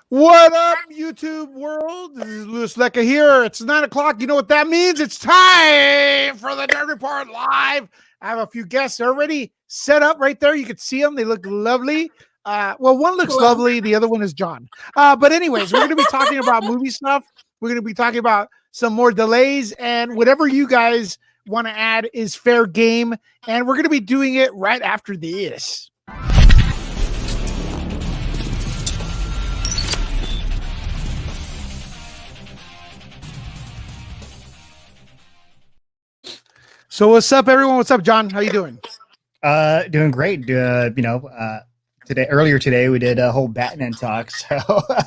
What up, YouTube world? This is Louis Lecca here. It's 9 o'clock. You know what that means? It's time for the Nerd Report Live. I have a few guests already set up right there. You can see them. They look lovely. Well, one looks lovely. The other one is John. But anyways, we're going to be talking about movie stuff. We're going to be talking about some more delays. And whatever you guys want to add is fair game. And we're going to be doing it right after this. So what's up, everyone? What's up, John? How you doing? Doing great. Earlier today, we did a whole Batman talk. So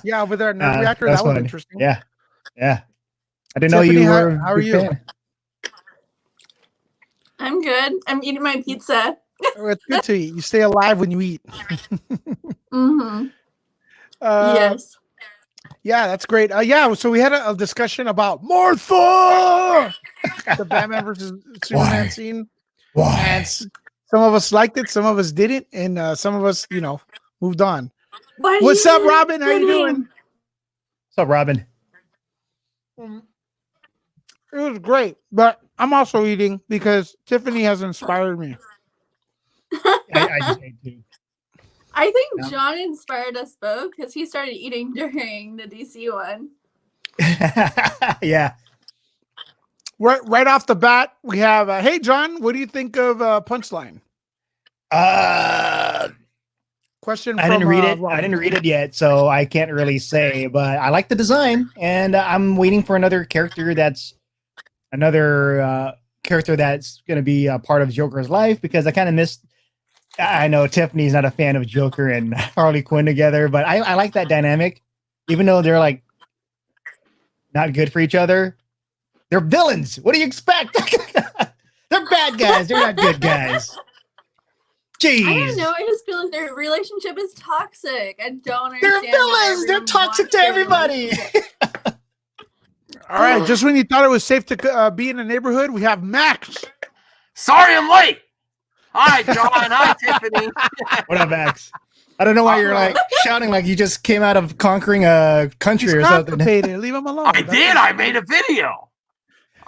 yeah, over there, Nerd Reactor. That was interesting. Yeah. I didn't Tiffany, know you were. How are you? Fan. I'm good. I'm eating my pizza. Oh, it's good to eat. You stay alive when you eat. Mm-hmm. Yes. Yeah, that's great. Yeah, so we had a discussion about Martha, the Batman versus Superman scene. Why? And some of us liked it, some of us didn't, and some of us, moved on. What's up, Robin? How you doing? What's up, Robin? It was great, but I'm also eating because Tiffany has inspired me. I just ate too. I think John inspired us both because he started eating during the DC one. Yeah. Right off the bat, we have, hey, John, what do you think of Punchline? Question from, I didn't read it. Robin. I didn't read it yet, so I can't really say, but I like the design, and I'm waiting for another character that's going to be a part of Joker's life, because I kind of missed. I know Tiffany's not a fan of Joker and Harley Quinn together, but I like that dynamic, even though they're like not good for each other. They're villains. What do you expect? They're bad guys. They're not good guys. Jeez. I don't know. I just feel like their relationship is toxic. I don't understand. They're villains. They're toxic to everybody. All right. Just when you thought it was safe to be in the neighborhood, we have Max. Sorry, I'm late. Hi, John. Hi, Tiffany. What up, Max? I don't know why you're like shouting like you just came out of conquering a country or something. Leave him alone. I did. I made a video.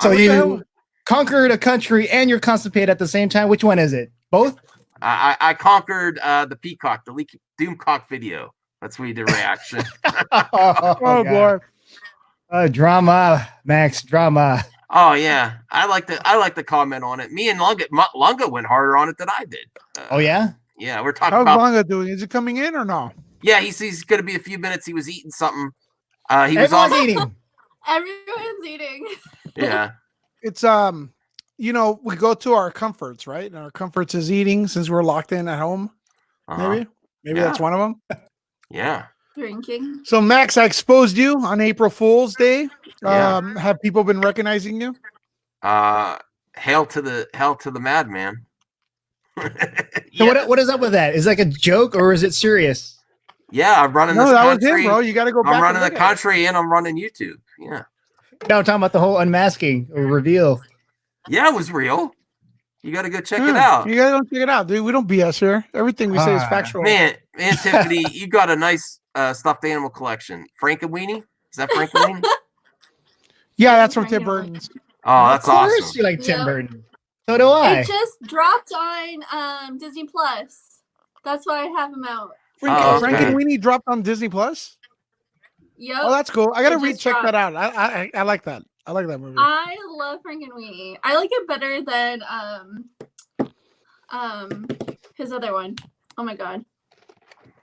So you conquered a country and you're constipated at the same time. Which one is it? Both? I conquered the Peacock, the Doomcock video. That's where you did reaction. Oh boy. Drama, Max. Drama. Oh yeah, I like the comment on it. Me and Lunga went harder on it than I did. Oh yeah. Yeah, we're talking How's about Lunga doing? Is it coming in or no? Yeah, he's going to be a few minutes. He was eating something. Everyone's eating. Everyone's eating. Yeah. It's we go to our comforts, right? And our comforts is eating since we're locked in at home. Maybe that's one of them. Yeah. Drinking. So Max, I exposed you on April Fool's Day. Yeah. Have people been recognizing you? Hail to the madman. So what is up with that? Is it like a joke or is it serious? Yeah, I'm running this that country. was him, bro. You got to go back. I'm running the country and I'm running YouTube. Yeah. No, I'm talking about the whole unmasking or reveal. Yeah, it was real. You got to go check it out. You got to go check it out, dude. We don't BS here. Everything we say is factual. Man, Tiffany, you got a nice stuffed animal collection. Frankenweenie? Is that Frankenweenie? Yeah, that's from Tim Burton's. Oh, that's of course awesome. You like Tim Burton. So do I. It just dropped on Disney Plus. That's why I have them out. Frankenweenie dropped on Disney Plus. Yep. Oh, that's cool. I gotta check dropped. that out. I like that. I like that movie. I love Frankenweenie. I like it better than his other one. Oh my god.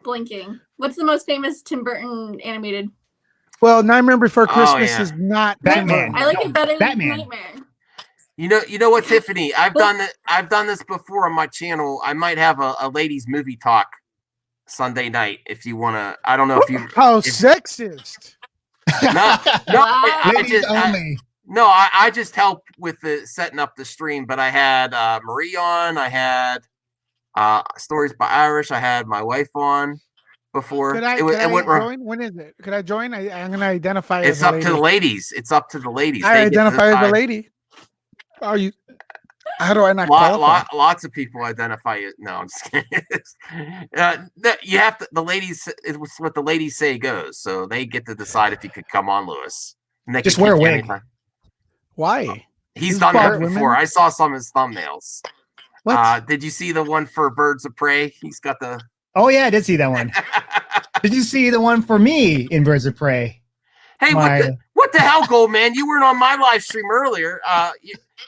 Blinking. What's the most famous Tim Burton animated? Well, Nightmare Before Christmas is not Batman. I like it better Batman. than Nightmare. You know what, Tiffany? I've done this before on my channel. I might have a ladies movie talk Sunday night if you want to. I don't know if you. How sexist. I just helped with the setting up the stream. But I had Marie on. I had Stories by Irish. I had my wife on before. Could I join? When is it? Could I join? I'm going to identify. It's up to the ladies. It's up to the ladies. I identify as a lady. Are you? How do I not qualify? Lots of people identify it. No, I'm just kidding. You have to. The ladies. It was what the ladies say goes. So they get to decide if you could come on, Lewis. And they Just can wear a kick you wig. anytime. Why? He's These done bald that women? before. I saw some of his thumbnails. What? Did you see the one for Birds of Prey? He's got the. Oh yeah, I did see that one. Did you see the one for me in Birds of Prey? Hey, My- what the hell, Goldman? You weren't on my live stream earlier.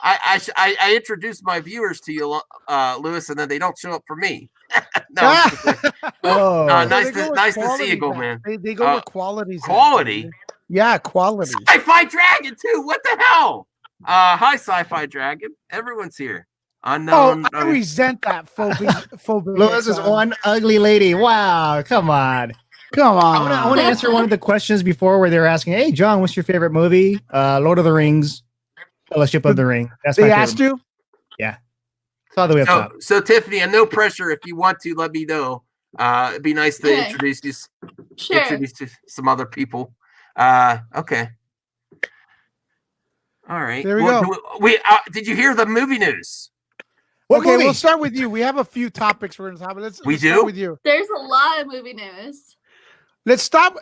I introduced my viewers to you, Lewis, and then they don't show up for me. No, I'm just kidding. Oh, nice They go with nice to see quality, you, Goldman. They go with qualities. Quality? Yeah, quality. Sci-Fi Dragon too. What the hell? Hi, Sci-Fi Dragon. Everyone's here. Oh, Unknown. I resent that phobia. Lewis is one ugly lady. Wow, come on. Come I on. want to answer one of the questions before where they were asking, "Hey, John, what's your favorite movie?" Lord of the Rings, Fellowship of the Ring. That's my They favorite. asked you. It's all the way up top. So Tiffany, and no pressure. If you want to, let me know. It'd be nice to Okay. introduce you. Sure. Introduce to some other people. Okay. All right. There we Well, go. Did you hear the movie news? What Okay, movie? we'll start with you. We have a few topics we're going to talk about. Let's We start do? with you. There's a lot of movie news. Let's start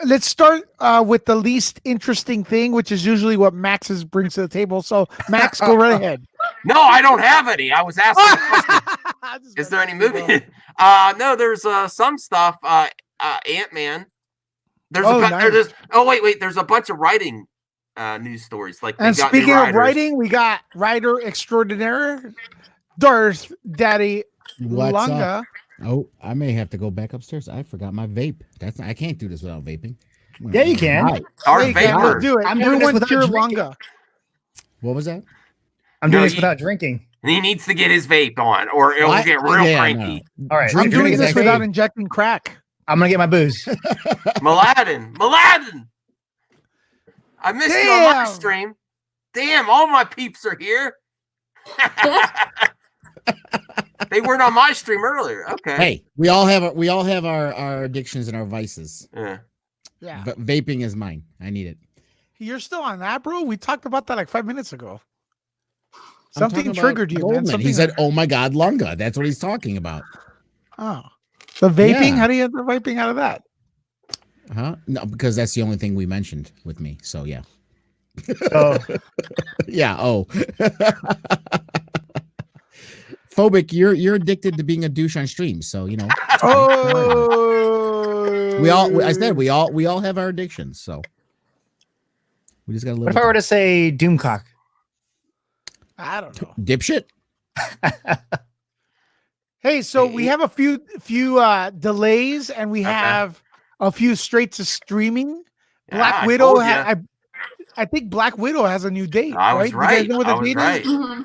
with the least interesting thing, which is usually what Max brings to the table. So, Max, go right ahead. No, I don't have any. I was asking. a question. Is there any movie? No, there's some stuff. Ant-Man. There's Oh, there's wait. There's a bunch of writing news stories. Like, they And got new speaking of writers. writing, we got writer extraordinaire Darth Daddy What's up? Lunga. Oh, I may have to go back upstairs. I forgot my vape. I can't do this without vaping. Yeah, you can. Right. Darth There you go. Vader. Let's do it. I'm doing this Everyone without cheer drinking. Lunga. What was that? I'm No, doing this you- without drinking. He needs to get his vape on, or it'll What? get real Yeah, cranky. All right, I'm Drink doing it this as without vape. injecting crack. I'm gonna get my booze. Mladen. I missed you on my Damn. stream. Damn, all my peeps are here. They weren't on my stream earlier. Okay. Hey, we all have our addictions and our vices. Yeah. Yeah. But vaping is mine. I need it. You're still on that, bro? We talked about that like 5 minutes ago. I'm Something talking about triggered you, man. Goldman. Something He said, "Oh my God, Lunga." That's what he's talking about. Oh. The vaping? Yeah. How do you get the vaping out of that? Huh? No, because that's the only thing we mentioned with me. So yeah, So yeah. Oh, phobic. You're addicted to being a douche on stream. So you know. Oh. I said we all have our addictions. So we just gotta live. what if I were to say Doomcock? I don't know. dipshit? Hey, so we have a few delays, and we Okay. have a few straight to streaming. Yeah, Black I Widow. told ya. I think Black Widow has a new date. I was You guys right. know what the I was date is? right. Mhm.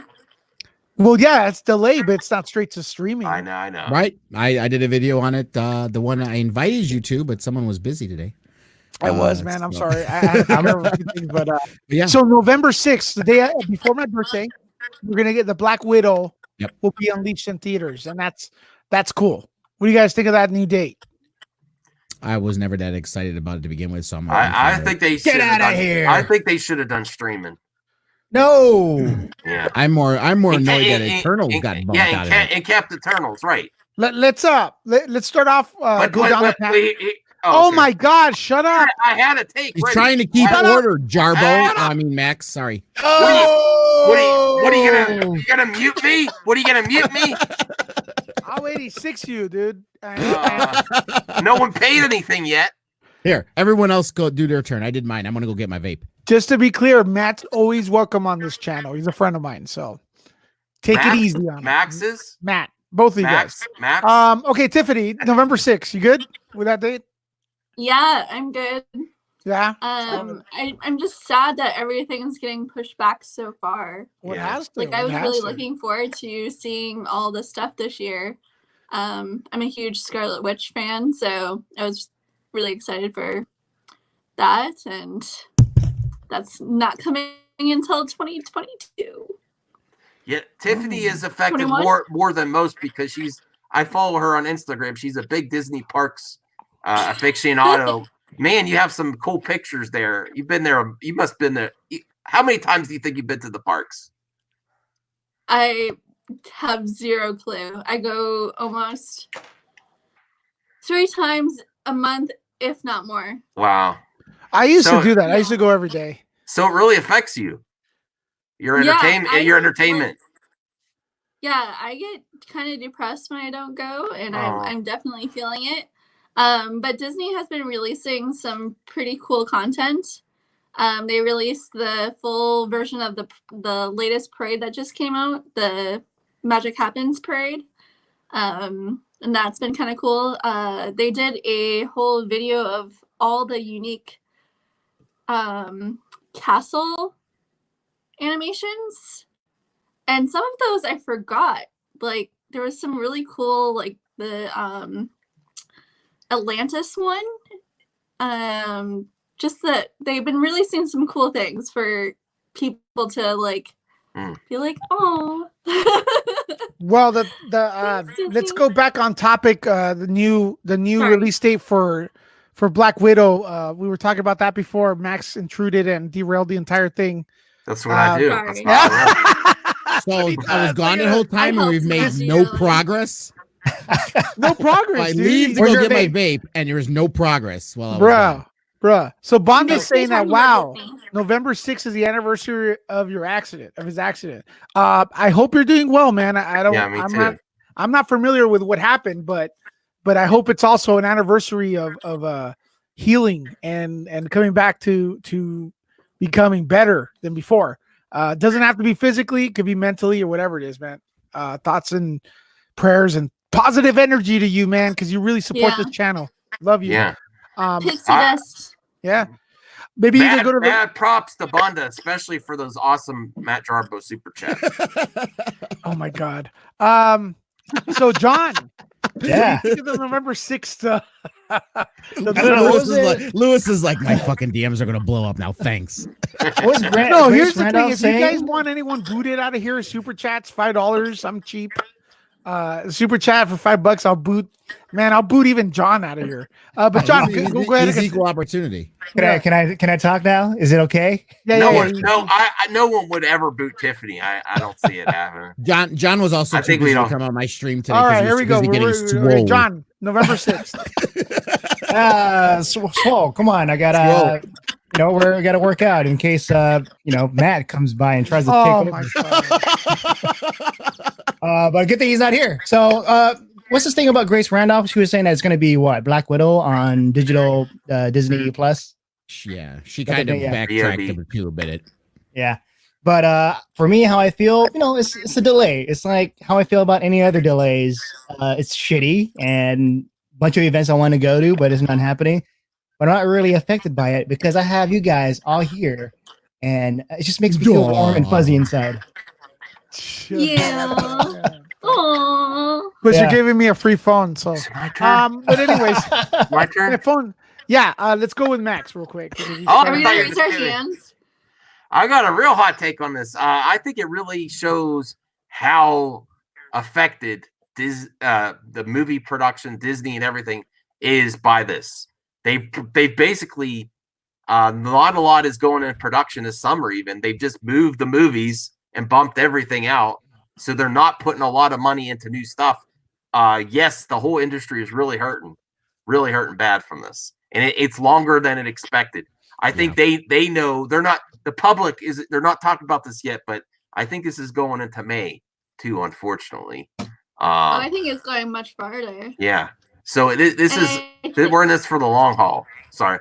Well, yeah, it's delayed, but it's not straight to streaming. I know. Right. I did a video on it. The one I invited you to, but someone was busy today. I was, man. I'm sorry. I had to cover a few things, but But yeah. so November 6th, the day before my birthday, we're gonna get the Black Widow. Yep. Will be unleashed in theaters, and that's cool. What do you guys think of that new date? I was never that excited about it to begin with, so I'm. I think they should have outta done- here. I think they should have done streaming. No. Yeah. I'm more annoyed that And- Eternals and- got bumped yeah, out of it. and Captain Eternals, right? Let's start off. Go down the path. Oh okay. my God! Shut up! I had a take. He's ready. trying to keep Shut up. order, Jarbo. Shut up. I mean, Max. Sorry. What are you gonna? You gonna mute me? What are you gonna mute me? I'll 86 you, dude. No one paid anything yet. Here, everyone else go do their turn. I did mine. I'm gonna go get my vape. Just to be clear, Matt's always welcome on this channel. He's a friend of mine, so take Max? it easy on him. Max's Matt, both of you Max. guys. Max. Okay, Tiffany, November 6th. You good with that date? Yeah, I'm good. Yeah. I'm just sad that everything's getting pushed back so far. What Yeah. has to? Like I It was has really to. looking forward to seeing all the stuff this year. I'm a huge Scarlet Witch fan, so I was really excited for that, and that's not coming until 2022. Yeah, Tiffany is affected 21? more than most because I follow her on Instagram. She's a big Disney parks aficionado. Man, you have some cool pictures there. You've been there. You must have been there. How many times do you think you've been to the parks? I have zero clue. I go almost 3 times a month, if not more. Wow. I used So- to do that. I used to go every day. So it really affects you. Your Yeah, entertainment. I Your don't entertainment. Yeah, I get kind of depressed when I don't go, and Oh. I'm definitely feeling it. But Disney has been releasing some pretty cool content. They released the full version of the latest parade that just came out, the Magic Happens parade. And that's been kind of cool. They did a whole video of all the unique castle animations, and some of those I forgot. Like there was some really cool, like the Atlantis one. Just that they've been releasing some cool things for people to like be like, oh. Well, Thanks, let's Disney. go back on topic. The new Sorry. release date for Black Widow. We were talking about that before. Max intruded and derailed the entire thing. That's what I do. Sorry. That's not real. So I was gone the whole time, and helped we've made Matthew no really. progress. No progress, I dude. leave to Where's go your get my vape? vape, and there is no progress. While I was gone. Bruh. So Bond No, is saying that, talking about wow, Disney. November 6th is the anniversary of his accident. I hope you're doing well, man. I don't. Yeah, me I'm too. not familiar with what happened, but I hope it's also an anniversary of healing and coming back to becoming better than before. It doesn't have to be physically; it could be mentally or whatever it is, man. Thoughts and prayers and positive energy to you, man, because you really support Yeah. this channel. Love you. Yeah. Pixie I- dust. Yeah. Maybe you can Mad, go to the. mad props to Bunda, especially for those awesome Matt Jarbo super chats. Oh my God. So John, Yeah. think of the November 6th. I don't know, Lewis, was is Lewis is like, my fucking DMs are gonna blow up now. Thanks. What's Grant? No, Grace here's the Randolph thing. If you guys saying? want anyone booted out of here, super chats, $5. I'm cheap. Super chat for $5. I'll boot. Man, I'll boot even John out of here. But John, He's- go ahead. he's And, equal opportunity. Can I talk now? Is it okay? yeah, No yeah, one, yeah. no one would ever boot Tiffany. I don't see it happening. John was also I too think we busy to don't- come on my stream today. All 'cause right, he here was we too go. busy getting We're- swole. John, November 6th. Swole, come on. I gotta, we gotta work out in case, Matt comes by and tries to Oh take my over. God. But good thing he's not here. So, what's this thing about Grace Randolph? She was saying that it's going to be what, Black Widow on digital Disney Plus. Yeah, she That's kind the of thing, yeah. backtracked VOD. to a bit. Yeah. But for me, how I feel, it's a delay. It's like how I feel about any other delays. It's shitty and a bunch of events I want to go to, but it's not happening. But I'm not really affected by it because I have you guys all here, and it just makes me feel warm and fuzzy inside. Yeah. Aww. But Yeah. you're giving me a free phone, so. Is it my turn? But anyways, My my turn. phone. Yeah, let's go with Max real quick. because he's Oh, Are we trying- gonna I raise our kidding. hands? I got a real hot take on this. I think it really shows how affected the movie production, Disney, and everything is by this. They basically not a lot is going in production this summer. Even they've just moved the movies and bumped everything out, so they're not putting a lot of money into new stuff. Yes, the whole industry is really hurting bad from this, and it's longer than it expected. I think they know they're not. The public they're not talking about this yet, but I think this is going into May too, unfortunately. I think it's going much farther. Yeah. So this is we're in this for the long haul. Sorry.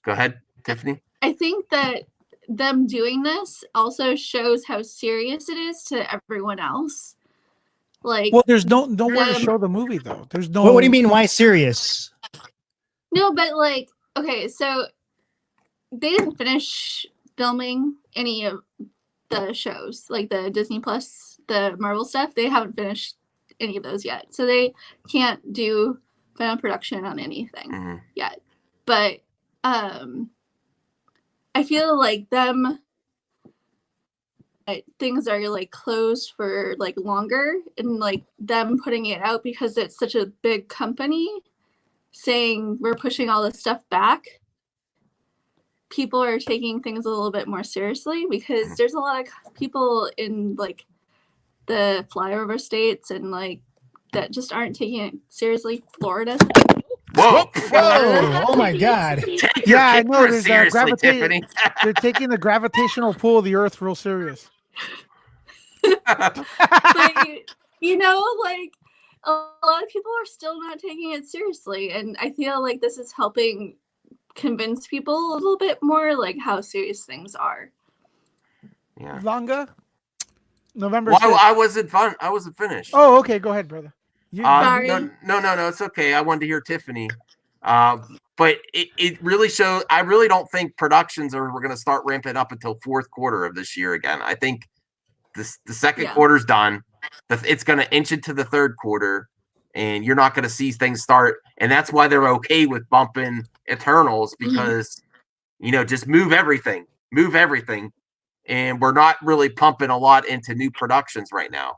Go ahead, Tiffany. I think that them doing this also shows how serious it is to everyone else. Like, Well, there's nowhere to Um, show the movie though. There's no. What do you mean? Why serious? no, but like, okay, so they didn't finish filming any of the shows, like the Disney Plus, the Marvel stuff. They haven't finished any of those yet, so they can't do final production on anything Mhm. yet. But I feel like them things are like closed for like longer, and like them putting it out because it's such a big company saying we're pushing all this stuff back, people are taking things a little bit more seriously because there's a lot of people in like the flyover states and like that just aren't taking it seriously. Florida. Whoa. Whoa! Oh my God! Take Yeah, I your know, camera there's, seriously, gravita- Tiffany. They're taking the gravitational pull of the Earth real serious. But you know, like a lot of people are still not taking it seriously, and I feel like this is helping convince people a little bit more like how serious things are. Yeah. Longa, November Well, 6th. I wasn't fun. I wasn't finished. Oh, okay. Go ahead, brother. You, Sorry. No. It's okay. I wanted to hear Tiffany. But it really showed. I really don't think productions we're going to start ramping up until fourth quarter of this year again. I think the second quarter's done. It's going to inch into the third quarter, and you're not going to see things start. And that's why they're okay with bumping Eternals because just move everything. And we're not really pumping a lot into new productions right now.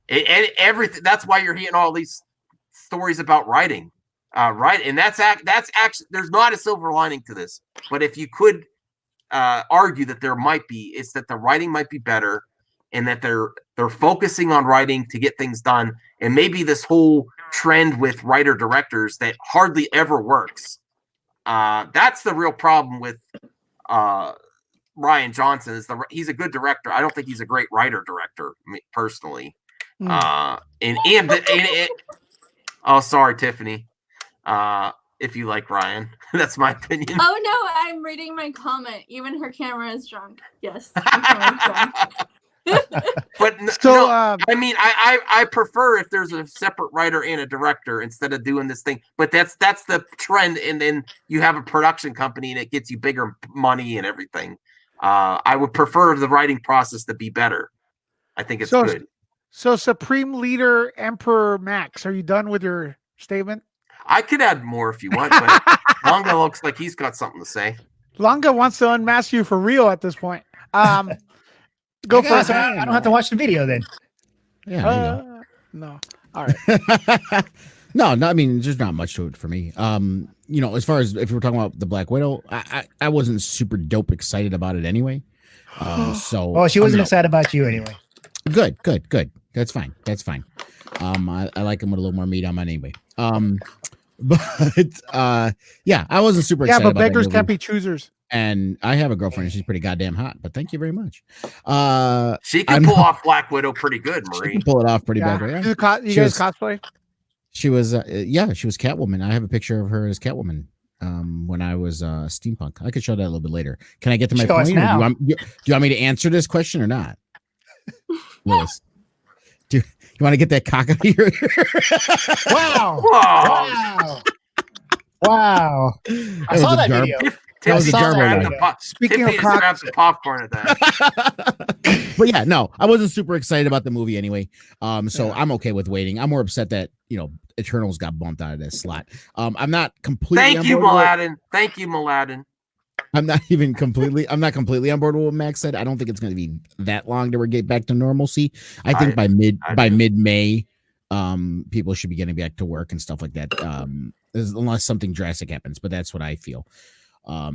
And everything. That's why you're hearing all these stories about writing, right? And that's actually there's not a silver lining to this. But if you could argue that there might be, it's that the writing might be better, and that they're focusing on writing to get things done. And maybe this whole trend with writer directors that hardly ever works. That's the real problem with Rian Johnson. He's a good director. I don't think he's a great writer director personally. Oh, sorry, Tiffany. If you like Ryan, that's my opinion. Oh no, I'm reading my comment. Even her camera is drunk. Yes. Her camera is drunk. But So, I mean, I prefer if there's a separate writer and a director instead of doing this thing. But that's the trend, and then you have a production company and it gets you bigger money and everything. I would prefer the writing process to be better. I think it's good. So, Supreme Leader Emperor Max, are you done with your statement? I could add more if you want, but Longa looks like he's got something to say. Longa wants to unmask you for real at this point. Go Yeah, first. so I don't have to watch the video then. Yeah. There you No. All right. go. No, I mean, there's not much to it for me. As far as if we're talking about the Black Widow, I wasn't super dope excited about it anyway. So Well, she wasn't excited about you anyway. Good. That's fine. I like him with a little more meat on mine anyway. But yeah, I wasn't super Yeah, excited. but about that beggars movie. can't be choosers. And I have a girlfriend, and she's pretty goddamn hot. But thank you very much. She can pull off Black Widow pretty good, She Marie. can pull it off pretty Yeah. bad. Yeah. You She guys was- cosplay? She was, she was Catwoman. I have a picture of her as Catwoman. When I was steampunk, I could show that a little bit later. Can I get to my Show us point? Or now. do you want me to answer this question or not, Lewis? Do you want to get that cock out of here? Wow! Whoa. Wow! I saw that video. That was a saw Jarbo that one. video. Speaking of Tiffany just cock, grabbed the popcorn at that. But yeah, no, I wasn't super excited about the movie anyway. So I'm okay with waiting. I'm more upset that Eternals got bumped out of that slot. I'm not completely. Thank on you, board with- Mladen. Thank you, Mladen. I'm not completely on board with what Max said. I don't think it's going to be that long to get back to normalcy. I think by mid-May, people should be getting back to work and stuff like that. Unless something drastic happens, but that's what I feel.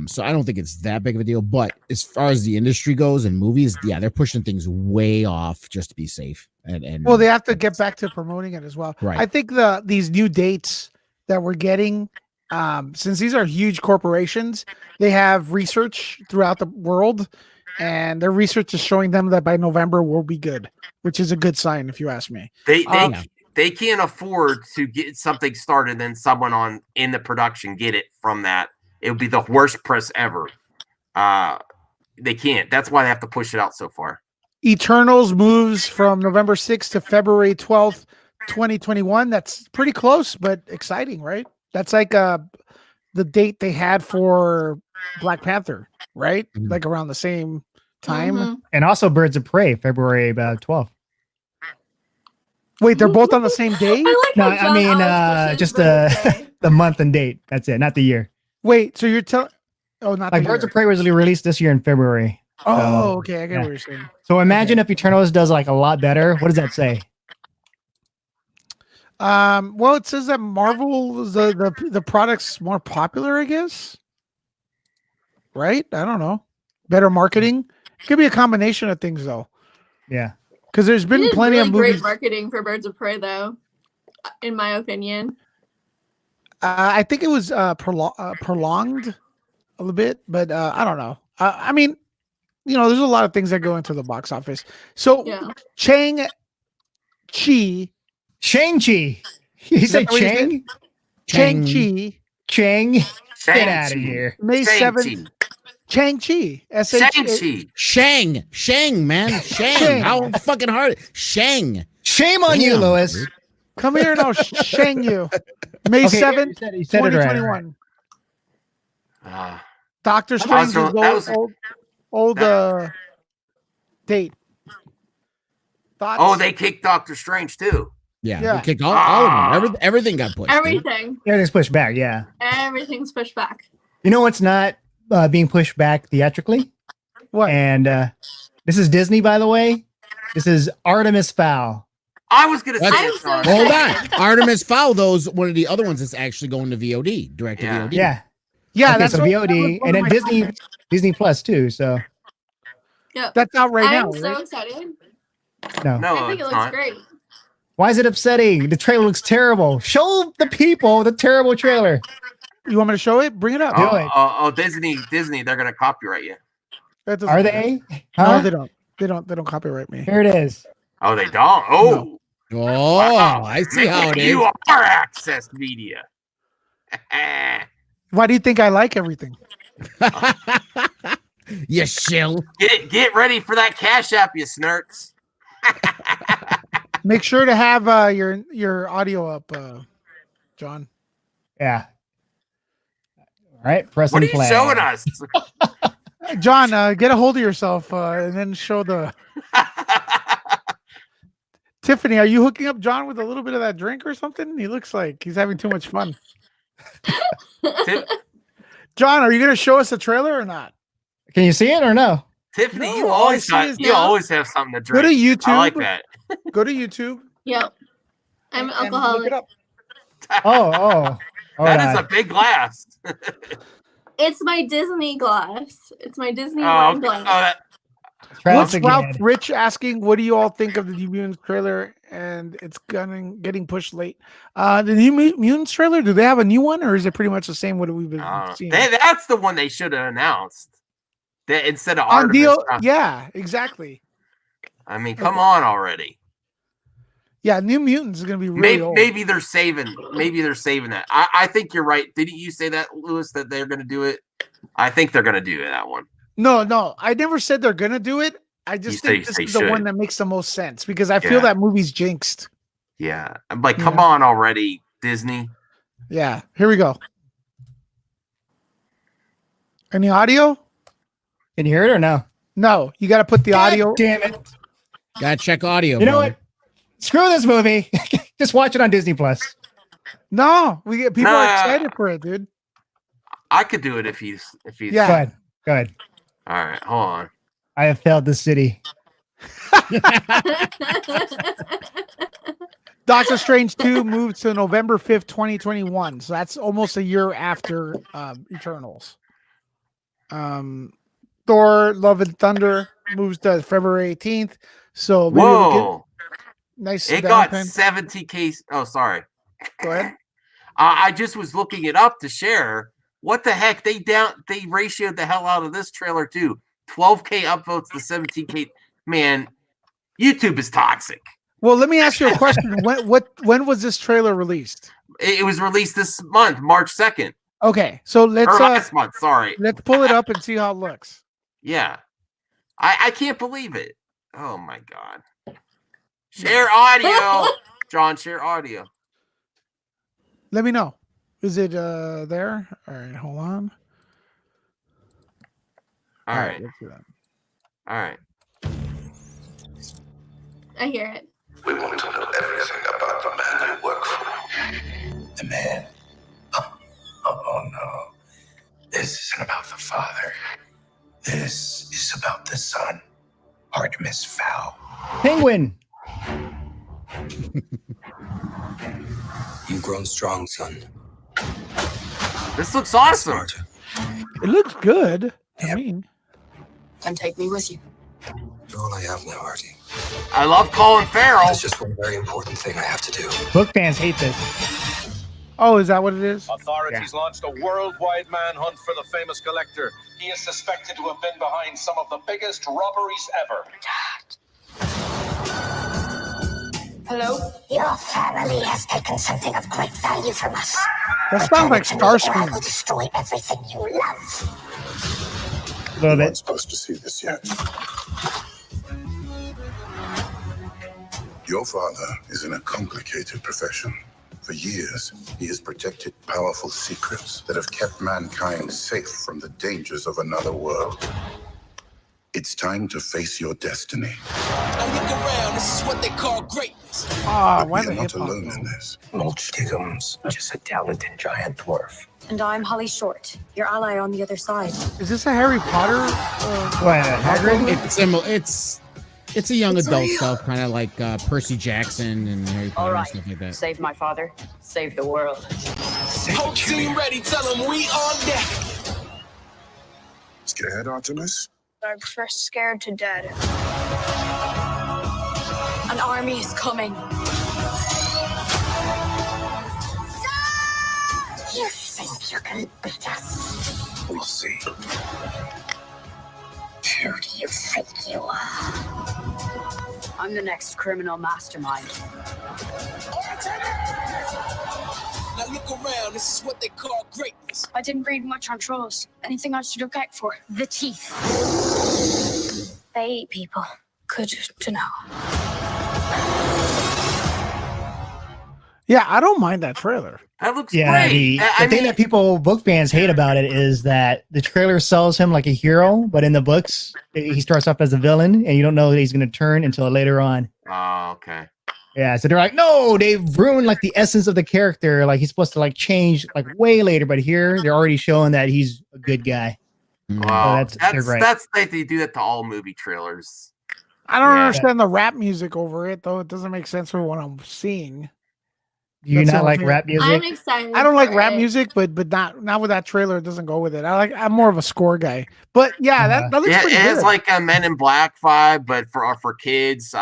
So I don't think it's that big of a deal. But as far as the industry goes and movies, yeah, they're pushing things way off just to be safe. And well, they have to get back to promoting it as well. Right. I think these new dates that we're getting, since these are huge corporations, they have research throughout the world, and their research is showing them that by November we'll be good, which is a good sign if you ask me. They can't afford to get something started, then someone in the production get it from that. It would be the worst press ever. They can't. That's why they have to push it out so far. Eternals moves from November 6th to February 12th, 2021. That's pretty close, but exciting, right? That's like the date they had for Black Panther, right? Mhm. Like around the same time. Mhm. And also Birds of Prey, February 12th. Wait, they're both on the same day? I like No, how I John mean, always pushes just birthday. the month and date. That's it, not the year. Wait, so you're telling? Oh, not Like the Birds year. of Prey was released this year in February. Oh, okay, I get yeah. what you're saying. So imagine if Eternals does like a lot better. What does that say? Well, it says that Marvel the product's more popular, I guess. Right? I don't know. Better marketing. It could be a combination of things, though. Yeah. Because there's They been did plenty really of great movies. marketing for Birds of Prey, though, in my opinion. I think it was prolonged a little bit, but I don't know. I mean, you know, there's a lot of things that go into the box office. So Yeah. Shang-Chi. Shang-Chi. You Is said that what you said? Chang? Chang-Chi. Chang? Get Shang-Chi. out of here. May Shang-Chi. 7th. Chang-Chi. S-H-A. Shang-Chi. Shang, man. Shang. Shang. How fucking hard? Shang. Shame on you, Damn, Lewis. dude. Come here and I'll shang you. May Okay, 7th, you said it right. 2021. Uh, Doctor That was Strange's that was- old date. Thoughts? oh, they kicked Doctor Strange too. Yeah, Yeah. we kicked all of them. Everything got pushed. dude. Everything. Everything's pushed back, yeah. Everything's pushed back. You know what's not being pushed back theatrically? What? And this is Disney, by the way. This is Artemis Fowl. I was gonna say I'm it, so Sean. Hold on. Artemis Fowl, those one of the other ones that's actually going to VOD, direct to Yeah. VOD. Yeah. Yeah, Okay, that's so what- VOD, that was one and of then my comments. Disney Plus too. So Yep. That's out right I'm now. so right? excited. no. No, I think it it's looks not. great. Why is it upsetting? The trailer looks terrible. Show the people the terrible trailer. You want me to show it? Bring it up. Do it. Disney, they're gonna copyright you. That doesn't Are matter. they? No, Huh? they don't. They don't copyright me. Here it is. Oh, they don't. Oh, Oh, wow. I see how it is. You are access media. Why do you think I like everything? You shill. Get ready for that Cash App, you snurts. Make sure to have your audio up, John. Yeah. All right. Pressing What are you play. showing us? John, get a hold of yourself and then show the Tiffany. Are you hooking up John with a little bit of that drink or something? He looks like he's having too much fun. John, are you going to show us a trailer or not? Can you see it or no? Tiffany, No, you all I always see is you no. always have something to Go drink. to YouTube. I like that. Go to YouTube. Yep. I'm and look alcoholic. it up. Oh. Hold That on. is a big glass. It's my Disney glass. It's my Disney Oh, wine okay. glass. Oh, that, Try What's this Ralph again. Rich asking? What do you all think of the New Mutants trailer? And it's getting pushed late. The New Mutants trailer. Do they have a new one, or is it pretty much the same? What we've been seeing that's the one they should have announced. That instead of on Artemis. deal? Yeah, exactly. I mean, come on already. Yeah, New Mutants is going to be really old. Maybe they're saving. Maybe they're saving that. I think you're right. Didn't you say that, Lewis? That they're going to do it. I think they're going to do that one. No, I never said they're going to do it. I You just say think this they is the one should. that makes the most sense because I feel Yeah. that movie's jinxed. Yeah, I'm like, come Yeah. on already, Disney. Yeah, here we go. Any audio? Can you hear it or no? No, you got to put the God audio. Damn it. Gotta check audio. You know brother. what? Screw this movie. Just watch it on Disney Plus. No, we get people are Nah. excited for it, dude. I could do it if he's. Yeah. Go ahead. All right, hold on. I have failed the city. Doctor Strange 2 moved to November 5th, 2021. So that's almost a year after Eternals. Thor Love and Thunder moves to February 18th. So maybe we'll get Whoa! nice It got downtime. 70K. Oh, sorry. Go ahead. I just was looking it up to share. What the heck? They ratioed the hell out of this trailer too. 12K upvotes to 17K. Man, YouTube is toxic. Well, let me ask you a question. When was this trailer released? It was released this month, March 2nd. Okay, so Or let's last month, sorry. let's pull it up and see how it looks. Yeah. I can't believe it. Oh my god. Share audio. John, share audio. Let me know. Is it there? All right, hold on. All right. let's do that. All right. I hear it. We want to know everything about the man you work for. The man? Oh no. This isn't about the father. This is about the son, Artemis Fowl. Penguin. You've grown strong, son. This looks awesome. Smarter. It looks good to Yep. me. Come take me with you. You're all I have now, Artie. I love Colin Farrell. There's just one very important thing I have to do. Book fans hate this. Oh, is that what it is? Authorities launched a worldwide manhunt for the famous collector. He is suspected to have been behind some of the biggest robberies ever. Hello? Your family has taken something of great value from us. That sounds like Starscream. Will destroy everything you love. A little I'm bit. not supposed to see this yet. Your father is in a complicated profession. For years, he has protected powerful secrets that have kept mankind safe from the dangers of another world. It's time to face your destiny. Now look around, this is what they call greatness. Ah, But why we the are not hip hop? alone in this. Mulch Diggum's just a talented giant dwarf. And I'm Holly Short, your ally on the other side. Is this a Harry Potter? What, Hagrid? It's similar. It's a young adult stuff, kind of like Percy Jackson and Harry Potter and stuff like that. Save my father, save the world. Whole team ready, tell them we on deck. Scared, Artemis? I'm first scared to death. An army is coming. You think you can beat us? We'll see. Who do you think you are? I'm the next criminal mastermind. Now look around, this is what they call greatness. I didn't read much on trolls. Anything I should look out for? The teeth. They eat people. Good to know. Yeah, I don't mind that trailer. That looks Yeah, great. the thing that people, book fans, hate about it is that the trailer sells him like a hero, but in the books, he starts off as a villain, and you don't know that he's going to turn until later on. Oh, okay. Yeah, so they're like, no, they've ruined like the essence of the character. Like he's supposed to like change like way later, but here they're already showing that he's a good guy. Mm. Well, they're right. that's like they do that to all movie trailers. I don't Yeah. understand the rap music over it, though. It doesn't make sense for what I'm seeing. Do you That's the not only like thing. rap music? I'm excited. I don't like for rap it. music, but not with that trailer. It doesn't go with it. I'm more of a score guy. But yeah, that looks Yeah, pretty it has good. like a Men in Black vibe, but for kids,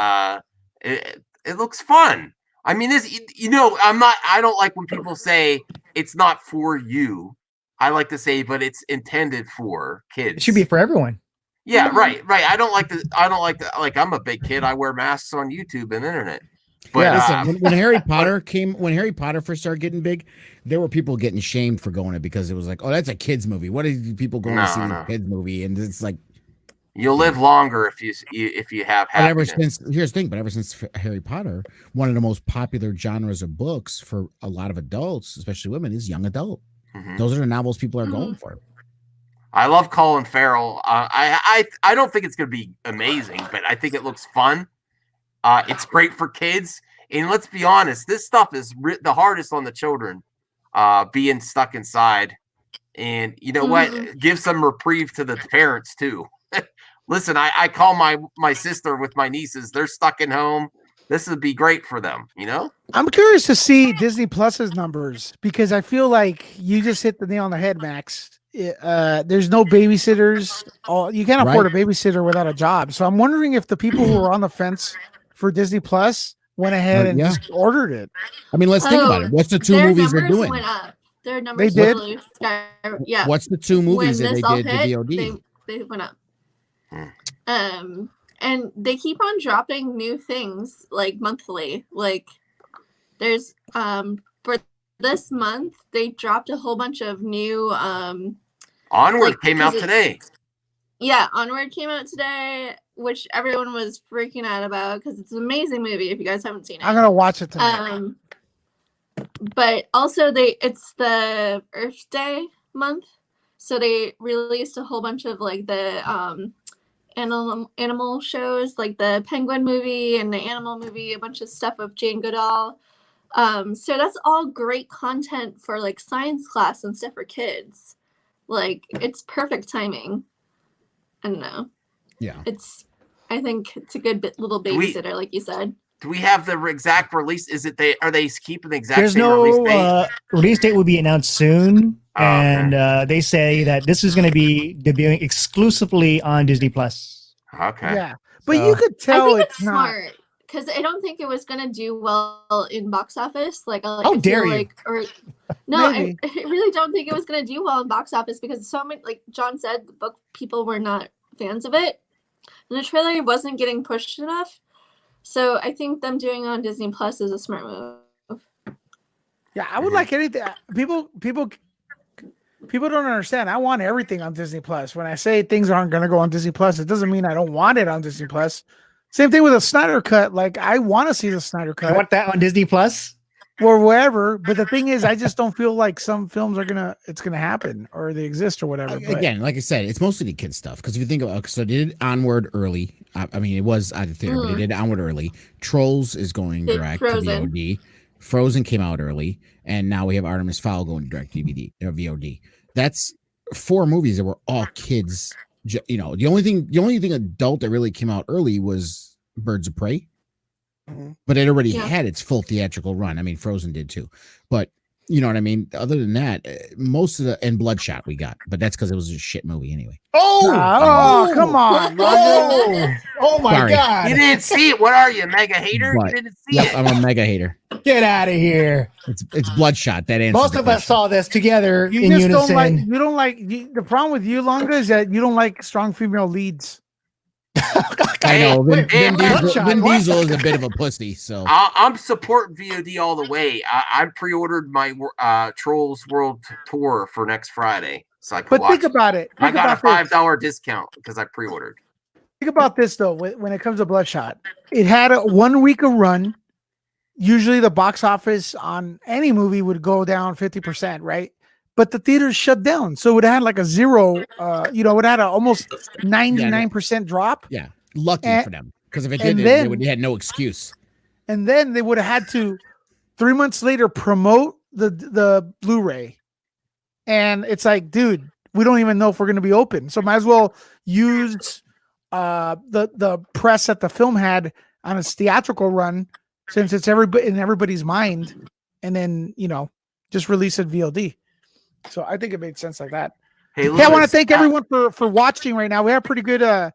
it looks fun. I mean, this I don't like when people say it's not for you. I like to say, but it's intended for kids. It should be for everyone. Yeah, right. I don't like like I'm a big kid. I wear masks on YouTube and internet. But Yeah, listen, when Harry Potter first started getting big, there were people getting shamed for going it because it was like, oh, that's a kids movie. What are people going to see a kids movie? And it's like, you'll live longer if you have but ever happiness. since here's the thing, but ever since Harry Potter, one of the most popular genres of books for a lot of adults, especially women, is young adult. Mhm. Those are the novels people are going for. I love Colin Farrell. I don't think it's going to be amazing, but I think it looks fun. It's great for kids, and let's be honest, this stuff is the hardest on the children, being stuck inside. And you know what? Give some reprieve to the parents too. Listen, I call my sister with my nieces. They're stuck in home. This would be great for them. You know. I'm curious to see Disney Plus's numbers because I feel like you just hit the nail on the head, Max. There's no babysitters. You can't afford a babysitter without a job. So I'm wondering if the people who were on the fence for Disney Plus went ahead and just ordered it. I mean, let's think about it. What's the two Their movies they're numbers doing? Went up. Their numbers did? really yeah. What's the two movies When that this they all did hit, the VOD? They went up. And they keep on dropping new things like monthly. Like there's for this month they dropped a whole bunch of new Onward came out today. Yeah, Onward came out today, which everyone was freaking out about because it's an amazing movie if you guys haven't seen it. I'm gonna watch it tonight. But also it's the Earth Day month, so they released a whole bunch of like the animal shows, like the Penguin movie and the Animal movie, a bunch of stuff of Jane Goodall. So that's all great content for like science class and stuff for kids. Like it's perfect timing. I don't know. Yeah. I think it's a good little babysitter, like you said. Do we have the exact release? Are they keeping the exact There's same no release date? release date will be announced soon, Oh, okay. and they say that this is going to be debuting exclusively on Disney Plus. Okay. Yeah, But So- you could I tell think it's it's not. smart because I don't think it was gonna do well in box office. How I feel dare you. like, or no, I Maybe. really don't think it was gonna do well in box office because so many, like John said, the book people were not fans of it, and the trailer wasn't getting pushed enough. So I think them doing it on Disney Plus is a smart move. Yeah, I would like anything. People don't understand. I want everything on Disney Plus. When I say things aren't going to go on Disney Plus, it doesn't mean I don't want it on Disney Plus. Same thing with the Snyder Cut. Like, I want to see the Snyder You Cut want that on Disney Plus? or wherever. But the thing is, I just don't feel like some films it's gonna happen or they exist or whatever. But Again, like I said, it's mostly the kid stuff. Because if you think about, so they did Onward early. I mean, it was out of theater, but they did Onward early. Trolls is going Did direct Frozen. to VOD. Frozen came out early, and now we have Artemis Fowl going direct DVD or VOD. That's 4 movies that were all kids. You know, the only thing adult that really came out early was Birds of Prey. But it already Yeah. had its full theatrical run. I mean, Frozen did too. But you know what I mean? Other than that, most of the and Bloodshot we got, but that's because it was a shit movie anyway. oh, come on. Oh my Sorry. God. You didn't see it. What are you, a mega hater? But- You didn't see Yep, it. I'm a mega hater. Get out of here. It's Bloodshot. That answers Most the of us question. saw this together You in just unison. don't like the problem with you, Longa, is that you don't like strong female leads. I know. Vin, Hey, Vin hey, Diesel, Vin what? Diesel is a bit of a pussy. So I'm supporting VOD all the way. I pre-ordered my Trolls World Tour for next Friday, so I could But watch. think about it. I Think got a about this. $5 discount because I pre-ordered. Think about this though. When it comes to Bloodshot, it had a 1 week of run. Usually, the box office on any movie would go down 50%, right? But the theaters shut down, so it had like a zero. It had a almost 99% drop, yeah, lucky And- for them. Because if it and did, then- they had no excuse. and then they would have had to 3 months later promote the Blu-ray, and it's like, dude, we don't even know if we're going to be open, so might as well use the press that the film had on its theatrical run, since it's in everybody's mind, and then just release it VOD. So I think it made sense like that. Hey, Hey, I want to Lewis, thank everyone for watching right now. We have a pretty good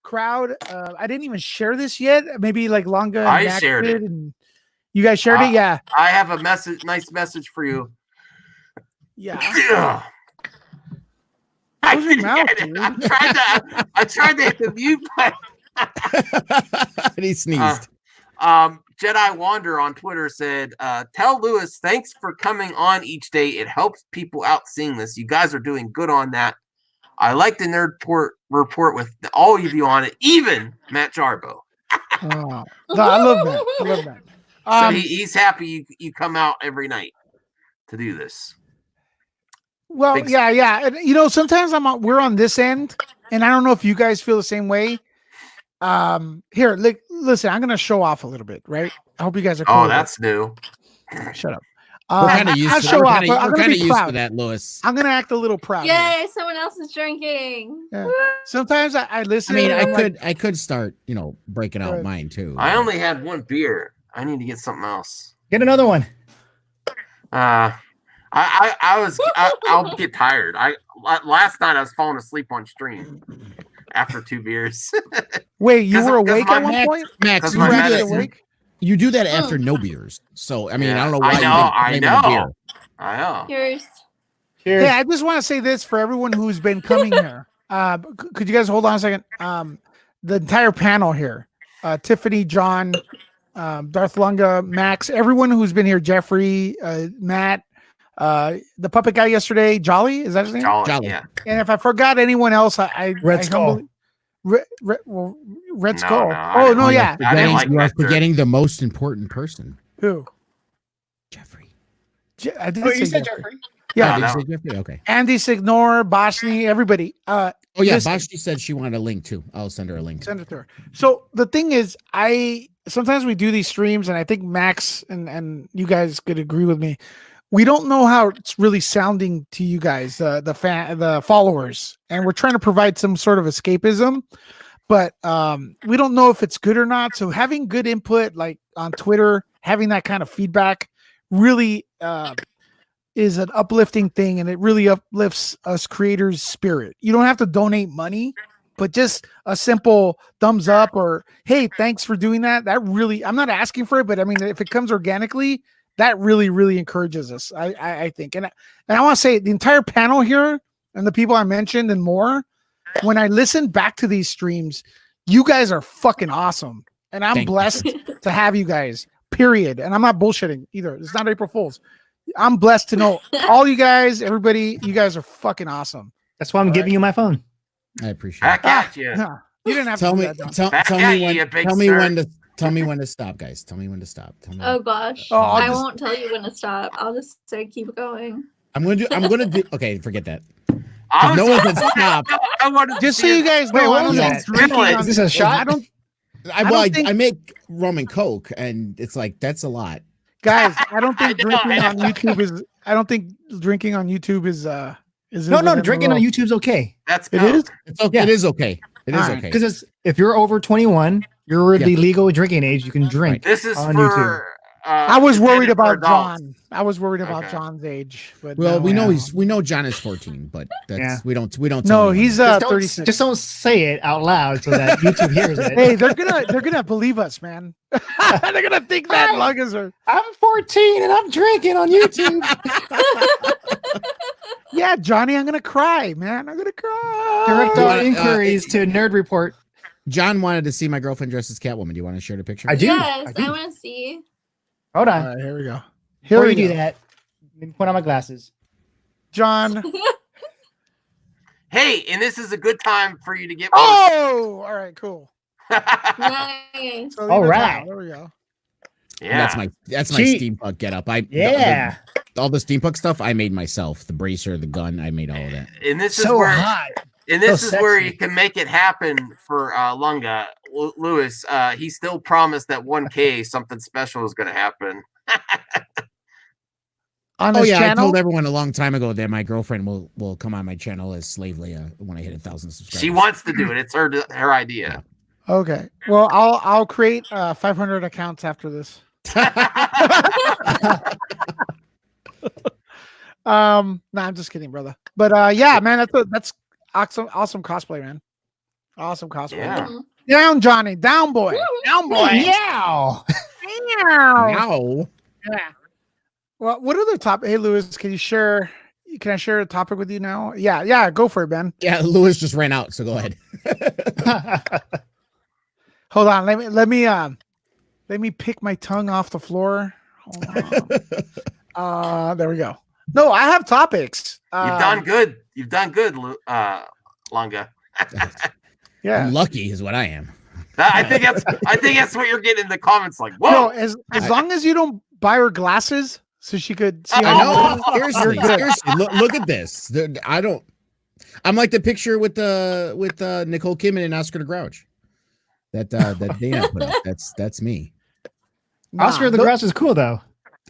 crowd. I didn't even share this yet. Maybe like Longa and I Max shared did, it. and you guys shared it. Yeah, I have a nice message for you. yeah. Ugh. I Close your didn't mouth, get it. dude. I tried to hit the mute button. And he sneezed. Jedi Wander on Twitter said, tell Lewis thanks for coming on each day. It helps people out seeing this. You guys are doing good on that. I like the nerd report with all of you on it, even Matt Jarbo. Oh, no, I love that. I love that. So he's happy you come out every night to do this. Well, Thanks. yeah. And sometimes we're on this end, and I don't know if you guys feel the same way. Here, listen, I'm gonna show off a little bit, right? I hope you guys are cool. Oh, with that's new. it. Shut up. We're kind of used I'll to show we're off. kinda- But I'm we're gonna kinda be used proud. to that, Lewis. I'm gonna act a little proud. here. Yay! Someone else is drinking. Yeah. Woo! Sometimes I I listen. mean, and I'm like, I could start, breaking out Good. mine too. I only had one beer. I need to get something else. Get another one. I'll get tired. Last night I was falling asleep on stream after 2 beers. wait, you 'Cause- were 'cause awake my at one Max, point? Max, Because you my do, actually medicine- awake? you do that after no beers. So I mean, I don't know why. I know. you didn't blame it on beer. I know. Cheers. Cheers. Hey, I just want to say this for everyone who's been coming here. Could you guys hold on a second? The entire panel here, Tiffany, John, Darth Lunga, Max, everyone who's been here, Jeffrey, Matt, the puppet guy yesterday, Jolly, is that his name? Jolly. Yeah. And if I forgot anyone else, I Red Skull. Red No, Skull. no, I Oh didn't no, like yeah. I didn't like you are Vector. forgetting the most important person, Who? Jeffrey. I did Oh, say you said Jeffrey. Jeffrey? Yeah, did you no. say Jeffrey? Okay. Andy Signor, Boshny, everybody. Oh yeah, Listen. Vashti said she wanted a link too. I'll send her a link. Send it to her. So the thing is, sometimes we do these streams, and I think Max and you guys could agree with me. We don't know how it's really sounding to you guys, the followers, and we're trying to provide some sort of escapism, but we don't know if it's good or not. So having good input, like on Twitter, having that kind of feedback, really is an uplifting thing, and it really uplifts us creators' spirit. You don't have to donate money but just a simple thumbs up or hey, thanks for doing that. That really, I'm not asking for it, but I mean, if it comes organically, that really, really encourages us. I think, and I want to say the entire panel here and the people I mentioned and more. When I listen back to these streams, you guys are fucking awesome, and I'm blessed to have you guys. Period. And I'm not bullshitting either. It's not April Fool's. I'm blessed to know all you guys, everybody. You guys are fucking awesome. That's why I'm giving you my phone. I appreciate Back it. at you. No, you didn't have Tell to me, do that, John. tell at me you, when. you big Tell me sir. when to. Tell me when to stop, guys. Tell me when to stop. Tell me. Oh gosh. Oh, I I'll just- won't tell you when to stop. I'll just say keep going. I'm gonna do. Okay, forget that. I was- No one can stop. I wanted to Just so see you it. guys Wait, know, what I don't was think that? drinking Is on- this a shot? I don't, I don't think- make rum and coke, and it's like that's a lot. guys. I don't think I know, drinking I on know. YouTube is. I don't think drinking on YouTube is. No, within the drinking on law. YouTube's okay. That's It Coke. is? It's okay. Yeah. It is okay. It is All right. okay. Because if you're over 21, you're the Yeah. legal drinking age. You can drink. This is on for. I was worried intended for about adults. John. I was worried about Okay. John's age, but Well, no. we know John is 14, but that's Yeah. we don't tell No, anyone he's that. Just 36. just don't say it out loud so that YouTube hears it. Hey, they're gonna believe us, man. They're gonna think that luggers are. I'm 14 and I'm drinking on YouTube. Yeah, Johnny, I'm gonna cry, man. I'm gonna cry. Direct You all wanna- inquiries to Nerd Report. John wanted to see my girlfriend dressed as Catwoman. Do you want to share the picture? I do. Yes, I do. I want to see. Hold All on. right, here we go. Here Before we you do go. that, let me put on my glasses. John. Hey, and this is a good time for you to get. Oh, all right, cool. Nice. So All leave it right. down. There we go. Yeah. That's my Cheat. steampunk getup. Yeah. All the steampunk stuff I made myself. The bracer, the gun, I made all of that. And this So is where. hot. And this So is where sexy. you can make it happen for Lunga. Lewis, he still promised that 1K something special is going to happen. On Oh this yeah, channel. I told everyone a long time ago that my girlfriend will come on my channel as Slave Leia when I hit 1,000 subscribers. She wants to do it. It's her idea. Okay. Well, I'll create 500 accounts after this. No, I'm just kidding, brother. But yeah, man, that's awesome cosplay, man. Awesome cosplay. Yeah. Down, Johnny. Down, boy. Down, boy. Yeah. Wow. Yeah. Well, what other topic? Hey, Lewis, can you share? Can I share a topic with you now? Yeah. Go for it, Ben. Yeah, Lewis just ran out, so go ahead. Hold on. Let me pick my tongue off the floor. Hold on. There we go. No, I have topics. You've done good. You've done good, Lunga. Yeah. I'm lucky is what I am. I think that's what you're getting in the comments. Like, whoa. No, as long as you don't buy her glasses so she could see. I our know. movies, Seriously, you're good. seriously. Look at this. I don't. I'm like the picture with Nicole Kidman and Oscar the Grouch. That Dana put up. That's me. Oscar the Nah, Grouch is cool though.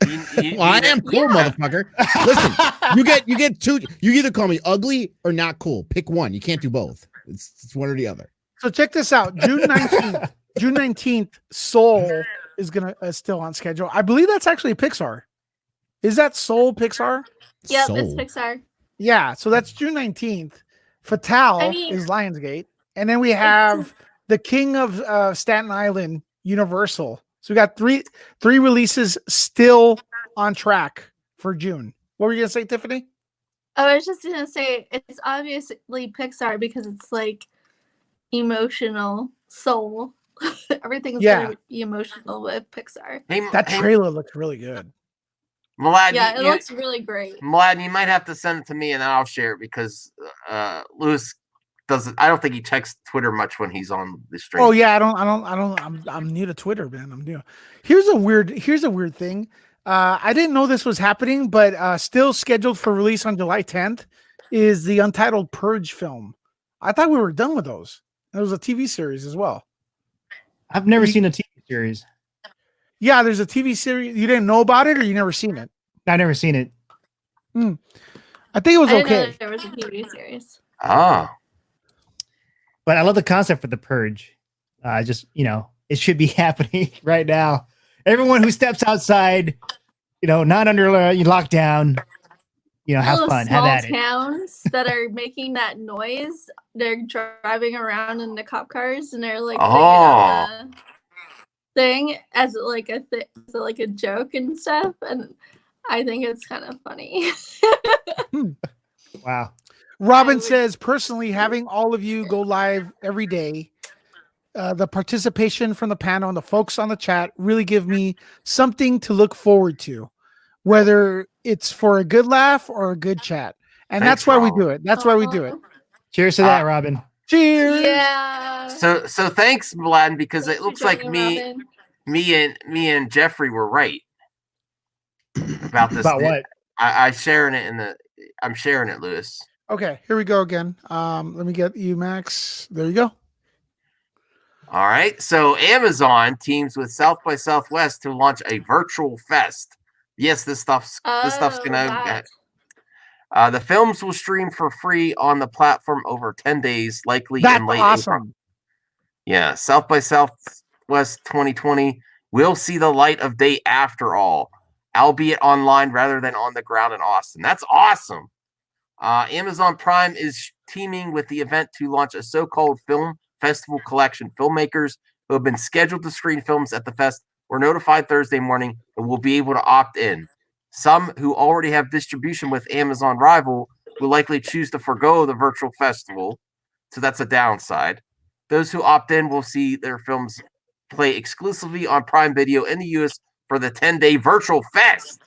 Well, I am cool, motherfucker. Listen, you get two. You either call me ugly or not cool. Pick one. You can't do both. It's one or the other. So check this out. June 19th. June 19th. Soul is gonna still on schedule. I believe that's actually Pixar. Is that Soul Pixar? Yep, Soul. it's Pixar. Yeah. So that's June 19th. Fatal I mean- is Lionsgate, and then we have the King of Staten Island, Universal. So we got three releases still on track for June. What were you gonna say, Tiffany? I was just gonna say it's obviously Pixar because it's like emotional soul. Everything's Yeah. very emotional with Pixar. Hey, That hey, trailer looks really good. Mlad, Yeah, it you, looks really great. Mlad, you might have to send it to me and then I'll share it because Lewis doesn't. I don't think he checks Twitter much when he's on the stream. Oh yeah, I'm new to Twitter, man. I'm new. Here's a weird thing. I didn't know this was happening, but still scheduled for release on July 10th is the Untitled Purge film. I thought we were done with those. It was a TV series as well. I've never seen a TV series. Yeah, there's a TV series. You didn't know about it, or you never seen it? I've never seen it. I think it was I didn't know okay. that there was a TV series. Ah, But I love the concept for the purge. Just, it should be happening right now. Everyone who steps outside, not under lockdown, have All the fun, have small at it. towns that are making that noise. They're driving around in the cop cars and they're like singing on the thing as like a joke and stuff. And I think it's kind of funny. Wow. Robin says, personally, having all of you go live every day, the participation from the panel and the folks on the chat really give me something to look forward to, whether it's for a good laugh or a good chat. And Thanks, that's why we Robin. do it. That's why we do it. Cheers to that, Robin. Cheers. Yeah. So thanks, Vlad, because Thanks it for looks like joining, me Robin. and Jeffrey were right about this. About what? I'm sharing it, Lewis. Okay, here we go again. Let me get you, Max. There you go. All right. So Amazon teams with South by Southwest to launch a virtual fest. Yes, this stuff's gonna. The films will stream for free on the platform over 10 days, likely That's in late awesome. April. Yeah, South by Southwest 2020 will see the light of day after all, albeit online rather than on the ground in Austin. That's awesome. Amazon Prime is teaming with the event to launch a so-called film festival collection. Filmmakers who have been scheduled to screen films at the fest were notified Thursday morning and will be able to opt in. Some who already have distribution with Amazon Rival will likely choose to forgo the virtual festival, so that's a downside. Those who opt in will see their films play exclusively on Prime Video in the US for the 10-day virtual fest.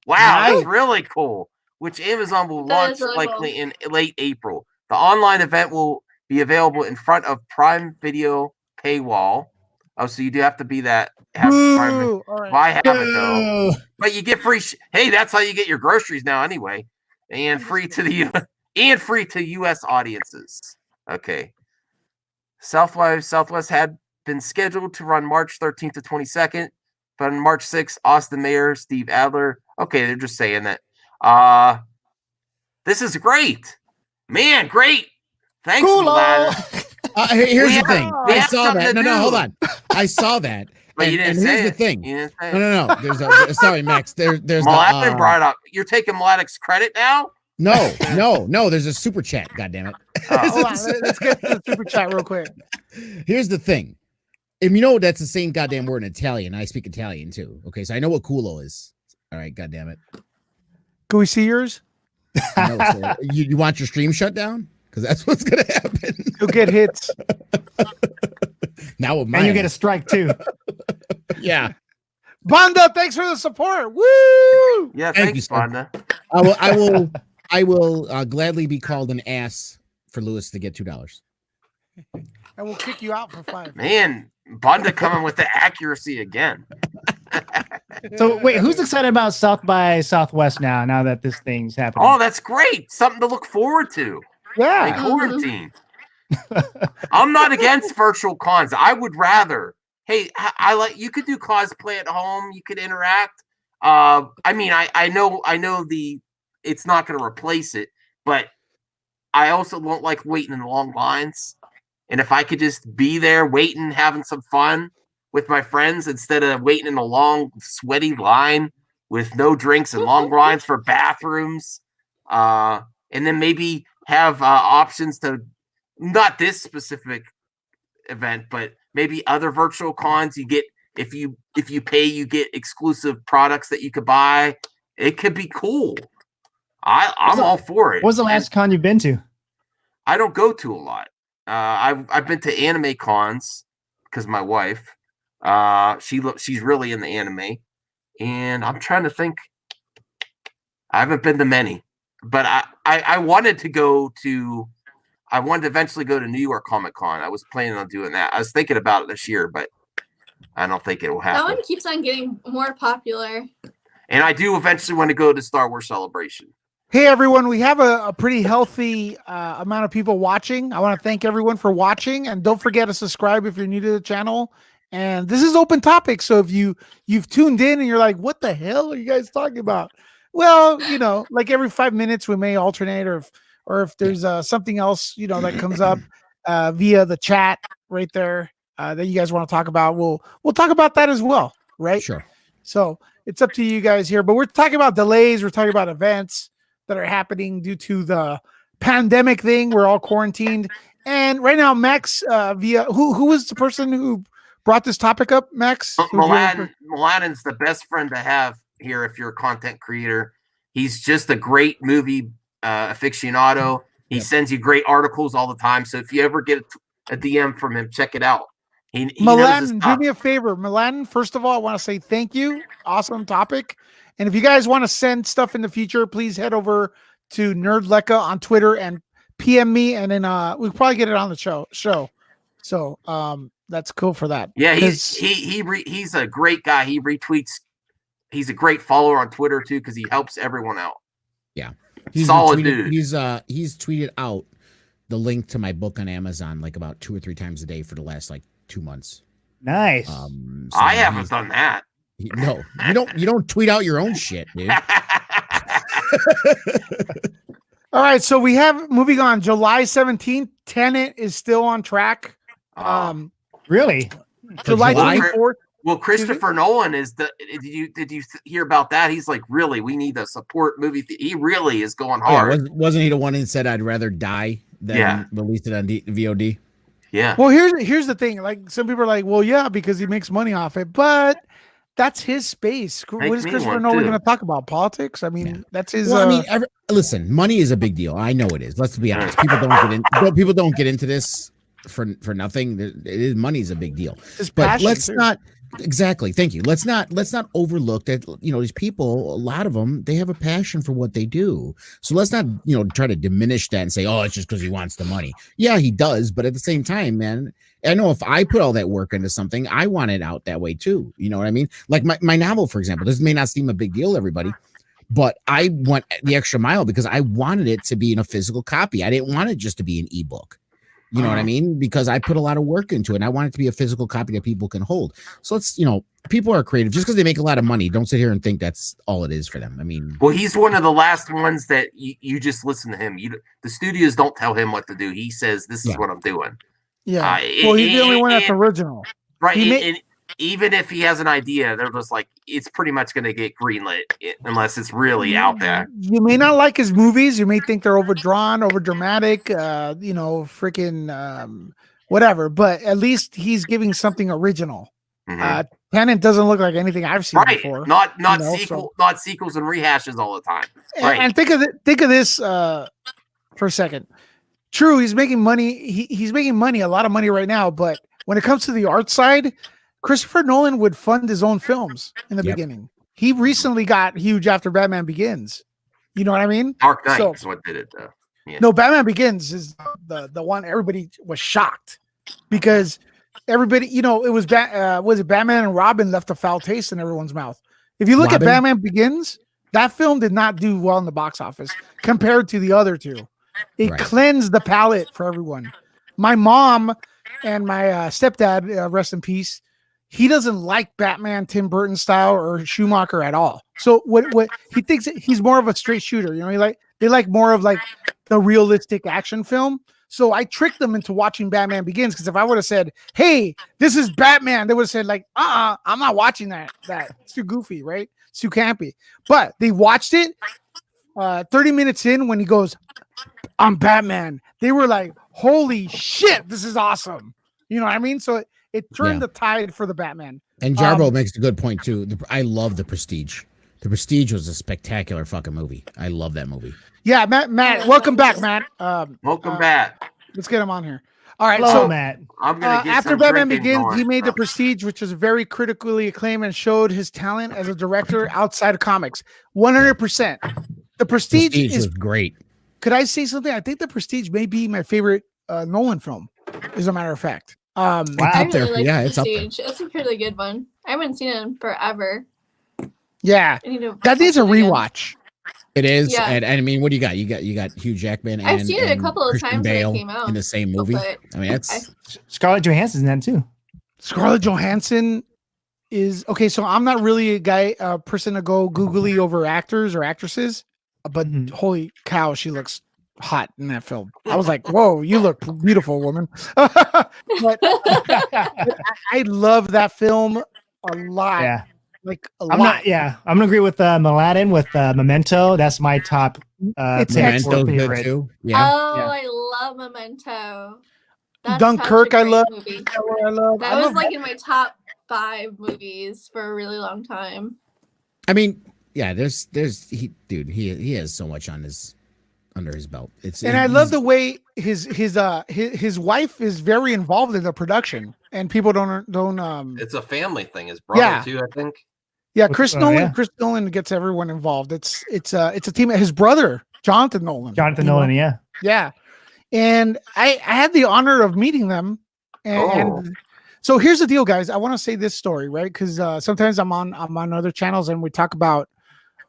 Wow, Nice. that's really cool. Which Amazon will That launch is really likely in late April. The online event will be available in front of Prime Video paywall. Oh, so you do have to be that. Have Prime Video. Boo. All right. Well, I have it though, but you get free. Hey, that's how you get your groceries now, anyway, and free to the U.S. audiences. Okay. Southwest had been scheduled to run March 13th to 22nd, but on March 6th, Austin Mayor Steve Adler. Okay, they're just saying that. This is great, man. Great. Thanks, Vlad. Here's the We thing. we I have saw something that. to No, do. hold on. I saw that. But you didn't and say here's the it. thing. You didn't say it. No. There's sorry, Max. There's Mladen brought up. You're taking Mladen's credit now. no. There's a super chat. God damn it. Hold on. Let's get to the super chat real quick. Here's the thing. And you know that's the same goddamn word in Italian. I speak Italian too. Okay, so I know what culo is. All right, god damn it. Can we see yours? No, so you want your stream shut down? Because that's what's gonna happen. You'll get hits. Now with And you get a strike too. Yeah. Banda, thanks for the support. Woo! Yeah, Thank thanks, you, sir. Banda. I will gladly be called an ass for Lewis to get $2. And we'll kick you out for 5. Man, Banda coming with the accuracy again. So wait, who's excited about South by Southwest now that this thing's happening? Oh, that's great. Something to look forward to. Yeah. In quarantine. I'm not against virtual cons. I would rather. Hey, I like you could do cosplay at home. You could interact. I mean, I know it's not going to replace it, but I also don't like waiting in long lines. And if I could just be there waiting, having some fun with my friends instead of waiting in a long, sweaty line with no drinks and long lines for bathrooms, and then maybe have options to not this specific event, but maybe other virtual cons. You get if you pay, you get exclusive products that you could buy. It could be cool. I'm all for it. What was the last con you've been to? I don't go to a lot. I've been to anime cons because my wife, she's really in the anime, and I'm trying to think. I haven't been to many, but I wanted to eventually go to New York Comic Con. I was planning on doing that. I was thinking about it this year, but I don't think it will That happen. one keeps on getting more popular. And I do eventually want to go to Star Wars Celebration. Hey, everyone. We have a pretty healthy amount of people watching. I want to thank everyone for watching. And don't forget to subscribe if you're new to the channel. And this is open topic. So if you've tuned in and you're like, what the hell are you guys talking about? Well, like every 5 minutes we may alternate, or if there's something else, that comes up via the chat right there that you guys want to talk about, we'll talk about that as well, right? Sure. So it's up to you guys here, but we're talking about delays, we're talking about events, that are happening due to the pandemic thing. We're all quarantined. And right now, Max, via who was the person who brought this topic up, Max? Mladen's the best friend to have here if you're a content creator. He's just a great movie aficionado. He sends you great articles all the time. So if you ever get a DM from him, check it out. He Mladen, do me a favor. Mladen, first of all, I want to say thank you. Awesome topic. And if you guys want to send stuff in the future, please head over to Nerdlecca on Twitter and PM me, and then we'll probably get it on the show. So that's cool for that. Yeah, he's a great guy. He retweets. He's a great follower on Twitter too because he helps everyone out. Yeah, he's solid dude. He's tweeted out the link to my book on Amazon like about 2 or 3 times a day for the last like 2 months. Nice. So I haven't done that. No, you don't tweet out your own shit, dude. All right, so we have moving on. July 17th, Tenet is still on track. Really? July 24th. Well, Christopher Nolan is the. Did you hear about that? He's like, really, we need to support movie. He really is going hard. Yeah, wasn't he the one who said I'd rather die than release it on VOD? Yeah. Well, here's the thing. Like some people are like, well, yeah, because he makes money off it, but that's his space. What is Christopher Nolan going to talk about? Politics? I mean, that's his. Well, I mean, listen, money is a big deal. I know it is. Let's be honest. People don't get into this for nothing. Money is a big deal. But let's not. Exactly. Thank you. Let's not overlook that, these people, a lot of them, they have a passion for what they do. So let's not, try to diminish that and say, oh, it's just because he wants the money. Yeah, he does. But at the same time, man, I know if I put all that work into something, I want it out that way too. You know what I mean? Like my novel, for example, this may not seem a big deal to everybody, but I went the extra mile because I wanted it to be in a physical copy. I didn't want it just to be an ebook. You know what I mean? Because I put a lot of work into it and I want it to be a physical copy that people can hold. So let's, people are creative. Just because they make a lot of money, don't sit here and think that's all it is for them. I mean, well, he's one of the last ones that you just listen to him. The studios don't tell him what to do. He says, this is what I'm doing. Yeah. Well, he's the only one that's original. Right. And even if he has an idea, they're just like, it's pretty much going to get greenlit unless it's really out there. You may not like his movies. You may think they're overdrawn, overdramatic, freaking whatever. But at least he's giving something original. Tenet doesn't look like anything I've seen before. Not sequels and rehashes all the time. Right. And think of this for a second. True, he's making money. He's making money, a lot of money right now. But when it comes to the art side, Christopher Nolan would fund his own films in the beginning. He recently got huge after Batman Begins. You know what I mean? Dark Knight is what did it, though. Yeah. No, Batman Begins is the one everybody was shocked because everybody, it was Batman and Robin left a foul taste in everyone's mouth. If you look at Batman Begins, that film did not do well in the box office compared to the other two. It cleansed the palate for everyone. My mom and my stepdad, rest in peace, he doesn't like Batman, Tim Burton style or Schumacher at all. So what he thinks he's more of a straight shooter. They like more of like the realistic action film. So I tricked them into watching Batman Begins because if I would have said, "Hey, this is Batman," they would have said like, I'm not watching that. It's too goofy, right? It's too campy." But they watched it. 30 minutes in, when he goes, "I'm Batman," they were like, "Holy shit, this is awesome!" You know what I mean? So it turned the tide for the Batman. And Jarbo makes a good point too. I love The Prestige. The Prestige was a spectacular fucking movie. I love that movie. Yeah, Matt, welcome back, Matt. Welcome back. Let's get him on here. All right, hello, so Matt. I'm gonna get after Batman Begins, he made The Prestige, which was very critically acclaimed and showed his talent as a director outside of comics. 100%. The Prestige is great. Could I say something? I think The Prestige may be my favorite Nolan film, as a matter of fact. I really like it's up there. It's a really good one. I haven't seen it in forever. Yeah, that needs a rewatch. It is, and I mean, what do you got? You got Hugh Jackman. I've seen it a couple of Christian times Bale when it came out in the same movie. I mean, that's Scarlett Johansson's in that too. Scarlett Johansson is okay. So I'm not really a person to go googly over actors or actresses, but holy cow, she looks hot in that film. I was like, whoa, you look beautiful, woman. But I love that film a lot. Yeah. like a I'm lot. not. Yeah, I'm gonna agree with Aladdin with Memento. That's my top. It's Memento's good favorite. too. Yeah. Oh, Yeah. I love Memento. That's Dunkirk, such a I great love. movie. I love. That was like in my top 5 movies for a really long time. I mean, yeah, there's he has so much on his under his belt. And I love the way his wife is very involved in the production, and people don't It's a family thing. His brother Yeah. too, I think. Yeah, Chris Nolan. yeah. Chris Nolan gets everyone involved. It's a team. His brother, Jonathan Nolan. Jonathan you know? Nolan. Yeah. Yeah, and I had the honor of meeting them. And so here's the deal, guys. I want to say this story, right? Because sometimes I'm on other channels and we talk about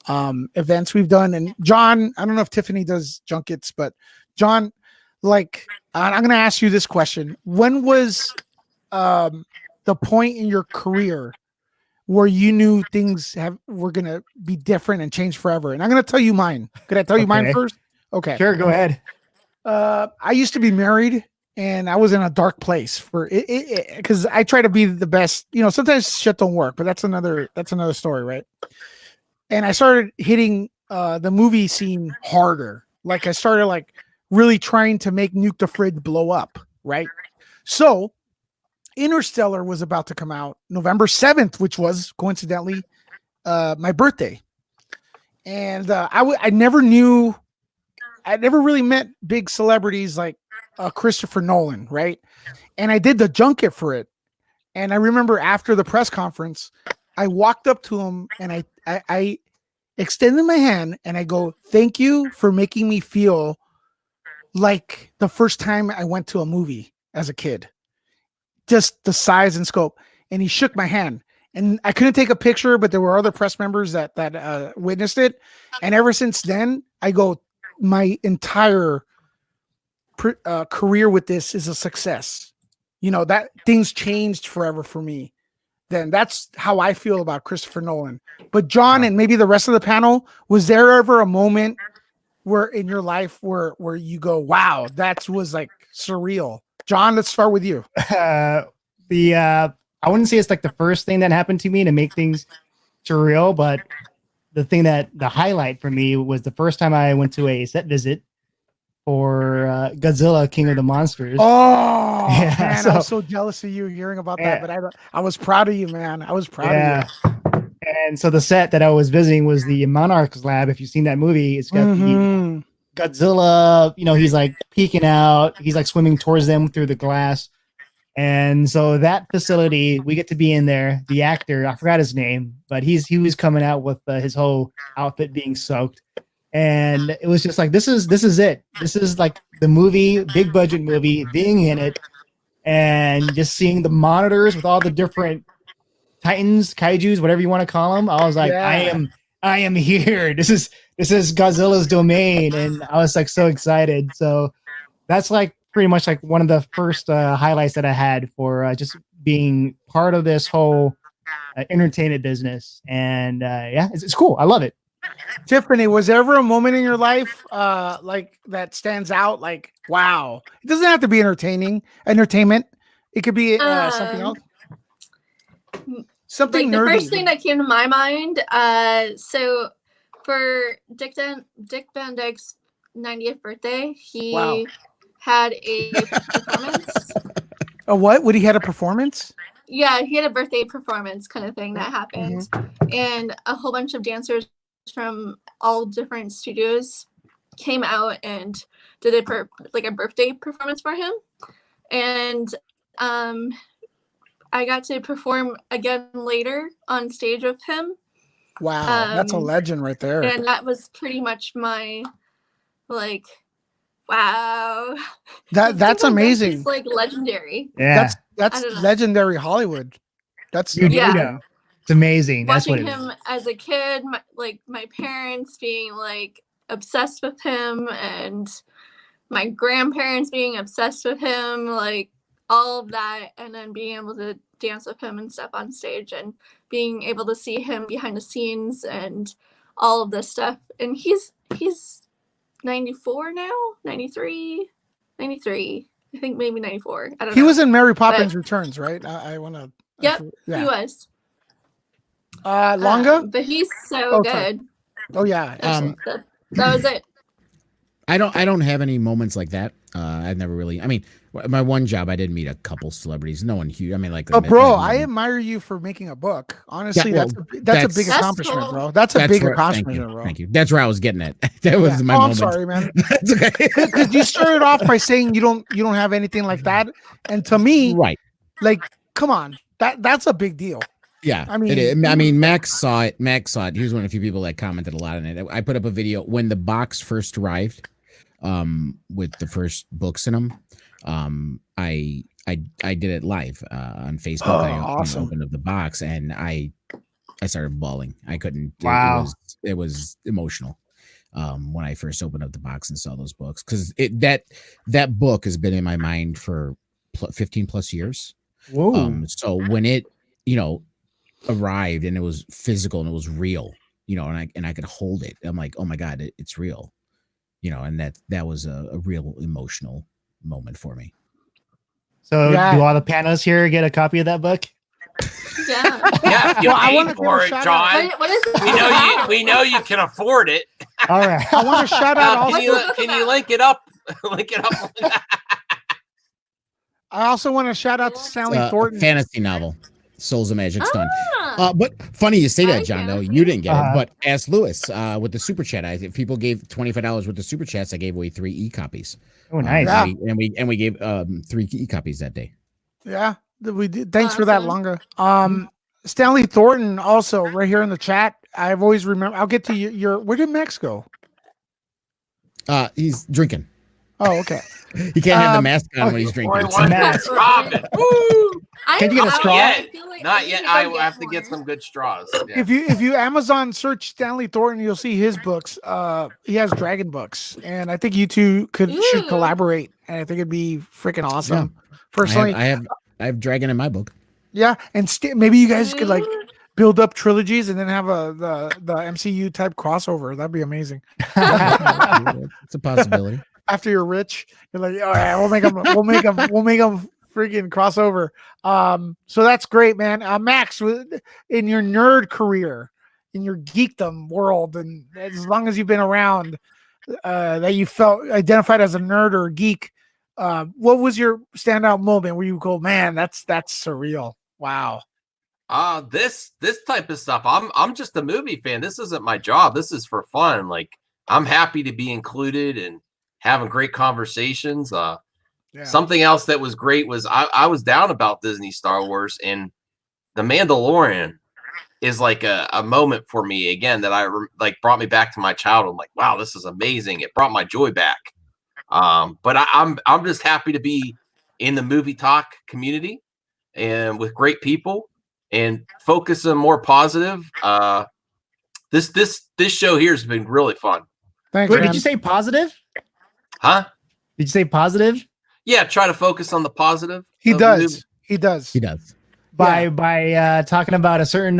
events we've done. And John, I don't know if Tiffany does junkets, but John, like, I'm going to ask you this question: when was the point in your career where you knew things were going to be different and change forever? And I'm going to tell you mine. Could I tell you mine Okay. first? Okay. Sure. Go ahead. I used to be married and I was in a dark place for it because I try to be the best. You know, sometimes shit don't work, but that's another story, right? And I started hitting the movie scene harder. Like I started like really trying to make Nuke the Fridge blow up, right? So Interstellar was about to come out November 7th, which was coincidentally my birthday. And I never really met big celebrities like Christopher Nolan, right? And I did the junket for it. And I remember after the press conference, I walked up to him and I extended my hand and I go, "Thank you for making me feel like the first time I went to a movie as a kid. Just the size and scope." And he shook my hand. And I couldn't take a picture, but there were other press members that witnessed it. And ever since then, I go, my entire career with this is a success. You know, that things changed forever for me. Then that's how I feel about Christopher Nolan. But John and maybe the rest of the panel, was there ever a moment where in your life where you go, wow, that was like surreal? John, let's start with you. I wouldn't say it's like the first thing that happened to me to make things surreal, but the highlight for me was the first time I went to a set visit for Godzilla King of the Monsters. Oh, Yeah, man, I was so jealous of you hearing about that, but I was proud of you, man. I was proud of you. And so the set that I was visiting was the Monarch's Lab. If you've seen that movie, it's got the Godzilla, you know, he's like peeking out, he's like swimming towards them through the glass. And so that facility, we get to be in there. The actor, I forgot his name, but he was coming out with his whole outfit being soaked. And it was just like, this is it. This is like the movie, big budget movie, being in it and just seeing the monitors with all the different Titans, kaijus, whatever you want to call them. I was like, I am here. This is Godzilla's domain. And I was like so excited. So that's like pretty much like one of the first highlights that I had for just being part of this whole entertainment business. And it's cool. I love it. Tiffany, was there ever a moment in your life like that stands out? Like, wow, it doesn't have to be entertainment. It could be something else. Something like nerdy. the first thing that came to my mind. So for Dick Van Dyke's 90th birthday, he had a performance. A what? Would he had a performance? Yeah, he had a birthday performance kind of thing that happened, and a whole bunch of dancers from all different studios came out and did a birthday performance for him, and I got to perform again later on stage with him. Wow, that's a legend right there. And that was pretty much my wow. That's amazing. It's like legendary. Yeah, that's legendary Hollywood. That's it's amazing. That's Watching what it him as a kid, my parents being like obsessed with him, and my grandparents being obsessed with him, like all of that, and then being able to dance with him and stuff on stage, and being able to see him behind the scenes and all of this stuff. And he's 94 now, 93, I think maybe 94. I don't know. He was in Mary Poppins Returns, right? I want to. Yep, he was. Longa. But he's so Oh, sorry. good. Oh yeah. That was it. I don't have any moments like that. I've never really. I mean, my one job, I did meet a couple celebrities. No one huge. I mean, like. Oh, bro, I admire you for making a book. Honestly, Yeah, well, that's a big that's accomplishment, cool. bro. That's a big accomplishment, bro. Thank you. That's where I was getting at. That was my I'm moment. sorry, man. That's okay. Because you started off by saying you don't have anything like that, and to me, Right. like, come on, that's a big deal. Yeah, I mean- I mean, Max saw it. He was one of the few people that commented a lot on it. I put up a video when the box first arrived, with the first books in them. I did it live on Facebook. Oh, I awesome. opened up the box and I started bawling. I couldn't. Wow. It was emotional. When I first opened up the box and saw those books, because that book has been in my mind for 15 plus years. Whoa. So when it, arrived and it was physical and it was real, and I could hold it, I'm like, oh my God, it's real, and that was a real emotional moment for me. So Yeah. do all the panelists here get a copy of that book? Yeah. Yeah, if you Well, I paid wanna give for a it, shout John. What is it? We know you can afford it. All right. I want to shout out also. Can you link it up? Link it up. I also want to shout out to Stanley Thornton. Fantasy novel, Souls of Magic Stone. Ah. But funny you say I that, like John. Though fantasy. you didn't get Uh-huh. it, but ask Lewis with the super chat. If people gave $25 worth of super chats, I gave away 3 e-copies. Oh, nice. Yeah. And we gave 3 e-copies that day. Yeah, we did. Thanks for that, Awesome. Longa. Stanley Thornton also right here in the chat. I've always remember. I'll get to your. Where did Max go? He's drinking. Oh, okay. He can't have the Um, mask on when he's Boy, drinking. one Max. straw. Woo! Can you get a straw? Not yet. feel like Not we yet. need to I go will get have to get more. some good straws. Yeah. If you Amazon search Stanley Thornton, you'll see his books. He has dragon books, and I think you two should Ooh. collaborate. And I think it'd be freaking awesome. Personally, I have Dragon in my book. yeah, and maybe you guys could like Ooh. build up trilogies and then have the MCU type crossover. That'd be amazing. It's a possibility. After you're rich, you're like, all right, we'll make them freaking crossover. So that's great, man. Max, in your nerd career, in your geekdom world, and as long as you've been around, that you felt identified as a nerd or a geek, what was your standout moment where you go, man, that's surreal? Wow. This type of stuff. I'm just a movie fan. This isn't my job. This is for fun. Like, I'm happy to be included and having great conversations. Yeah. Something else that was great was I was down about Disney Star Wars, and The Mandalorian is like a moment for me again that brought me back to my childhood. I'm like, wow, this is amazing. It brought my joy back. But I'm just happy to be in the movie talk community and with great people and focus on more positive. This show here has been really fun. Thanks, Wait, man. did you say positive? Huh? Did you say positive? Yeah, try to focus on the positive. He of the movie. does. He does. He does. By talking about a certain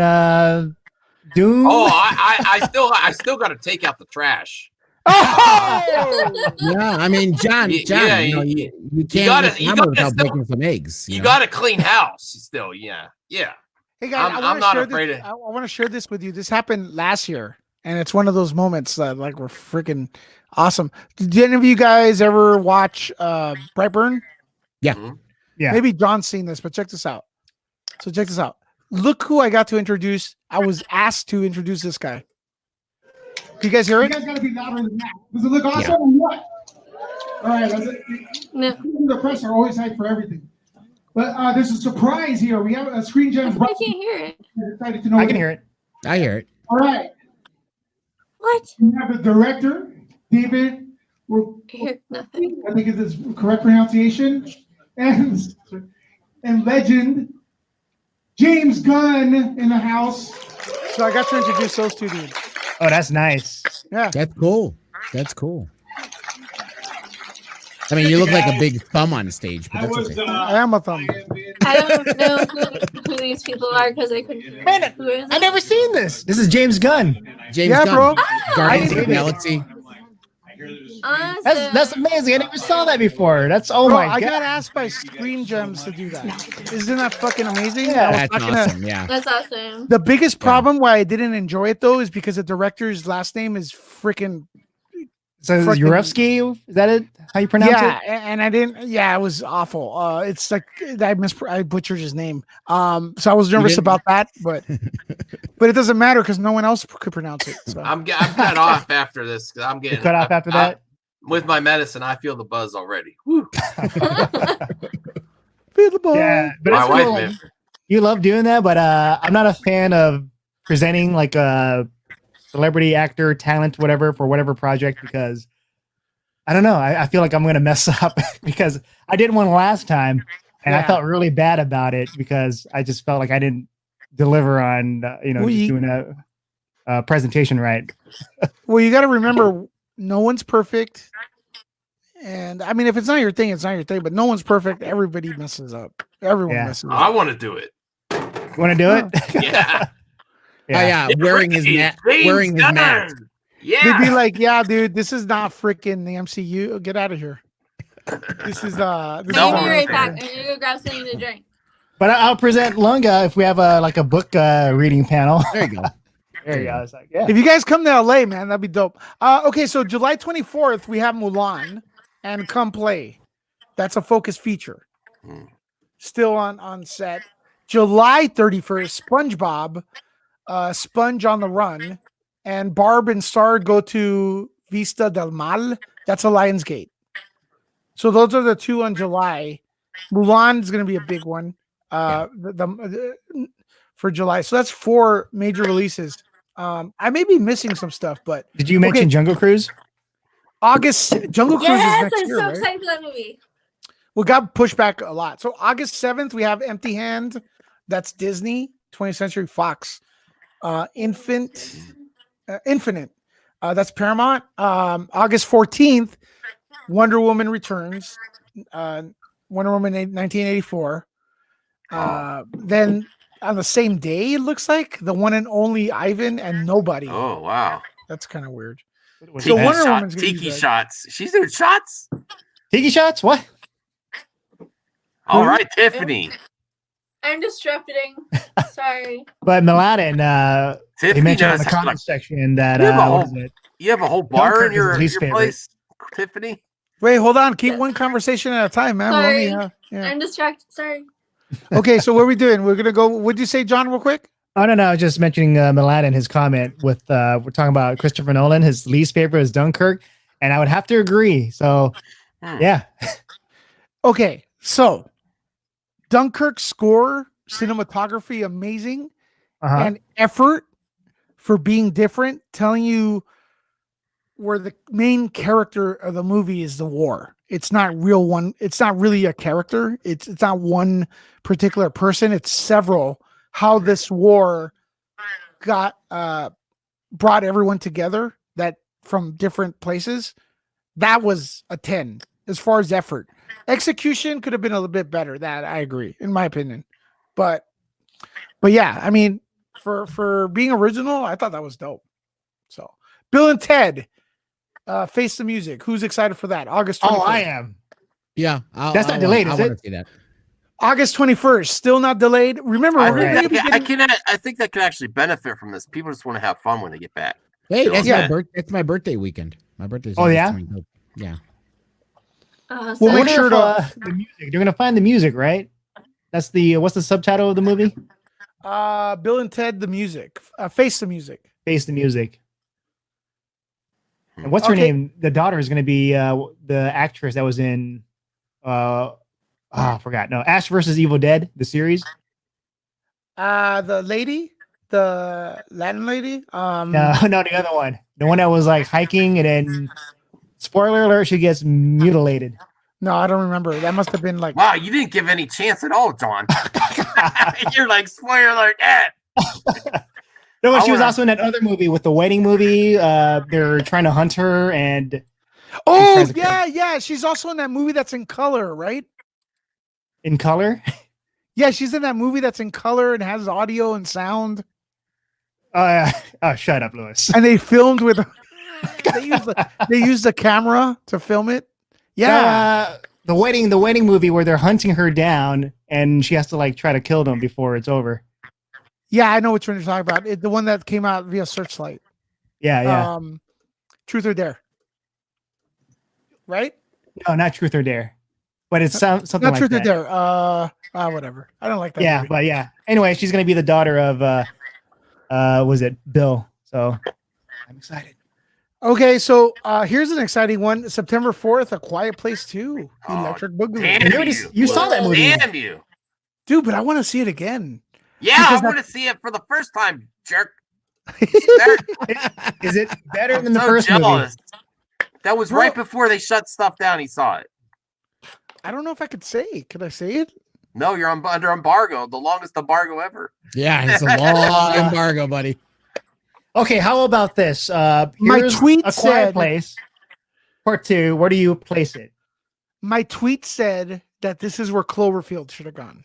Doom? Oh, I still got to take out the trash. Oh! Yeah, I mean, John, Yeah, you can't gotta- make you hammer gotta without still- breaking some eggs. You know? got to clean house still. Yeah. Hey guys, I'm I wanna not share afraid this, of- I want to share this with you. This happened last year, and it's one of those moments that like were freaking awesome. Did any of you guys ever watch Brightburn? Yeah. Maybe John's seen this, but check this out. So check this out. Look who I got to introduce. I was asked to introduce this guy. Can you guys hear it? You guys gotta be louder than that. Does it look awesome or what? All right, that's it. No. The press are always hyped for everything. But there's a surprise here. We have a Screen Gems. I can't hear it. Excited to know I can hear it. I hear it. All right. What? We have the director, David. I hear nothing. I think is the correct pronunciation. And legend, James Gunn in the house. So I got to introduce those two dudes. Oh, that's nice. Yeah. That's cool. That's cool. I mean, you look like a big thumb on stage, but that's okay. I am a thumb. I don't know who these people are because I couldn't hear. Man, Who is I it? never seen this. This is James Gunn. James Yeah, Gunn, bro. Guardians of I the did it. Galaxy. That's amazing. I never saw that before. That's Bro, my I god. got asked by Screen Gems to do that. Isn't that fucking amazing? Yeah, I was That's talking to- awesome. Yeah. That's awesome. The biggest problem why I didn't enjoy it though is because the director's last name is freaking So is fucking- Yurevsky, is that it? How you pronounce yeah, it? and I didn't. Yeah, it was awful. It's like I butchered his name. So I was nervous didn't? about that, but it doesn't matter because no one else could pronounce it. So I'm cut off after this. 'Cause I'm You getting cut off after that? with my medicine. I feel the buzz already. Woo. feel the ball. Yeah, but My it's wife, cool. man. You love doing that, but I'm not a fan of presenting like a celebrity, actor, talent, whatever for whatever project because I don't know. I feel like I'm gonna mess up because I did one last time and I Yeah. felt really bad about it because I just felt like I didn't deliver on Well, just you- doing a presentation right. Well, you got to remember, no one's perfect. And I mean, if it's not your thing, it's not your thing. But no one's perfect. Everybody messes up. Everyone Yeah. messes I up. want to do it. You want to do it? Yeah. Oh yeah, wearing his Ricky, mask. James Wearing his Gunn. mask. Yeah. They'd be like, "Yeah, dude, this is not freaking the MCU. Get out of here. This is This I'm is gonna No, be right I'm back. I'm gonna go grab something to drink. But I'll present Lunga if we have a book reading panel. There you go. There you go. It's like, yeah. If you guys come to LA, man, that'd be dope. Okay, so July 24th, we have Mulan and Come Play. That's a focus feature. Still on set. July 31st, SpongeBob, Sponge on the Run, and Barb and Star go to Vista del Mal. That's a Lionsgate. So those are the two on July. Mulan is going to be a big one for July. So that's 4 major releases. I may be missing some stuff, but Did you mention Okay. Jungle Cruise? August Jungle Cruise is Yes, next I'm year, so right? excited for that movie. We got pushed back a lot. So August 7th, we have Empty Hand. That's Disney, 20th Century Fox. Infinite. That's Paramount. August 14th, Wonder Woman Returns. Wonder Woman 1984. Then on the same day, it looks like the one and only Ivan and Nobody. Oh wow. That's kind of weird. Was So that- Wonder Woman's gonna be Tiki good. shots. She's doing shots. Tiki shots? What? All right, Tiffany. I'm disrupting. Sorry. But Mladen, they Tiffany mentioned in knows the how to- comment section that You have a what whole- is it? You have a whole bar Dunkirk in is your, his least your favorite. place, Tiffany. Wait, hold on. Keep one conversation at a time, man. We're only, Sorry. yeah. I'm distracted. Sorry. Okay, so what are we doing? We're gonna go. What'd you say, John? Real quick. Oh no, I was just mentioning Mladen, his comment with we're talking about Christopher Nolan. His least favorite is Dunkirk, and I would have to agree. So yeah, Okay, so Dunkirk score, cinematography, amazing, uh-huh. and effort for being different, telling you where the main character of the movie is the war. It's not real one. It's not really a character. It's not one particular person. It's several. How this war got brought everyone together that from different places. That was a 10 as far as effort. Execution could have been a little bit better. That I agree, in my opinion. But yeah, I mean, for being original, I thought that was dope. So Bill and Ted, Face the Music. Who's excited for that? August 21st. Oh, I am. Yeah, That's not delayed, I is want it? to see that. August 21st, still not delayed. Remember, I we're think, gonna be that, getting- I think that could actually benefit from this. People just want to have fun when they get back. Hey, Bill that's and my Ted. That's my birthday weekend. My birthday's. Oh, August yeah? 22nd. Yeah. We'll I make wonder sure if, to- the music. They're gonna find the music, right? That's the what's the subtitle of the movie? Bill and Ted the music. Face the Music. Face the music. And what's her Okay. name? The daughter is gonna be the actress that was in I forgot. No, Ash versus Evil Dead, the series. The lady, the Latin lady. No, no, the other one. The one that was like hiking and then spoiler alert, she gets mutilated. No, I don't remember. That must have been like. Wow, you didn't give any chance at all, John. You're like, spoiler alert, No, I she was wanna- also in that other movie with the wedding movie. They're trying to hunt her and Oh tries to yeah. She's also in that movie that's in color, right? in color. Yeah, she's in that movie that's in color and has audio and sound. Oh, shut up, Lewis. And they filmed with They use the camera to film it. Yeah. The wedding movie where they're hunting her down and she has to like try to kill them before it's over. Yeah, I know which one you're talking about. The one that came out via Searchlight. Yeah. Truth or Dare. Right? No, not Truth or Dare. But it's something Not like Truth that. or Dare. Whatever. I don't like that. Yeah, movie. but yeah. Anyway, she's gonna be the daughter of was it Bill? So I'm excited. Okay, so here's an exciting one. September 4th, A Quiet Place 2. Electric Boogaloo. Damn You saw that movie. Damn you. Dude, but I want to see it again. Yeah, Because I want to see it for the first time, jerk. Is it better I'm than the so first movie? jealous. That was right before they shut stuff down. He saw it. I don't know if I could say. Could I say it? No, you're under embargo. The longest embargo ever. Yeah, it's a long embargo, buddy. Okay, how about this? My Here's tweet A Quiet said- Place Part 2. Where do you place it? My tweet said that this is where Cloverfield should have gone.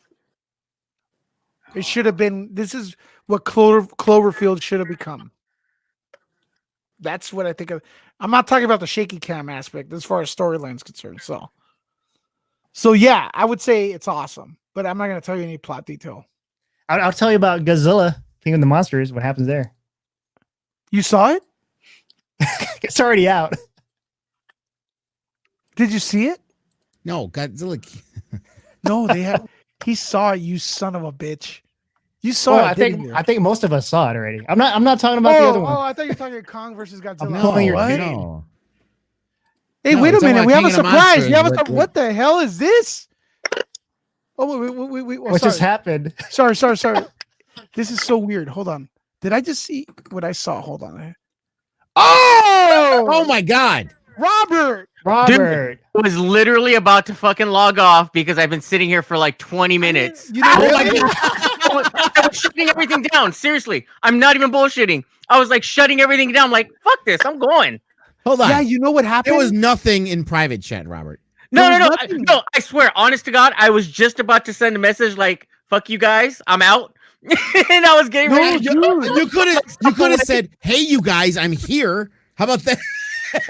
It should have been. This is what Cloverfield should have become. That's what I think of. I'm not talking about the shaky cam aspect as far as storyline's concerned. So yeah, I would say it's awesome, but I'm not going to tell you any plot detail. I'll tell you about Godzilla, King of the Monsters. What happens there? You saw it? It's already out. Did you see it? No, Godzilla. No, they have. He saw it. You son of a bitch. You saw Oh, it. I think most of us saw it already. I'm not talking about the other one. Oh, I thought you were talking Kong versus Godzilla. I'm pulling your What? No. Hey, No, wait a it's minute. about We have a King of the surprise. You have Monsters. what the hell is this? Oh, wait. Oh, What just sorry. happened? Sorry. This is so weird. Hold on. Did I just see what I saw? Hold on. Oh my God. Robert. Robert. I was literally about to fucking log off because I've been sitting here for like 20 minutes. You know Oh what? my God. I was shutting everything down. Seriously. I'm not even bullshitting. I was like shutting everything down. I'm like, fuck this. I'm going. Hold on. Yeah, you know what happened? There was nothing in private chat, Robert. No. There was nothing. No, I swear, honest to God, I was just about to send a message like, fuck you guys. I'm out. And I was getting No, ready. You could have said, "Hey, you guys, I'm here." How about that?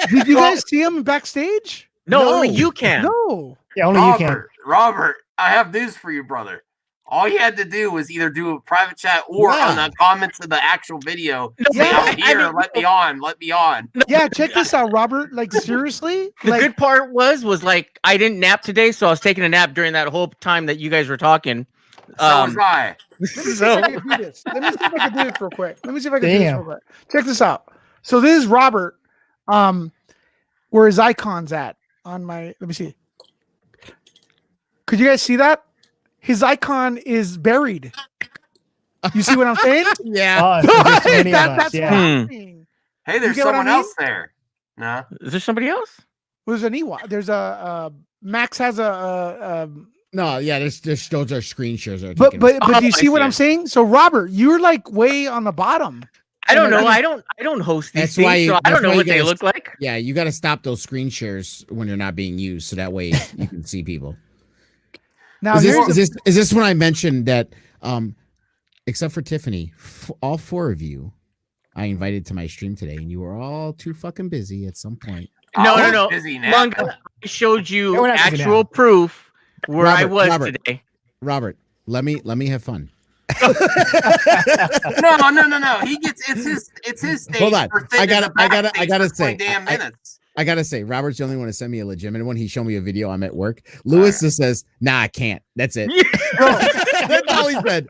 Did you guys see him backstage? No, only you can. No. Yeah, only you can. Robert, I have news for you, brother. All you had to do was either do a private chat or Yeah. on the comments of the actual video. Say, Yeah. I'm here. Let me on. Let me on. Yeah, check this out, Robert. Like, seriously? The Like, good part was like I didn't nap today, so I was taking a nap during that whole time that you guys were talking. So was I. let me see if I can do this. Let me see if I can do this real quick. Damn. Check this out. So this is Robert. Where his icon's at on my. Let me see. Could you guys see that? His icon is buried. You see what I'm saying? Yeah. Oh, so there's too many of us, That's yeah. what I'm saying. Hey, there's get what I someone mean? else there. No. Is there somebody else? There's an Ewok. There's a Max has a No, yeah, there's those are screen shares. That are but taken. but Oh, do you I see what see I'm it. saying? So Robert, you're like way on the bottom. I don't And, know. like, I don't host these That's why things, you- so I that's don't know why what you they guys- look like. Yeah, you got to stop those screen shares when they're not being used, so that way you can see people. Now Is here's this when I mentioned that? Except for Tiffany, all four of you, I invited to my stream today, and you were all too fucking busy at some point. No, I'm no. busy now. Lunga, I showed Yeah, you we're not busy actual now. proof where I was Robert. today. Robert, let me have fun. No. He gets it's his stage. Hold on. for sitting I in gotta- the I gotta- backstage I gotta for 20 say, damn minutes. I gotta say, Robert's the only one to send me a legitimate one. He showed me a video. I'm at work. Lewis just says, "Nah, I can't." That's it. That's all he said.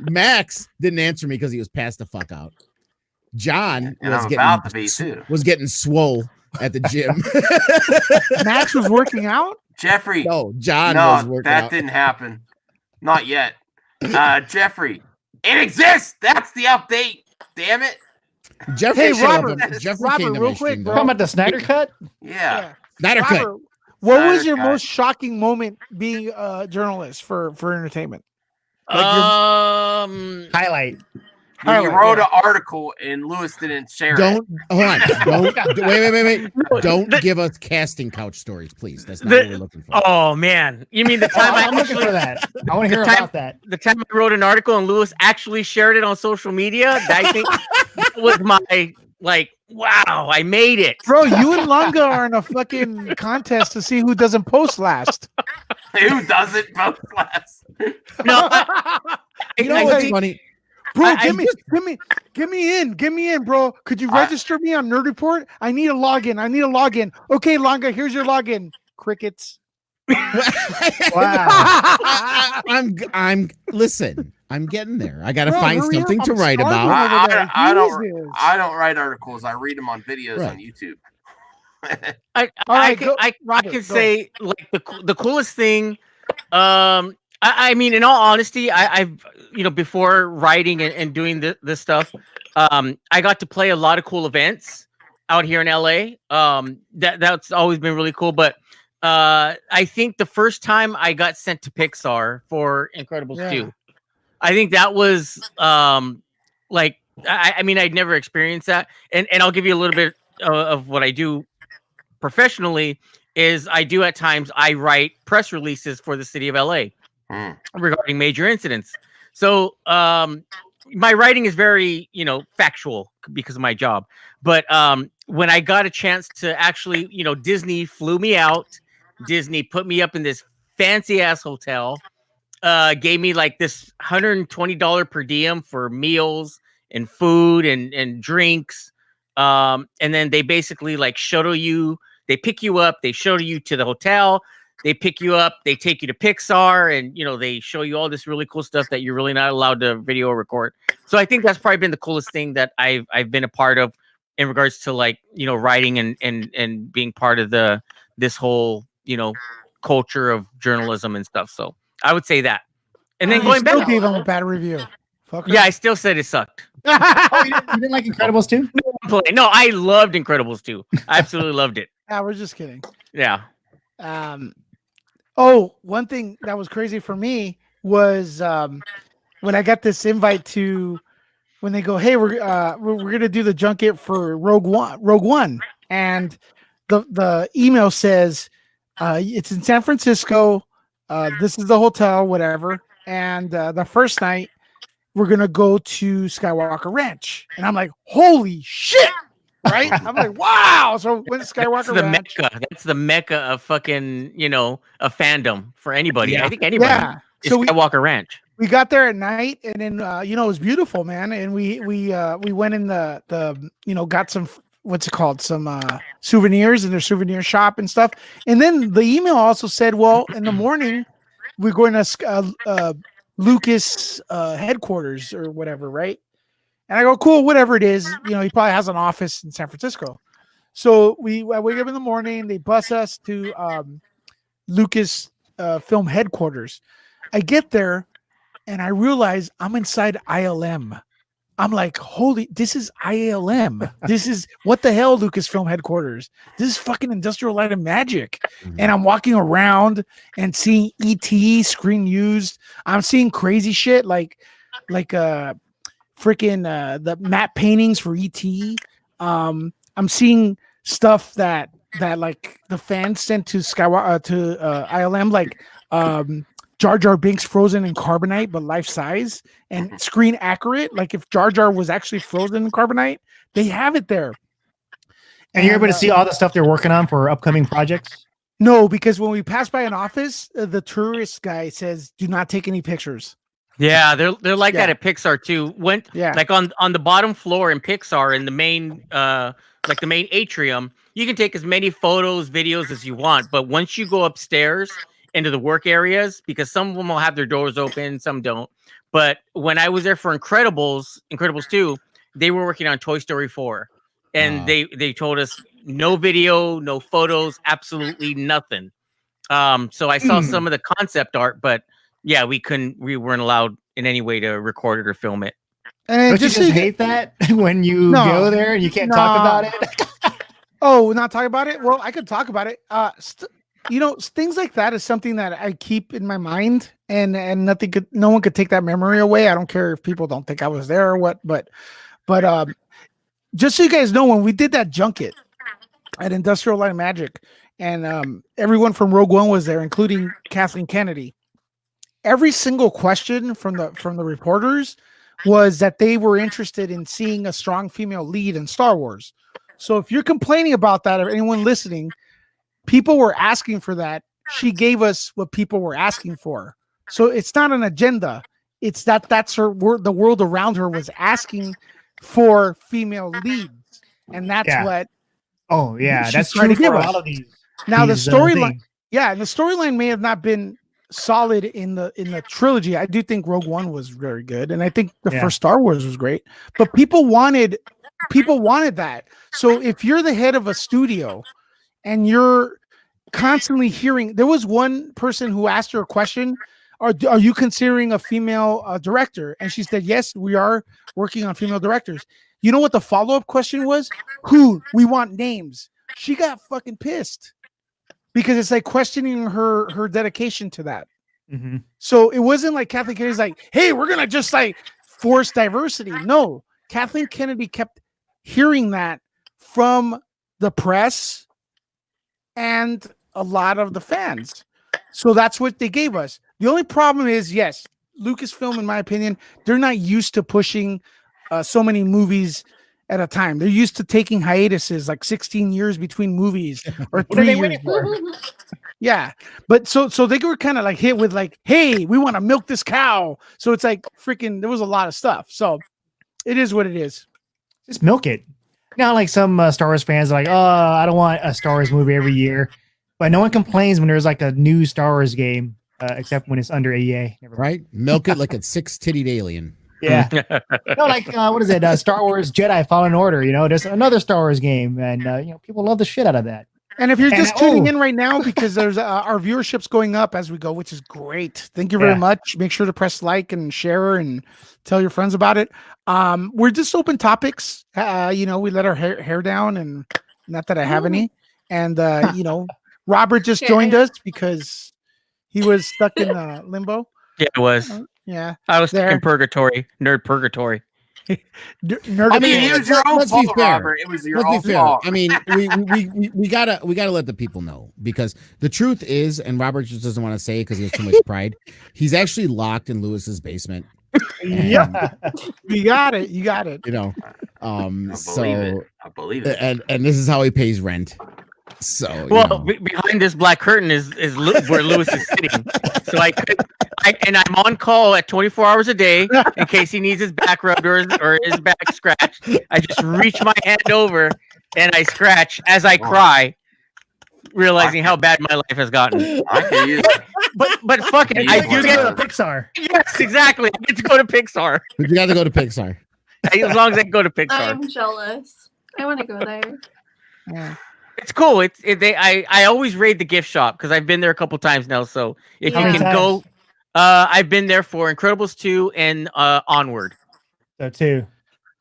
Max didn't answer me because he was passed the fuck out. John And was I'm getting about to be too. was getting swole at the gym. Max was working out. Jeffrey. No, John was No, working that out. didn't happen. Not yet. Jeffrey. It exists. That's the update. Damn it. Jeffrey, Hey, showed up Robert, on- Jeffrey Robert, came to real my quick, stream, bro. though. Talking about the Snyder Cut? Yeah. Snyder Cut. Robert, what was Snyder your Cut. most shocking moment being a journalist for entertainment? Like Highlight. When you Highlight, wrote yeah. an article and Lewis didn't share Don't it. hold on. Don't wait. Don't give us casting couch stories, please. That's not what we're looking for. Oh man, you mean the Oh, time I'm looking for that. I want to hear about that. the time I wrote an article and Lewis actually shared it on social media? I think that was my Like, wow, I made it. Bro, you and Lunga are in a fucking contest to see who doesn't post last. Who doesn't post last? No, You know what's funny? Bro, get me in, bro. Could you register me on Nerd Report? I need a login. Okay, Lunga, here's your login. Crickets. Wow. I'm listen. I'm getting there. I got to Bro, find hurry something up, to I'm write starving about. over there. I Jesus. don't write articles. I read them on videos Right. on YouTube. I Robert, can go. say like the coolest thing. I mean, in all honesty, I've before writing and doing this stuff, I got to play a lot of cool events out here in LA. That's always been really cool. But I think the first time I got sent to Pixar for Incredibles 2, I think that was like I mean I'd never experienced that, and I'll give you a little bit of what I do professionally. Is I do at times I write press releases for the city of LA regarding major incidents. So my writing is very factual because of my job. But when I got a chance to actually, Disney flew me out. Disney put me up in this fancy ass hotel. Gave me like this $120 per diem for meals and food and drinks. And then they basically like shuttle you. They pick you up. They shuttle you to the hotel. They pick you up. They take you to Pixar, and they show you all this really cool stuff that you're really not allowed to video record. So I think that's probably been the coolest thing that I've been a part of in regards to like writing and being part of this whole culture of journalism and stuff. So I would say that. And then going back, gave him a bad review. Fucker. Yeah, I still said it sucked. Oh, you didn't like Incredibles 2? No, I loved Incredibles 2. I absolutely loved it. Yeah, we're just kidding. Yeah. Oh, one thing that was crazy for me was when I got this invite to when they go, hey, we're gonna do the junket for Rogue One, and the email says it's in San Francisco. This is the hotel, whatever, and the first night we're gonna go to Skywalker Ranch, and I'm like, holy shit! Right? I'm like, wow. So when Skywalker Ranch, that's the mecca of fucking, a fandom for anybody. Yeah. I think anybody. Yeah. Is So Skywalker Ranch. we got there at night, and then it was beautiful, man. And we went in the got some what's it called, some souvenirs in their souvenir shop and stuff. And then the email also said, well, in the morning we're going to Lucas headquarters or whatever, right? And I go, cool, whatever it is. He probably has an office in San Francisco. So I wake up in the morning. They bus us to Lucas film headquarters. I get there, and I realize I'm inside ILM. I'm like, holy, this is ILM. This is, what the hell, Lucasfilm headquarters? This is fucking Industrial Light and Magic. And I'm walking around and seeing ET screen used. I'm seeing crazy shit like freaking the matte paintings for ET. I'm seeing stuff that like the fans sent to Skywalker to ILM, like Jar Jar Binks frozen in carbonite but life size and screen accurate. Like if Jar Jar was actually frozen in carbonite, they have it there. And you're able to see all the stuff they're working on for upcoming projects? No, because when we pass by an office, the tourist guy says, "Do not take any pictures." Yeah, they're like that at Pixar too. Like on the bottom floor in Pixar in the main like the main atrium, you can take as many photos, videos as you want. But once you go upstairs into the work areas, because some of them will have their doors open, some don't. But when I was there for Incredibles 2, they were working on Toy Story 4. And they told us no video, no photos, absolutely nothing. So I saw some of the concept art, but yeah, we weren't allowed in any way to record it or film it. And Don't you just hate that when you go there and you can't talk about it? Oh, not talk about it? Well, I could talk about it. Things like that is something that I keep in my mind, and no one could take that memory away. I don't care if people don't think I was there or what, but just so you guys know, when we did that junket at Industrial Light and Magic, and everyone from Rogue One was there, including Kathleen Kennedy. Every single question from the reporters was that they were interested in seeing a strong female lead in Star Wars. So if you're complaining about that, or anyone listening, people were asking for that. She gave us what people were asking for. So it's not an agenda. It's that's her word. The world around her was asking for female leads, and that's what. Oh yeah, she's that's trying true to give for us. all of these. Now the these, storyline, things. yeah, and the storyline may have not been solid in the trilogy. I do think Rogue One was very good, and I think the first Star Wars was great. But people wanted that. So if you're the head of a studio and you're constantly hearing, there was one person who asked her a question, are you considering a female director? And she said, yes, we are working on female directors. You know what the follow-up question was? Who? We want names. She got fucking pissed because it's like questioning her dedication to that. Mm-hmm. So it wasn't like Kathleen Kennedy's like, hey, we're gonna just like force diversity. No, Kathleen Kennedy kept hearing that from the press and a lot of the fans. So that's what they gave us. The only problem is, yes, Lucasfilm, in my opinion, they're not used to pushing so many movies at a time. They're used to taking hiatuses, like 16 years between movies or 3 years. Yeah, but so they were kind of like hit with like, hey, we want to milk this cow. So it's like freaking, there was a lot of stuff. So it is what it is. Just milk it. Now, like some Star Wars fans are like, oh, I don't want a Star Wars movie every year. But no one complains when there's like a new Star Wars game, except when it's under AEA. Right? Milk it like a 6-tittied alien. Yeah. No, like what is it? Star Wars Jedi Fallen Order. You know, there's another Star Wars game, and you know, people love the shit out of that. And if you're just tuning in right now, because there's our viewership's going up as we go, which is great. Thank you very much. Make sure to press like and share and tell your friends about it. We're just open topics. You know, we let our hair down, and not that I have any. And you know, Robert just joined us because he was stuck in limbo. Yeah, it was. Yeah, I was stuck in purgatory, nerd purgatory. Nerd. I mean, it was your own let's fault, be fair. Robert. It was your Let's own be fair. fault. I mean, we gotta let the people know, because the truth is, and Robert just doesn't want to say it because he has too much pride. He's actually locked in Lewis's basement. Yeah, you got it. You got it. You know, I believe it. And this is how he pays rent. So well, behind this black curtain is where Lewis is sitting. So I'm on call at 24 hours a day in case he needs his back rubbed or his back scratched. I just reach my hand over and I scratch as I cry, realizing how bad my life has gotten. I can use it. But fuck it, I do get to Pixar. Yes, exactly. I get to go to Pixar. You got to go to Pixar. As long as I can go to Pixar. I'm jealous. I want to go there. Yeah. It's cool. I always raid the gift shop because I've been there a couple times now. So if you can go, I've been there for Incredibles 2 and Onward. So 2.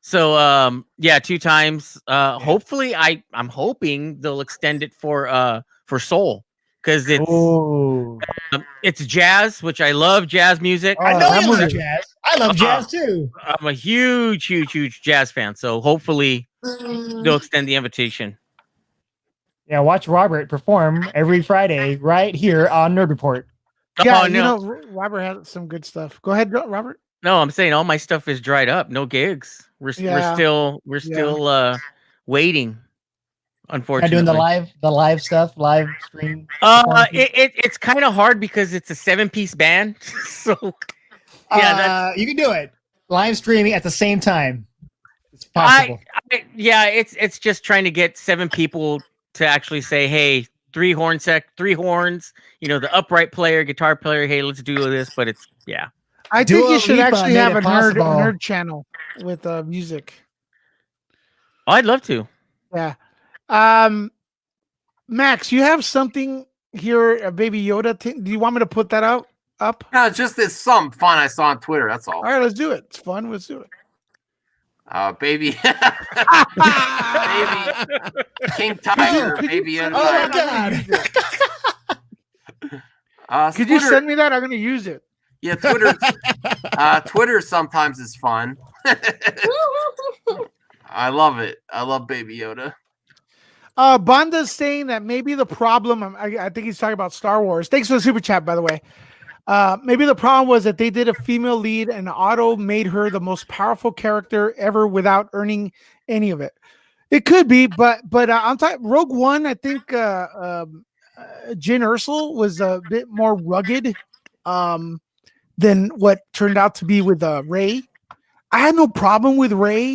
So yeah, 2 times. Hopefully, I'm hoping they'll extend it for Soul, because it's jazz, which I love jazz music. I know you love jazz. I love jazz too. I'm a huge jazz fan. So hopefully they'll extend the invitation. Yeah, watch Robert perform every Friday right here on Nerd Report. Yeah, Oh, you no. know, Robert had some good stuff. Go ahead, Robert. No, I'm saying all my stuff is dried up. No gigs. We're still waiting. Unfortunately, doing the live stuff, live stream. It's kind of hard because it's a 7-piece band. So yeah, you can do it live streaming at the same time. It's possible. It's just trying to get 7 people to actually say, hey, 3 horns, you know, the upright player, guitar player, hey, let's do this. But it's I Dua think you should Lipa actually made have it a possible. nerd channel with music. Oh, I'd love to. Yeah. Max, you have something here, a Baby Yoda. Do you want me to put that up? No, it's just this some fun I saw on Twitter. That's all. All right, let's do it. It's fun. Let's do it. Baby, baby, King Tiger, baby. Oh my god! Could you send me that? I'm gonna use it. Yeah, Twitter sometimes is fun. I love it. I love Baby Yoda. Banda's saying that maybe the problem, I think he's talking about Star Wars. Thanks for the super chat, by the way. Maybe the problem was that they did a female lead and Otto made her the most powerful character ever without earning any of it. It could be, but I'm talking Rogue One. I think Jyn Erso was a bit more rugged than what turned out to be with Rey. I had no problem with Rey.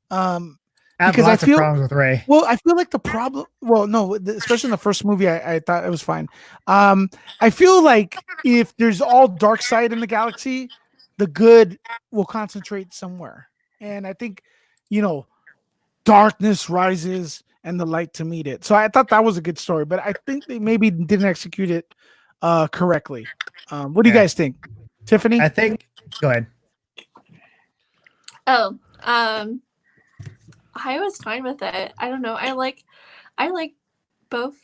Because I feel problems with Rey. Well, I feel like the problem. Well, no, especially in the first movie, I thought it was fine. I feel like if there's all dark side in the galaxy, the good will concentrate somewhere, and I think, darkness rises and the light to meet it. So I thought that was a good story, but I think they maybe didn't execute it correctly. What do you guys think, Tiffany? I think. Go ahead. Oh, I was fine with it. I don't know. I like both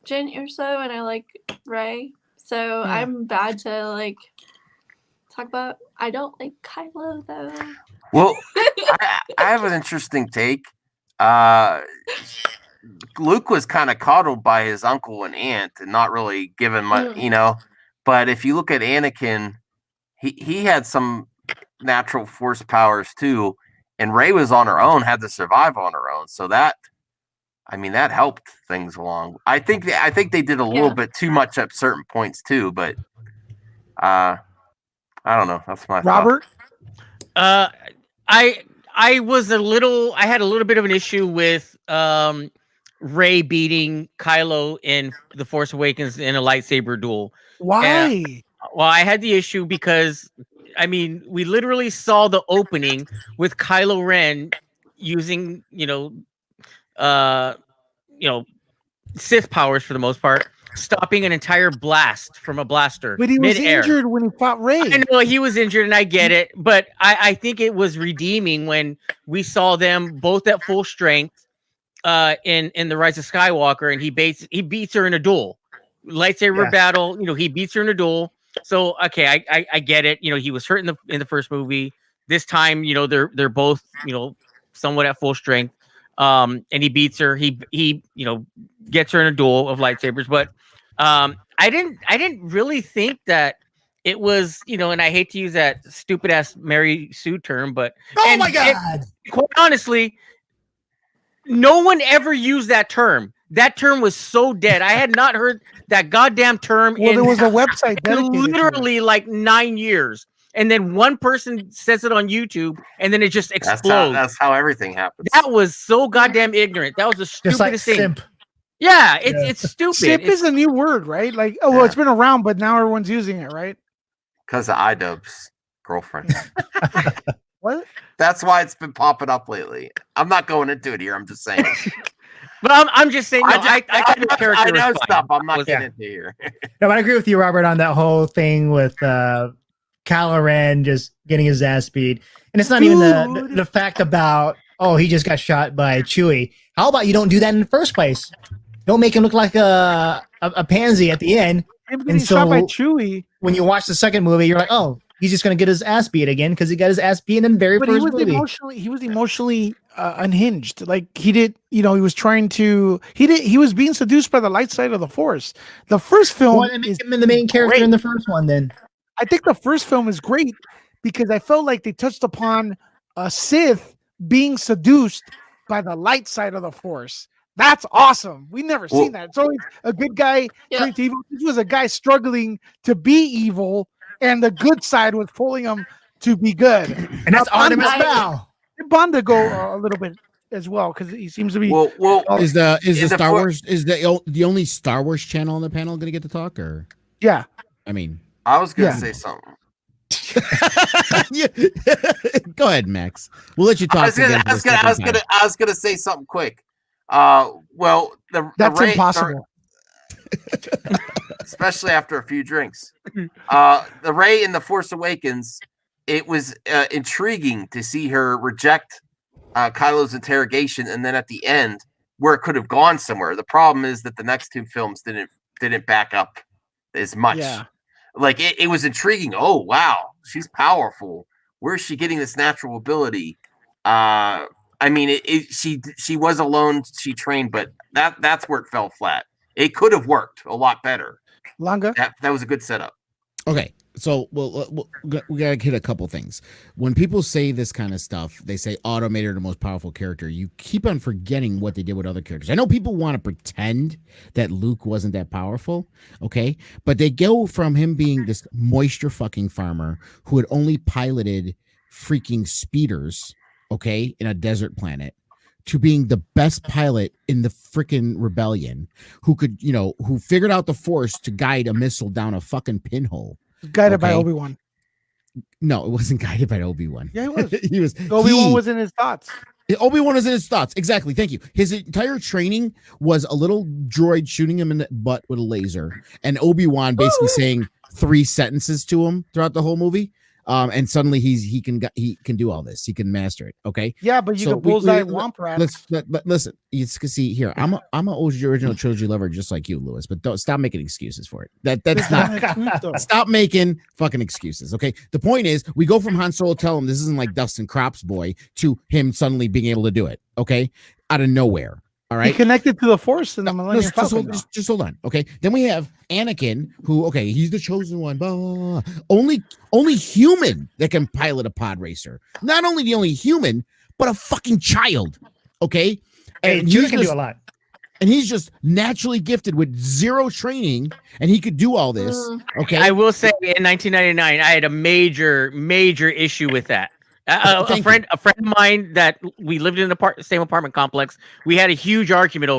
Jyn Erso and I like Rey. So I'm bad to talk about. I don't like Kylo though. Well, I have an interesting take. Luke was kind of coddled by his uncle and aunt and not really given much, But if you look at Anakin, he had some natural force powers too. And Rey was on her own, had to survive on her own. So that helped things along. I think they did a little bit too much at certain points too, but I don't know. That's my Robert. I had a little bit of an issue with Rey beating Kylo in The Force Awakens in a lightsaber duel. Why? Well, I had the issue because we literally saw the opening with Kylo Ren using, Sith powers for the most part, stopping an entire blast from a blaster. But he was mid-air. injured when he fought Rey. I know he was injured, and I get it, but I think it was redeeming when we saw them both at full strength in The Rise of Skywalker, and he beats her in a duel, lightsaber battle. He beats her in a duel. So okay, I get it. He was hurt in the first movie. This time, they're both somewhat at full strength. And he beats her. He gets her in a duel of lightsabers. But I didn't really think that it was and I hate to use that stupid ass Mary Sue term, but my God, quite honestly, no one ever used that term. That term was so dead. I had not heard that goddamn term. Well, there was a website dedicated literally like 9 years, and then one person says it on YouTube, and then it just explodes. That's how everything happens. That was so goddamn ignorant. That was the stupidest thing. Simp. Yeah, it's stupid. Simp is a new word, right? It's been around, but now everyone's using it, right? Because of iDubbbz's girlfriend. What? That's why it's been popping up lately. I'm not going into it here. I'm just saying. But I'm just saying. I know stuff. I'm not getting into here. No, but I agree with you, Robert, on that whole thing with Kylo Ren just getting his ass beat, and it's not even the fact about he just got shot by Chewie. How about you don't do that in the first place? Don't make him look like a pansy at the end. Him getting shot by Chewie. When you watch the second movie, you're like, he's just gonna get his ass beat again because he got his ass beat in the very first movie. He was emotionally unhinged. Like he was trying to. He was being seduced by the light side of the Force. The first film is him the main character in the first one. Then I think the first film is great because I felt like they touched upon a Sith being seduced by the light side of the Force. That's awesome. We never seen that. It's always a good guy turning to evil. This was a guy struggling to be evil, and the good side was pulling him to be good. And that's Artemis Fowl. Bond to go a little bit as well because he seems to be. Is the Star Wars the only Star Wars channel on the panel going to get to talk, or? Yeah, I mean, I was going to say something. Go ahead, Max. We'll let you talk. I was gonna say something quick. That's impossible. Especially after a few drinks. The Rey in The Force Awakens, it was intriguing to see her reject Kylo's interrogation, and then at the end, where it could have gone somewhere. The problem is that the next two films didn't back up as much. Yeah. Like it was intriguing. Oh wow, she's powerful. Where is she getting this natural ability? She was alone. She trained, but that's where it fell flat. It could have worked a lot better. Longa, that was a good setup. Okay, so we gotta hit a couple things. When people say this kind of stuff, they say Otto made her the most powerful character. You keep on forgetting what they did with other characters. I know people want to pretend that Luke wasn't that powerful, okay, but they go from him being this moisture fucking farmer who had only piloted freaking speeders, okay, in a desert planet, to being the best pilot in the freaking rebellion, who could, who figured out the Force to guide a missile down a fucking pinhole. Guided by Obi-Wan. No, it wasn't guided by Obi-Wan. Yeah, it was. He was. Obi-Wan was in his thoughts. Obi-Wan was in his thoughts. Exactly. Thank you. His entire training was a little droid shooting him in the butt with a laser, and Obi-Wan basically saying 3 sentences to him throughout the whole movie. And suddenly he can do all this. He can master it. Okay. Yeah, but you can bullseye Womp Rat. Listen. You can see here. I'm an original trilogy lover just like you, Lewis. But don't stop making excuses for it. That's not. Stop making fucking excuses. Okay. The point is, we go from Han Solo telling him this isn't like Dustin Crops boy to him suddenly being able to do it. Okay, out of nowhere. All right. He connected to the Force in the Millennium Falcon. Just hold on. Okay. Then we have Anakin, who, okay, he's the chosen one. Blah, blah, blah. Only human that can pilot a pod racer. Not only the only human, but a fucking child. Okay. And you can do a lot. And he's just naturally gifted with 0 training, and he could do all this. Okay. I will say in 1999, I had a major issue with that. A friend of mine that we lived in the same apartment complex. We had a huge argument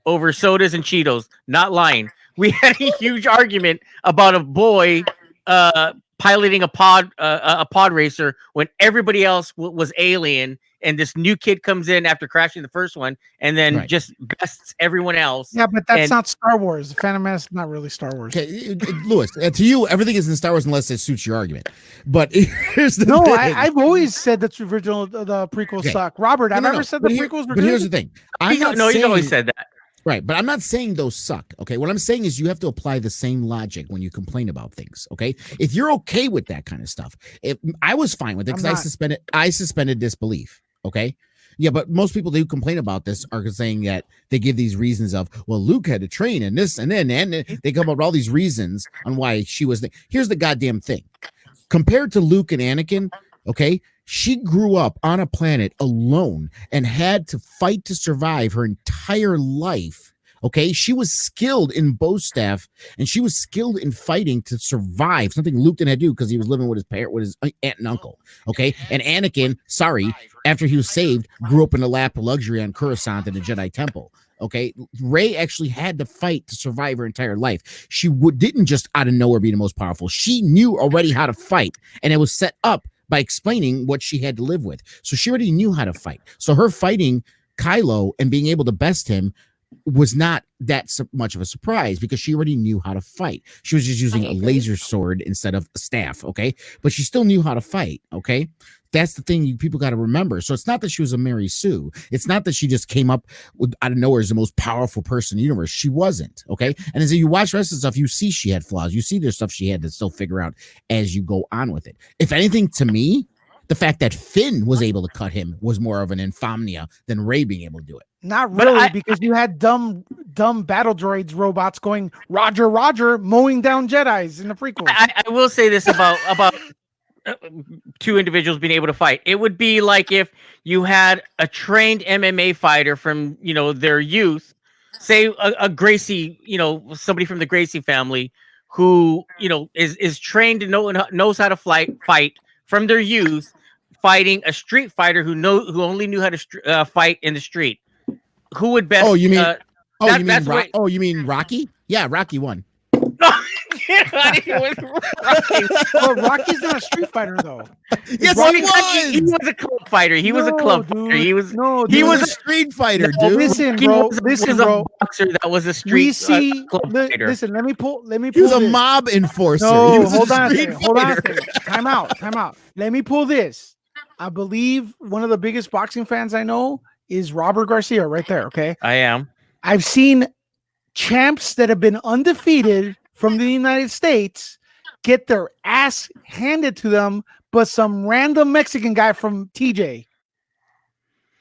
over sodas and Cheetos. Not lying. We had a huge argument about a boy piloting a pod racer when everybody else was alien, and this new kid comes in after crashing the first one, and then just bests everyone else. Yeah, but that's not Star Wars. The Phantom Menace is not really Star Wars. Okay, Lewis, to you, everything is in Star Wars unless it suits your argument. But here's the thing. I've always said that the prequels suck. Robert, I've never said the prequels were good. But here's the thing. He's always said that. Right, but I'm not saying those suck. Okay, what I'm saying is you have to apply the same logic when you complain about things. Okay, if you're okay with that kind of stuff, I was fine with it because I suspended disbelief. Okay, yeah, but most people who complain about this are saying that they give these reasons of, well, Luke had to train and this and then, and they come up with all these reasons on why she was. Here's the goddamn thing: compared to Luke and Anakin, okay, she grew up on a planet alone and had to fight to survive her entire life. Okay, she was skilled in bow staff and she was skilled in fighting to survive. Something Luke didn't have to do because he was living with his aunt and uncle. Okay, and Anakin, after he was saved, grew up in the lap of luxury on Coruscant in the Jedi Temple. Okay, Rey actually had to fight to survive her entire life. She didn't just out of nowhere be the most powerful. She knew already how to fight, and it was set up by explaining what she had to live with. So she already knew how to fight. So her fighting Kylo and being able to best him was not that much of a surprise because she already knew how to fight. She was just using a laser sword instead of a staff, okay? But she still knew how to fight, okay? That's the thing people got to remember. So it's not that she was a Mary Sue. It's not that she just came up out of nowhere as the most powerful person in the universe. She wasn't, okay? And as you watch the rest of the stuff, you see she had flaws. You see there's stuff she had to still figure out as you go on with it. If anything, to me, the fact that Finn was able to cut him was more of an insomnia than Rey being able to do it. Not really, because you had dumb battle droids robots going Roger, Roger, mowing down Jedis in the prequels. I will say this about two individuals being able to fight. It would be like if you had a trained MMA fighter from their youth, say a Gracie, somebody from the Gracie family who is trained and knows how to fight from their youth, fighting a street fighter who only knew how to fight in the street. Who would best? Oh, you mean Rocky? Yeah, Rocky won. Well, Rocky's not a street fighter though. Yes, he was. He was a club fighter. He was a club fighter. He was a street fighter, dude. Listen, bro. A boxer that was a street club fighter. Listen, let me pull. He was a mob enforcer. No, hold on. Time out. Let me pull this. I believe one of the biggest boxing fans I know is Robert Garcia right there. Okay. I am. I've seen champs that have been undefeated from the United States get their ass handed to them, but some random Mexican guy from TJ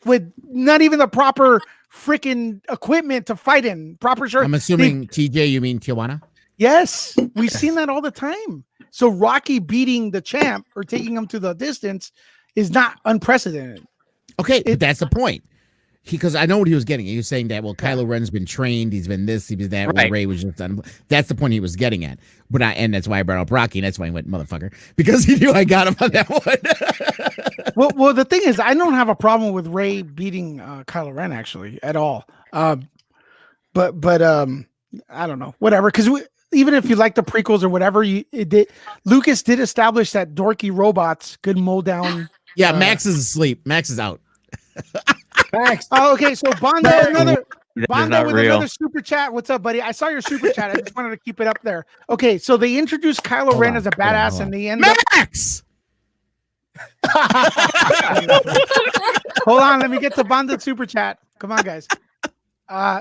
with not even the proper freaking equipment to fight in, proper shirt. I'm assuming TJ, you mean Tijuana? Yes, we've seen that all the time. So Rocky beating the champ or taking him to the distance is not unprecedented. Okay, but that's the point. Because I know what he was getting. He was saying that, well, Kylo Ren's been trained. He's been this, he was that. Right. Ray was just done. That's the point he was getting at. And that's why I brought up Rocky. And that's why he went, motherfucker, because he knew I got him on that one. well, the thing is, I don't have a problem with Ray beating Kylo Ren actually at all. But I don't know, whatever. Because even if you like the prequels or whatever, Lucas did establish that dorky robots could mow down. Yeah, Max is asleep. Max is out. Max. Oh, okay. So Bondo, That is Bondo not with real. another super chat. What's up, buddy? I saw your super chat. I just wanted to keep it up there. Okay, so they introduced Kylo Ren as a badass, and they end up. Max. Hold on, let me get to Bondo's super chat. Come on, guys.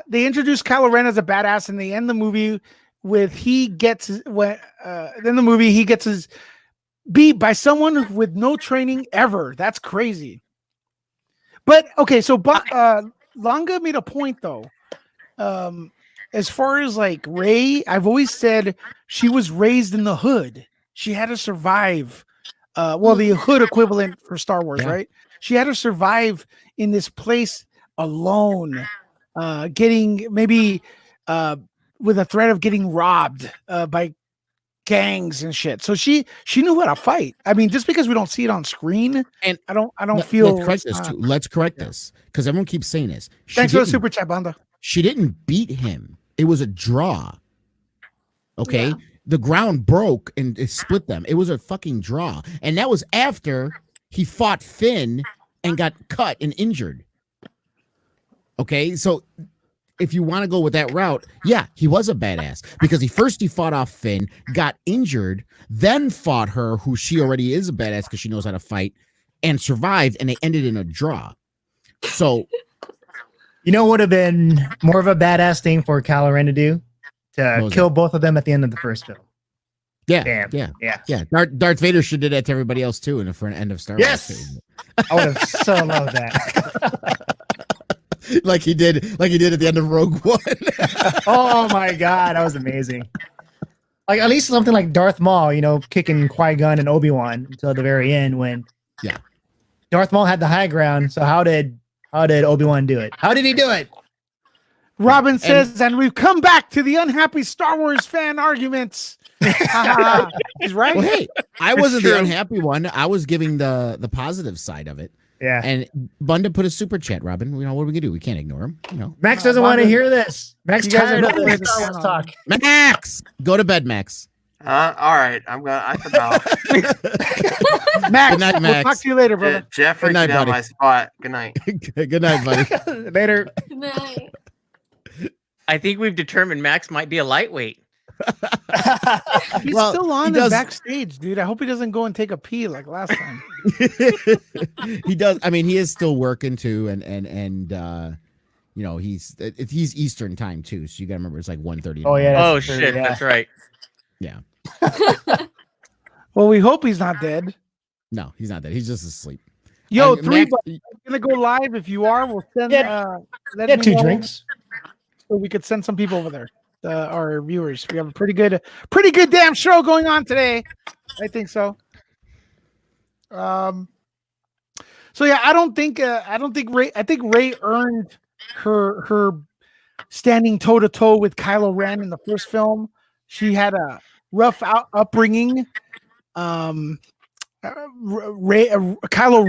They introduced Kylo Ren as a badass, and they end the movie with he gets his beat by someone with no training ever. That's crazy. But okay, so Longa made a point though. As far as like Rey, I've always said she was raised in the hood. She had to survive. The hood equivalent for Star Wars, right? She had to survive in this place alone, getting maybe with a threat of getting robbed by gangs and shit. So she knew how to fight. I mean, just because we don't see it on screen, and I don't feel. Let's correct this too. Let's correct this because everyone keeps saying this. Thanks for the super chat, Banda. She didn't beat him. It was a draw. Okay. The ground broke and it split them. It was a fucking draw. And that was after he fought Finn and got cut and injured. Okay. So if you want to go with that route, yeah, he was a badass because he fought off Finn, got injured, then fought her, who she already is a badass because she knows how to fight, and survived, and they ended in a draw. So, you know, what would have been more of a badass thing for Kylo Ren to do? To kill both of them at the end of the first film. Yeah, yeah. Darth Vader should do that to everybody else too, and for an end of Star Wars. Yes, I would have so loved that. like he did at the end of Rogue One. Oh my god, that was amazing. Like at least something like Darth Maul, you know, kicking Qui-Gon and Obi-Wan until the very end when Darth Maul had the high ground. So how did Obi-Wan do it? How did he do it? Robin says, and we've come back to the unhappy Star Wars fan arguments. He's right. Well, hey, I wasn't the unhappy one. I was giving the positive side of it. Yeah. And Bunda put a super chat, Robin. You know, what are we gonna do? We can't ignore him. You know. Max doesn't want to hear this. Max tired of this Star Wars talk. Max, go to bed, Max. All right. I forgot. Max, Good night, Max. we'll talk to you later, brother. Jeffrey, Good night, down buddy. my spot. Good night. Good night, buddy. Later. Good night. I think we've determined Max might be a lightweight. He's Well, still on he the does- backstage, dude. I hope he doesn't go and take a pee like last time. He does. I mean, he is still working too, and you know, he's Eastern time too. So you gotta remember it's like 1:30. Oh yeah. Oh that's true, shit, yeah. that's right. Yeah. Well, we hope he's not dead. No, he's not dead. He's just asleep. Yo, And 3 Max- bucks. Gonna go live. If you are, we'll send. Let Get me 2 know drinks. so we could send some people over there. Our viewers. We have a pretty good damn show going on today. I think so. So yeah, I think Rey earned her standing toe to toe with Kylo Ren in the first film. She had a rough upbringing. Kylo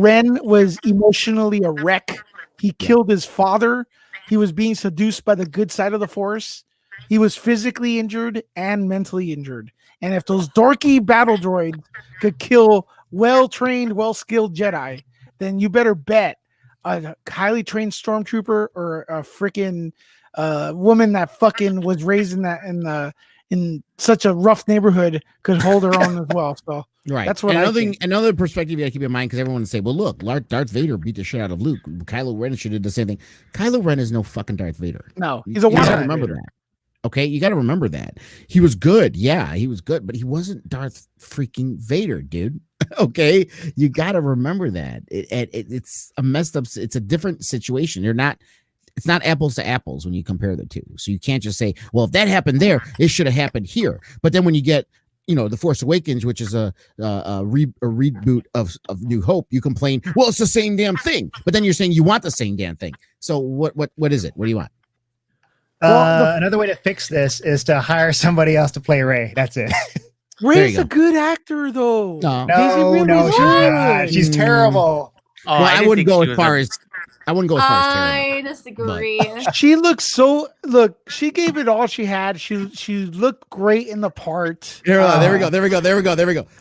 Ren was emotionally a wreck. He killed his father. He was being seduced by the good side of the Force. He was physically injured and mentally injured. And if those dorky battle droids could kill well-trained, well-skilled Jedi, then you better bet a highly trained stormtrooper or a freaking woman that fucking was raised in such a rough neighborhood could hold her own as well. So Right. that's what another perspective you gotta keep in mind, because everyone would say, well, look, Darth Vader beat the shit out of Luke. Kylo Ren should have done the same thing. Kylo Ren is no fucking Darth Vader. No, he's a You gotta one. remember that. Okay, you gotta remember that. He was good, yeah, he was good, but he wasn't Darth freaking Vader, dude. Okay, you gotta remember that. It's a messed up. It's a different situation. You're not. it's not apples to apples when you compare the two. So you can't just say, well, if that happened there, it should have happened here. But then when you get, The Force Awakens, which is a reboot of New Hope, you complain, well, it's the same damn thing. But then you're saying you want the same damn thing. So what is it? What do you want? Another way to fix this is to hire somebody else to play Rey. That's it. Rey's a good actor, though. No, she's not. She's terrible. Oh, well, I wouldn't go as far as terrible. I disagree. She looks she gave it all she had. She looked great in the part. There we go.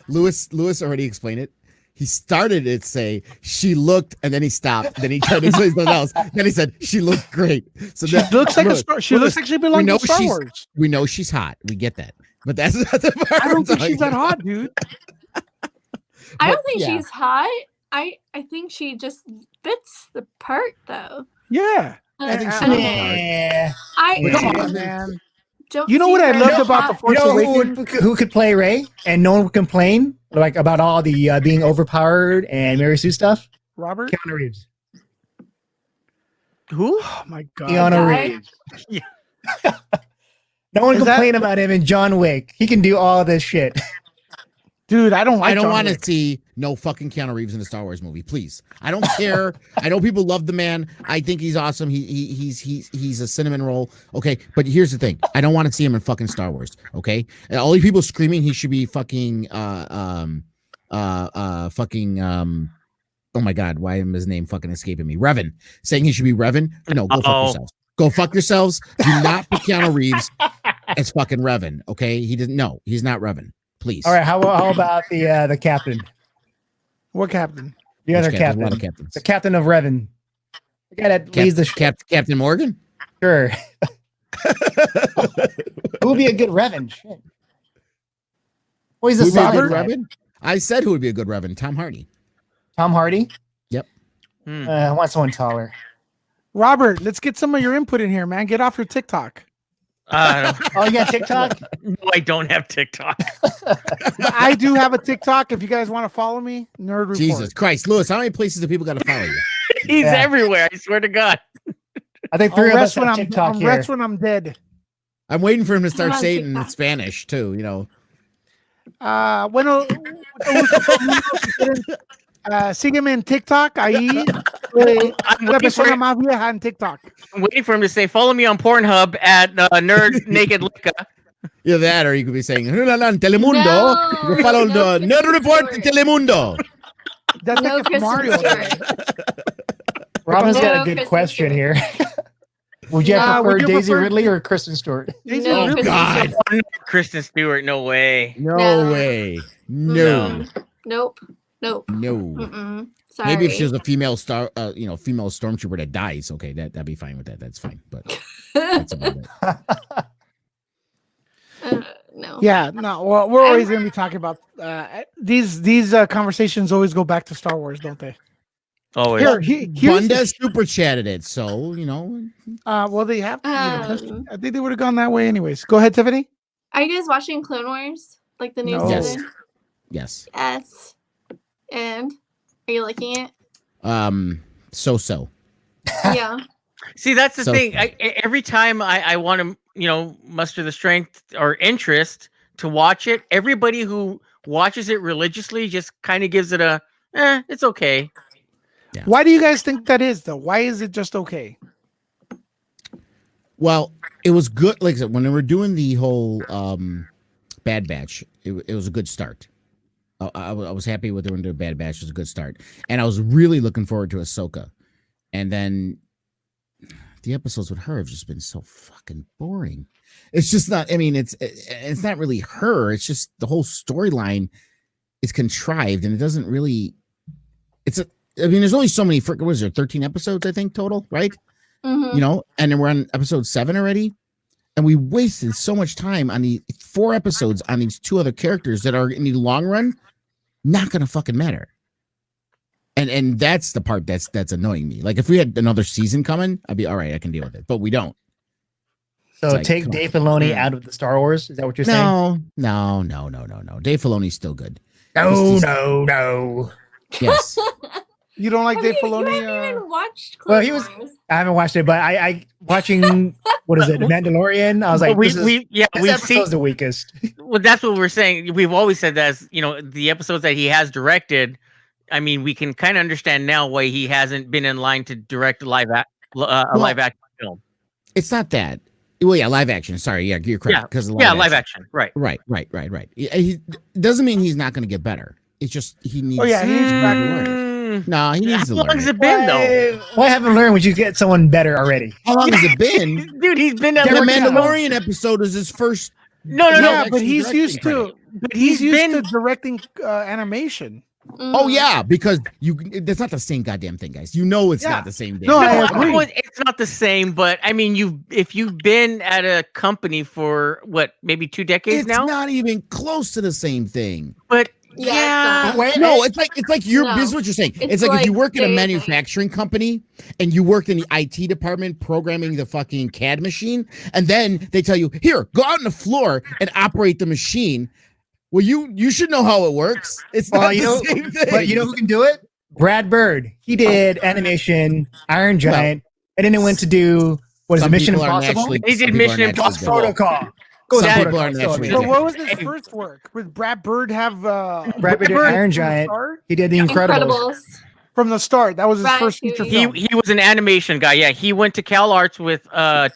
Lewis already explained it. He started it say she looked, and then he stopped. Then he tried to explain something else. Then he said she looked great. So she looks like a star. She looks like she belongs to Star Wars. We know she's hot. We get that, but that's not the part. I don't think she's that hot, dude. I don't think she's hot. I think she just fits the part, though. Yeah. I think so. Come on, man. You know what I loved about The Force Awakens? Who could play Rey and no one would complain about all the being overpowered and Mary Sue stuff? Robert? Keanu Reeves. Who? Oh my god. Keanu Reeves. Yeah. No one complain about him in John Wick. He can do all this shit. Dude, I don't want to see no fucking Keanu Reeves in a Star Wars movie, please. I don't care. I know people love the man. I think he's awesome. He's a cinnamon roll. Okay, but here's the thing. I don't want to see him in fucking Star Wars. Okay, and all these people screaming he should be fucking oh my god, why am his name fucking escaping me? Revan, saying he should be Revan. No, go fuck yourselves. Go fuck yourselves. Do not put Keanu Reeves as fucking Revan. Okay, he doesn't. No, he's not Revan. Please. All right. How about the captain? What captain? The other captain. A lot of captains. The captain of Revan. The guy that leads the ship. Captain Morgan. Sure. Who would be a good Revan? Shit. Well, he's a solid Revan. I said who would be a good Revan. Tom Hardy. Tom Hardy. Yep. I want someone taller. Robert, let's get some of your input in here, man. Get off your TikTok. Oh, you got TikTok? No, I don't have TikTok. I do have a TikTok. If you guys want to follow me, Nerd Report. Jesus Christ, Lewis, how many places do people got to follow you? He's everywhere. I swear to God. I think three of us have TikTok here. Rest when I'm dead. I'm waiting for him to start saying it in Spanish too. Bueno, sígueme en TikTok. Ahí, la persona más vieja en TikTok. I'm waiting for him to say, follow me on Pornhub at Nerd Naked Licka. Yeah, that, or you could be saying, Telemundo. No. Follow the Nerd Report Telemundo. That's no, like Mario. Robin's got a good question here. Would you have preferred Daisy Ridley or Kristen Stewart? Oh, God. Kristen Stewart, no way. No way. No. Nope. No. Mm-mm. Sorry. Maybe if she was a female female stormtrooper that dies, okay, that'd be fine with that. That's fine. But that's about it. No. Yeah, no. Well, we're always going to be talking about these conversations. Always go back to Star Wars, don't they? Always. Bunda super chatted it, so well, they have. I think they would have gone that way anyways. Go ahead, Tiffany. Are you guys watching Clone Wars, like the new season? Yes. Yes. And are you liking it? So. Yeah. See, that's the thing. Every time I want to, muster the strength or interest to watch it, everybody who watches it religiously just kind of gives it a, it's okay. Yeah. Why do you guys think that is, though? Why is it just okay? Well, it was good. Like I said, when they were doing the whole Bad Batch, it was a good start. I was happy with when they were doing Bad Batch. It was a good start. And I was really looking forward to Ahsoka. And then the episodes with her have just been so fucking boring. It's just not, it's not really her. It's just the whole storyline is contrived and it doesn't really, there's only so many, what is there, 13 episodes, I think, total, right? Mm-hmm. And then we're on episode 7 already. And we wasted so much time on the 4 episodes on these 2 other characters that are in the long run not gonna fucking matter. And that's the part that's annoying me. Like if we had another season coming, I'd be all right, I can deal with it. But we don't. So take Dave Filoni out of the Star Wars. Is that what you're saying? No. Dave Filoni's still good. No. Yes. You don't like Dave You Filoni? haven't even watched Well, Clone he was. Wars. I haven't watched it, but I watching what is it, The Mandalorian? I was like, this we've episode's seen the weakest. well, that's what we're saying. We've always said that as, the episodes that he has directed. I mean, we can kind of understand now why he hasn't been in line to direct a live action film. It's not that. Well, yeah, live action. Sorry, yeah, you're correct. Because live action. Right. Right. He doesn't mean he's not going to get better. It's just he needs. Oh yeah, he needs to learn. No, he needs to learn. How long has it been though? Why haven't learned? Would you get someone better already? How long has it been? Dude, he's been The at Mandalorian episode is his first. No. Yeah, but he's used credit. to. But he's used to directing animation. Oh yeah, because that's not the same goddamn thing, guys. You know it's not the same thing. No, I agree. It's not the same, but I mean, if you've been at a company for what, maybe 2 decades now, it's not even close to the same thing. But Yeah, No, it's like you're. No. This is what you're saying. It's It's like if you like work in a they- manufacturing company and you worked in the IT department programming the fucking CAD machine, and then they tell you, "Here, go out on the floor and operate the machine." Well, you should know how it works. It's not the same thing. But you know who can do it? Brad Bird. He did animation, Iron Giant, and then he went to do what is it, Some Mission people are Impossible? naturally- He some did people are Mission naturally Impossible. good. Protocol. Some Protocol. people are So naturally amazing. But what was his first work? With Brad Bird have Brad Bird did Bird Iron from the Giant. start? He did The Incredibles. From the start. That was his first feature He film. was an animation guy. Yeah, he went to Cal Arts with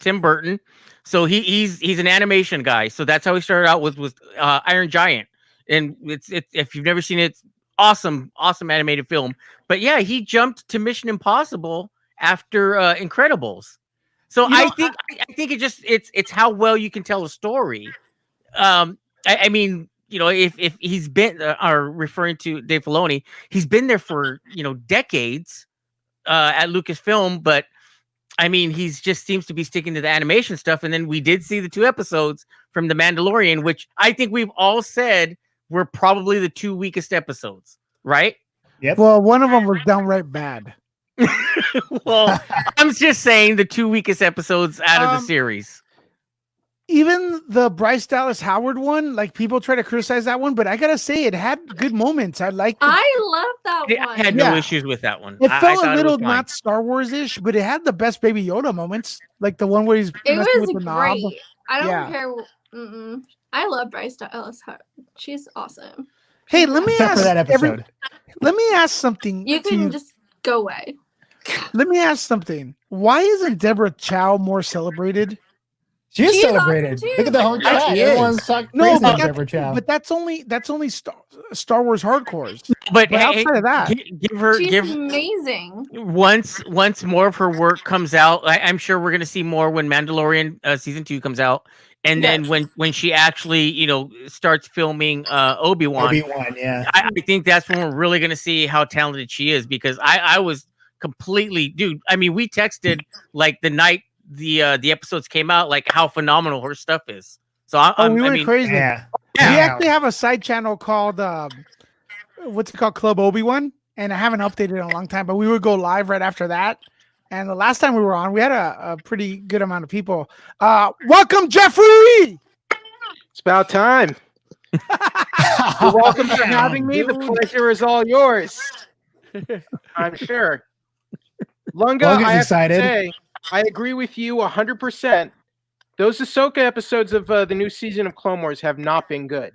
Tim Burton, so he's an animation guy. So that's how he started out with Iron Giant, and it's if you've never seen it, it's awesome animated film. But yeah, he jumped to Mission Impossible after Incredibles. So I think it's how well you can tell a story. I mean, if he's been are referring to Dave Filoni, he's been there for decades at Lucasfilm, but I mean, he's just seems to be sticking to the animation stuff. And then we did see the 2 episodes from The Mandalorian, which I think we've all said were probably the 2 weakest episodes, right? Yep. Well, one of them was downright bad. Well, I'm just saying the 2 weakest episodes out of the series. Even the Bryce Dallas Howard one, like people try to criticize that one, but I gotta say it had good moments. I liked it. I love that one. I had no issues with that one. It I felt thought a little was fine. not Star Wars-ish, but it had the best Baby Yoda moments, like the one where he's It messing was with the knob. great. I don't Yeah. care. I love Bryce Dallas Howard. She's awesome. Hey, let me Except ask for that episode. let me ask something. You to can just go away. Let me ask something. Why isn't Deborah Chow more celebrated? She is She's celebrated. awesome, too. Look at the whole chat. She is. Everyone's talking No, crazy but, about Deborah Chow. but that's only Star Wars hardcores. But But hey, outside of that, give her She's amazing. once more of her work comes out. I'm sure we're gonna see more when Mandalorian season 2 comes out, and then when she actually starts filming Obi-Wan. Obi-Wan, yeah. I think that's when we're really gonna see how talented she is, because I was completely, dude. I mean, we texted like the night the episodes came out, like how phenomenal her stuff is. So we went crazy. Yeah. We actually have a side channel called what's it called, Club Obi-Wan, and I haven't updated in a long time, but we would go live right after that. And the last time we were on, we had a pretty good amount of people. Welcome, Jeffrey. It's about time. You're welcome for having me. The pleasure is all yours. I'm sure. Lunga, Lunga's I have excited. to say, I agree with you 100%. Those Ahsoka episodes of the new season of Clone Wars have not been good.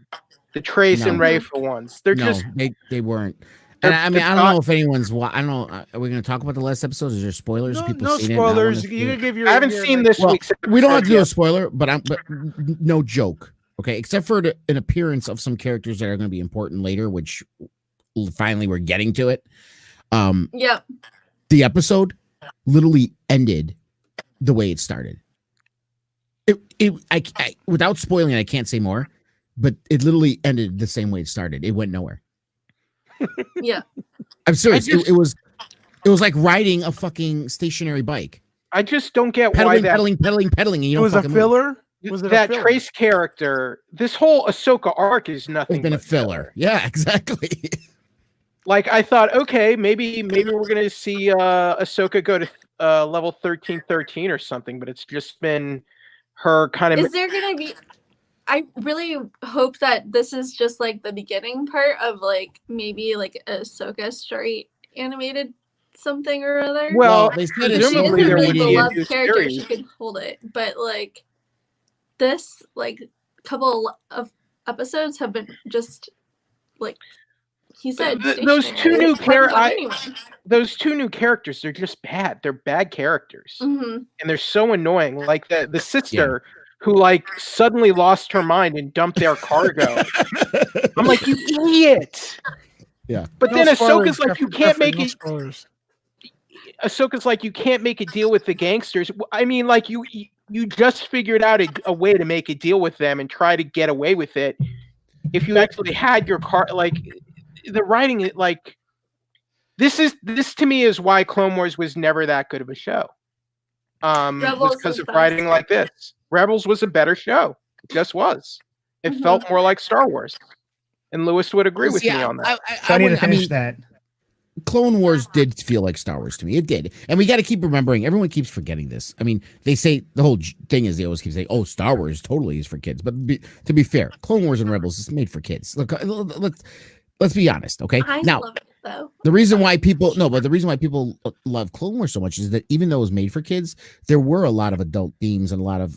The Trace and No. Rayfa ones. They're just they weren't. And I mean, they're I don't not- know if anyone's. I don't know. Are we going to talk about the last episodes? Is there spoilers? No, People no seen it, not spoilers. wanna You see can it? give your. I haven't your, seen like- this Well, week's we don't have to do a yet. spoiler, but no joke. Okay, except for an appearance of some characters that are going to be important later, which finally we're getting to it. Yep. The episode literally ended the way it started. I without spoiling it, I can't say more, but it literally ended the same way it started. It went nowhere. Yeah. I'm serious. I just- It was like riding a fucking stationary bike, I just don't get why pedaling, that pedaling, and you It don't was a fucking move. filler. Was it that a filler? Trace character, this whole Ahsoka arc is nothing It's been a but filler. Yeah, exactly. Like I thought, okay, maybe we're gonna see Ahsoka go to level 1313 or something, but it's just been her kind of. Is there gonna be? I really hope that this is just like the beginning part of like maybe like Ahsoka story animated something or other. Well, they said If it's she is a presumably there really would be a beloved new character, series. she could hold it. But like this, like couple of episodes have been just like he said. Those two new characters. those two new characters, they're just bad. They're bad characters, and they're so annoying. Like the sister who like suddenly lost her mind and dumped their cargo. I'm like, you idiot. Yeah. But No then spoilers, Ahsoka's like, you Jeffrey, can't make no it. spoilers. Ahsoka's like, you can't make a deal with the gangsters. I mean, like you just figured out a way to make a deal with them and try to get away with it. If you actually had your car, like the writing, like this to me is why Clone Wars was never that good of a show. Rebels Was because was of best. writing like this. Rebels was a better show. It just was. It felt more like Star Wars. And Lewis would agree with me on that. So I need to wouldn't- finish mean, that. Clone Wars did feel like Star Wars to me. It did. And we got to keep remembering, everyone keeps forgetting this. I mean, they say the whole thing is they always keep saying, oh, Star Wars totally is for kids. But to be fair, Clone Wars and Rebels is made for kids. Look, let's be honest, okay? I Now, love it though. the reason why people love Clone Wars so much is that even though it was made for kids, there were a lot of adult themes and there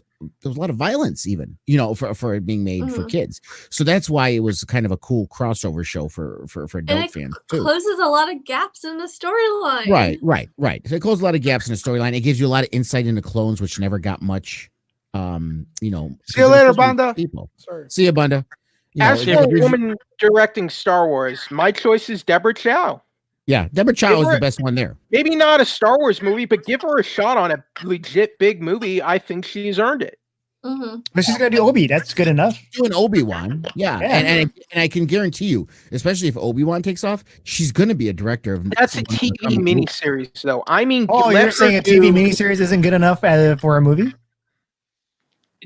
was a lot of violence, even, you know, for it being made for kids. So that's why it was kind of a cool crossover show for And adult it fans too. closes a lot of gaps in the storyline. Right. So it closed a lot of gaps in the storyline. It gives you a lot of insight into clones, which never got much. You know. See you later, because they're Banda. People. Sorry. See you, Banda. You know, As it for a gives you- woman directing Star Wars, my choice is Deborah Chow. yeah, Deborah Chow Give is her the a- best one there. Maybe not a Star Wars movie, but give her a shot on a legit big movie. I think she's earned it. But she's gonna do Obi. That's good enough. Doing Obi-Wan, yeah. Yeah. And I can guarantee you, especially if Obi-Wan takes off, she's going to be a director of. That's a TV miniseries, though. I mean, Oh, let you're her saying a TV do- miniseries isn't good enough for a movie?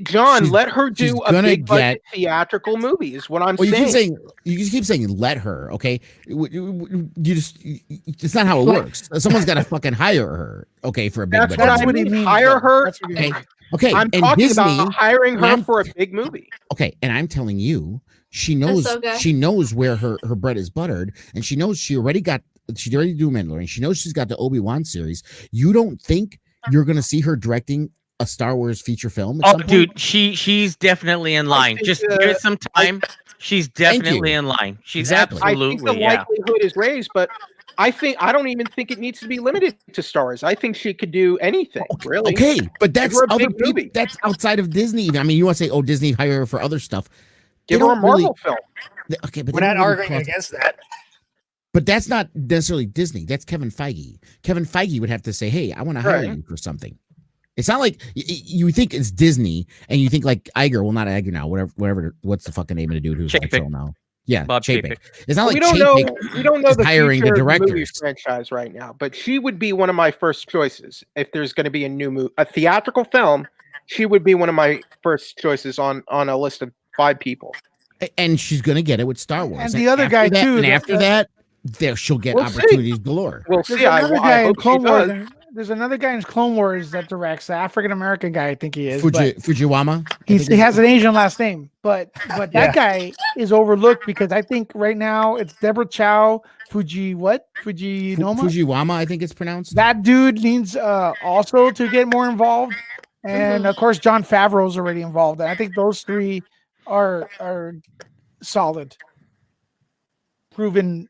John, She's- let her she's do a gonna big budget theatrical movie. Is what I'm Well, saying. you keep saying let her, okay? It's not how it works. Someone's got to fucking hire her, okay, for a big. That's budget what I movie. mean. Hire her. That's what he Okay, means. okay. I'm and talking Disney, about hiring her I'm- for a big movie. Okay, and I'm telling you, she knows Ahsoka. she knows where her bread is buttered, and she knows she already do Mandalorian. She knows she's got the Obi-Wan series. You don't think you're gonna see her directing a Star Wars feature film? At Oh, some point? dude, she's definitely in line. think, Just give it some time. She's Thank definitely you. in line. She's Exactly. I think the absolutely, yeah. likelihood is raised, but I don't even think it needs to be limited to Star Wars. I think she could do anything, really. Okay, but that's her a other big people. movie. That's outside of Disney. I mean, you want to say, oh, Disney hire her for other stuff? They Give her a don't really- Marvel film. Okay, but We're they not don't really arguing cross- against that. But that's not necessarily Disney. That's Kevin Feige. Kevin Feige would have to say, "Hey, I want to hire Right. you for something." It's not like you think it's Disney, and you think like Iger. Well, not Iger now. Whatever. What's the fucking name of the dude who's Chapek. actual now? Yeah, Bob Chapek. Chapek. It's not like we don't know. Chapek We don't know is the hiring the future of movie directors. franchise right now, but she would be one of my first choices if there's going to be a new movie, a theatrical film. She would be one of my first choices on a list of 5 people. And she's gonna get it with Star Wars. And the other after guy, that- too, And that- after that, there she'll get We'll see. opportunities galore. We'll There's see. I another guy in hope she Clone Wars. does. There's another guy in Clone Wars that directs, the African American guy. I think he is. but Fujiwama. I he think has an Asian last name, but Yeah. that guy is overlooked because I think right now it's Deborah Chow, Fujinoma. Fujiwama, I think it's pronounced. That dude needs also to get more involved, and of course Jon Favreau's already involved. And I think those 3 are solid, proven.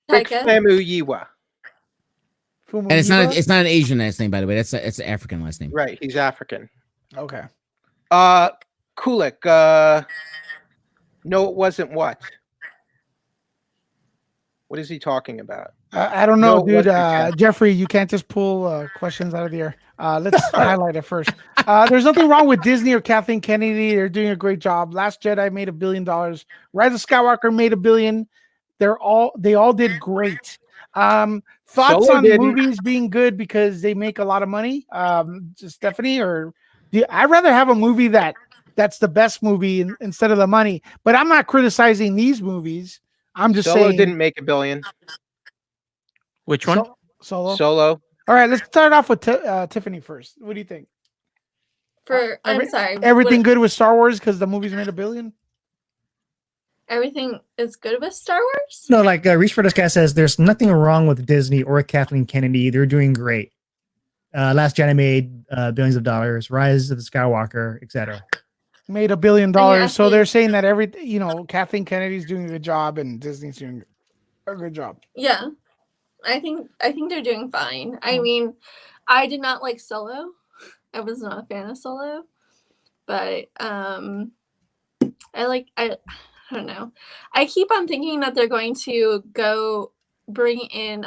Rick Taika. Famuyiwa. And it's not an Asian last name, by the way. It's an African last name. Right, he's African. Okay. Kulik. No, it wasn't what? What is he talking about? I don't know, No, it dude. wasn't Ken. Jeffrey, you can't just pull questions out of the air. Let's highlight it first. There's nothing wrong with Disney or Kathleen Kennedy. They're doing a great job. Last Jedi made $1 billion. Rise of Skywalker made $1 billion. They all did great. Thoughts Solo on didn't. movies being good because they make a lot of money? Stephanie, I'd rather have a movie that's the best movie instead of the money. But I'm not criticizing these movies. I'm just Solo saying. didn't make $1 billion. Which one? Solo. Solo. All right, let's start off with Tiffany first. What do you think? I'm sorry. Everything what- good with Star Wars because the movies made $1 billion? everything is good with Star Wars. No, like Reach for the Sky says, there's nothing wrong with Disney or Kathleen Kennedy. They're doing great. Last Jedi made billions of dollars. Rise of the Skywalker, etc. Made $1 billion. So they're saying that Kathleen Kennedy's doing a good job and Disney's doing a good job. Yeah, I think they're doing fine. I mean, I did not like Solo. I was not a fan of Solo, but I don't know. I keep on thinking that they're going to go bring in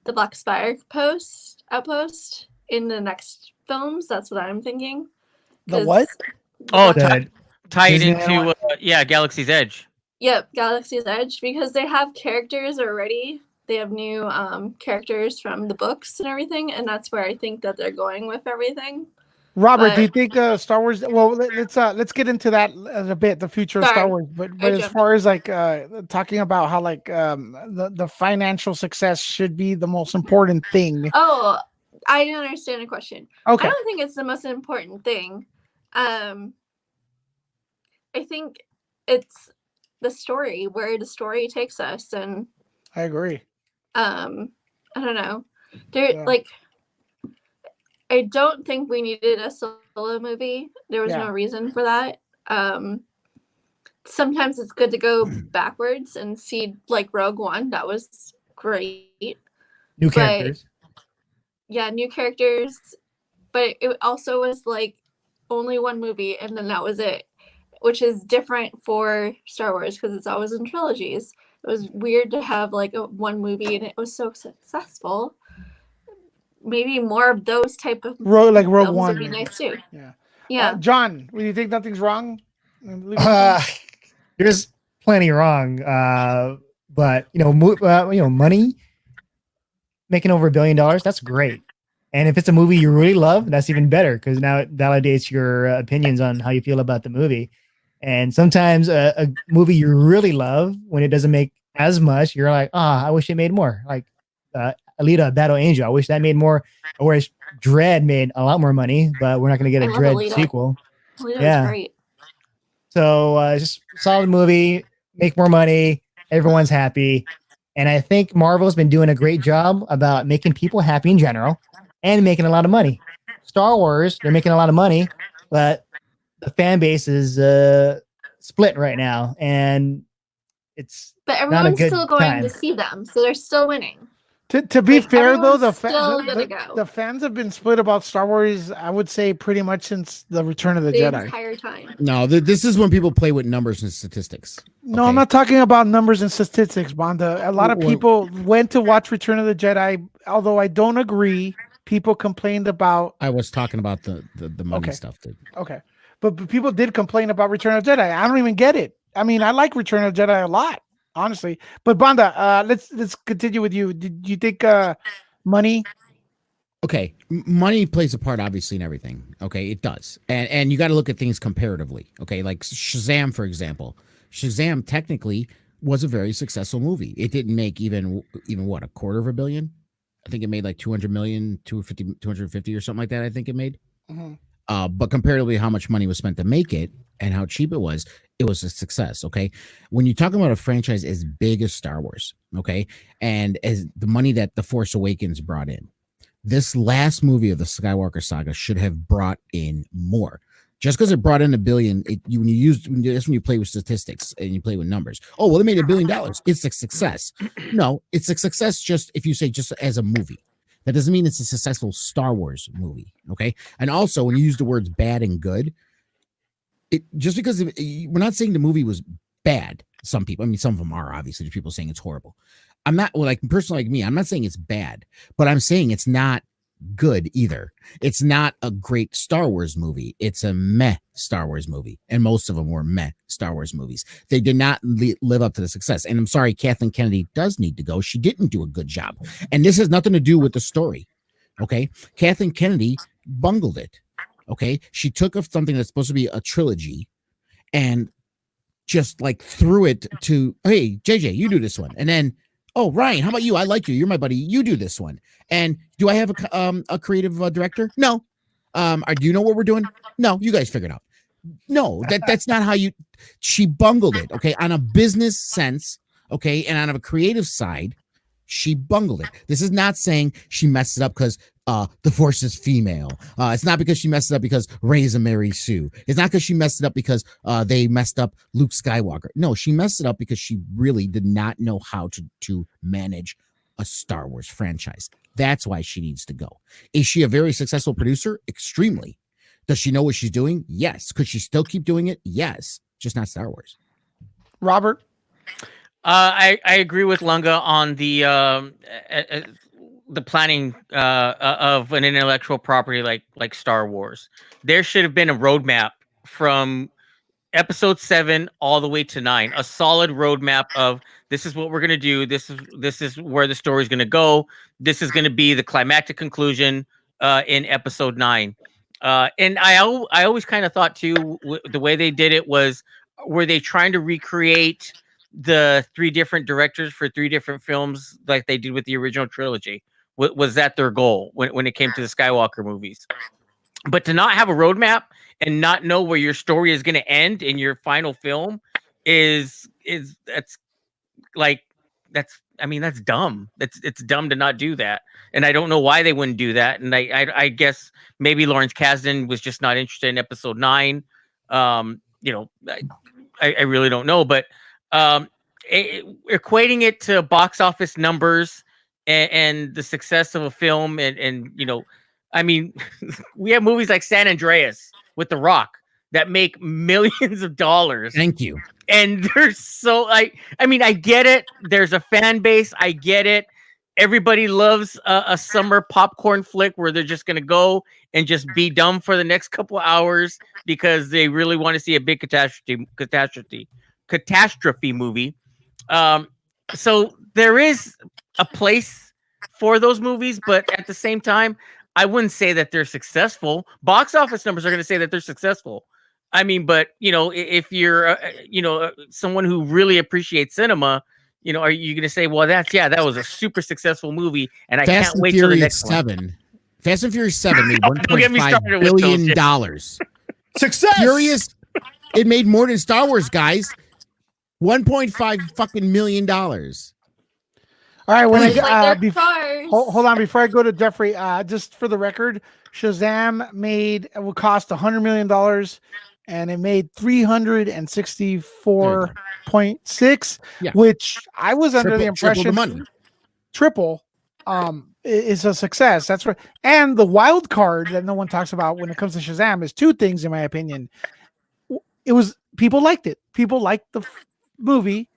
the Black Spire outpost in the next films. That's what I'm thinking. The what? Oh, The tie it Disney into Galaxy's Edge. Yep, Galaxy's Edge, because they have characters already. They have new characters from the books and everything, and that's where I think that they're going with everything. Robert, do you think Star Wars? Well, let's get into that a bit, the future of Star Wars. But as far as like talking about how like the financial success should be the most important thing. Oh, I didn't understand the question. Okay. I don't think it's the most important thing. I think it's the story, where the story takes us, and I agree. I don't know. Like, I don't think we needed a Solo movie. There was no reason for that. Sometimes it's good to go backwards and see like Rogue One. That was great. New characters. Yeah, new characters. But it also was like only one movie, and then that was it, which is different for Star Wars because it's always in trilogies. It was weird to have like one movie and it was so successful. Maybe more of those type of Rogue films One would be nice too. Yeah. Yeah. John, do you think nothing's wrong? There's plenty wrong, but money making over $1 billion, that's great. And if it's a movie you really love, that's even better because now it validates your opinions on how you feel about the movie. And sometimes a movie you really love, when it doesn't make as much, you're like, I wish it made more. Like Alita, Battle Angel, I wish that made more. Whereas Dread made a lot more money, but we're not going to get a Dread sequel. Alita was great. So just solid movie, make more money, everyone's happy. And I think Marvel's been doing a great job about making people happy in general and making a lot of money. Star Wars, they're making a lot of money, but the fan base is split right now, and but everyone's still going to see them, so they're still winning. To be fair, though, the fans have been split about Star Wars, I would say, pretty much since the Return of the Jedi. Entire time. No, this is when people play with numbers and statistics. No, I'm not talking about numbers and statistics, Banda. A lot of people went to watch Return of the Jedi, although I don't agree. People complained about. I was talking about the money stuff. Okay. But people did complain about Return of the Jedi. I don't even get it. I mean, I like Return of the Jedi a lot, honestly. But Banda, let's continue with you. Did you think money? Okay, money plays a part, obviously, in everything. Okay, it does, and you got to look at things comparatively. Okay, like Shazam, for example. Shazam technically was a very successful movie. It didn't make even what, $250 million. I think it made like 200 million, 250 or something like that. I think it made. Mm-hmm. But comparatively, how much money was spent to make it and how cheap it was a success. Okay. When you're talking about a franchise as big as Star Wars, okay, and as the money that The Force Awakens brought in, this last movie of the Skywalker saga should have brought in more. Just because it brought in $1 billion, that's when you play with statistics and you play with numbers. Oh, well, it made $1 billion. It's a success. No, it's a success just if you say just as a movie. That doesn't mean it's a successful Star Wars movie, okay? And also, when you use the words bad and good, just because we're not saying the movie was bad. Some people, I mean, some of them are, obviously. There's people saying it's horrible. I'm not, well, like, personally, like me, I'm not saying it's bad, but I'm saying it's not good either. It's not a great Star Wars movie. It's a meh Star Wars movie. And most of them were meh Star Wars movies. They did not live up to the success. And I'm sorry, Kathleen Kennedy does need to go. She didn't do a good job. And this has nothing to do with the story. Okay. Kathleen Kennedy bungled it. Okay. She took something that's supposed to be a trilogy and just like threw it to, hey, JJ, you do this one. And then, oh, Ryan, how about you? I like you. You're my buddy. You do this one. And do I have a creative director? No. Do you know what we're doing? No. You guys figure it out. No, that's not how you. She bungled it. Okay, on a business sense. Okay, and on a creative side, she bungled it. This is not saying she messed it up because the Force is female. It's not because she messed it up because Rey's a Mary Sue. It's not because she messed it up because they messed up Luke Skywalker. No, she messed it up because she really did not know how to manage a Star Wars franchise. That's why she needs to go. Is she a very successful producer? Extremely. Does she know what she's doing? Yes. Could she still keep doing it? Yes. Just not Star Wars. Robert? I agree with Lunga on the planning of an intellectual property like Star Wars. There should have been a roadmap from episode 7 all the way to 9, a solid roadmap of this is what we're going to do. This is where the story is going to go. This is going to be the climactic conclusion in episode 9. And I always kind of thought too, the way they did it was, were they trying to recreate the 3 different directors for 3 different films like they did with the original trilogy? Was that their goal when it came to the Skywalker movies? But to not have a roadmap and not know where your story is going to end in your final film is that's dumb. It's dumb to not do that. And I don't know why they wouldn't do that. And I guess maybe Lawrence Kasdan was just not interested in episode 9. I really don't know, but equating it to box office numbers and the success of a film and we have movies like San Andreas with The Rock that make millions of dollars. Thank you. And they're so I get it. There's a fan base. I get it. Everybody loves a summer popcorn flick where they're just going to go and just be dumb for the next couple hours because they really want to see a big catastrophe movie. So there is a place for those movies, but at the same time, I wouldn't say that they're successful. Box office numbers are going to say that they're successful. But if you're someone who really appreciates cinema, are you going to say, well, that was a super successful movie, and I can't wait till the next one. Fast and Furious 7 made $1.5 billion. Success. It made more than Star Wars, guys. $1.5 fucking million. All right, Cars. hold on before I go to Jeffrey. Just for the record, Shazam will cost $100 million, and it made 364.6, which I was under the impression triple is a success. That's right. And the wild card that no one talks about when it comes to Shazam is 2 things, in my opinion. People liked it. People liked the movie.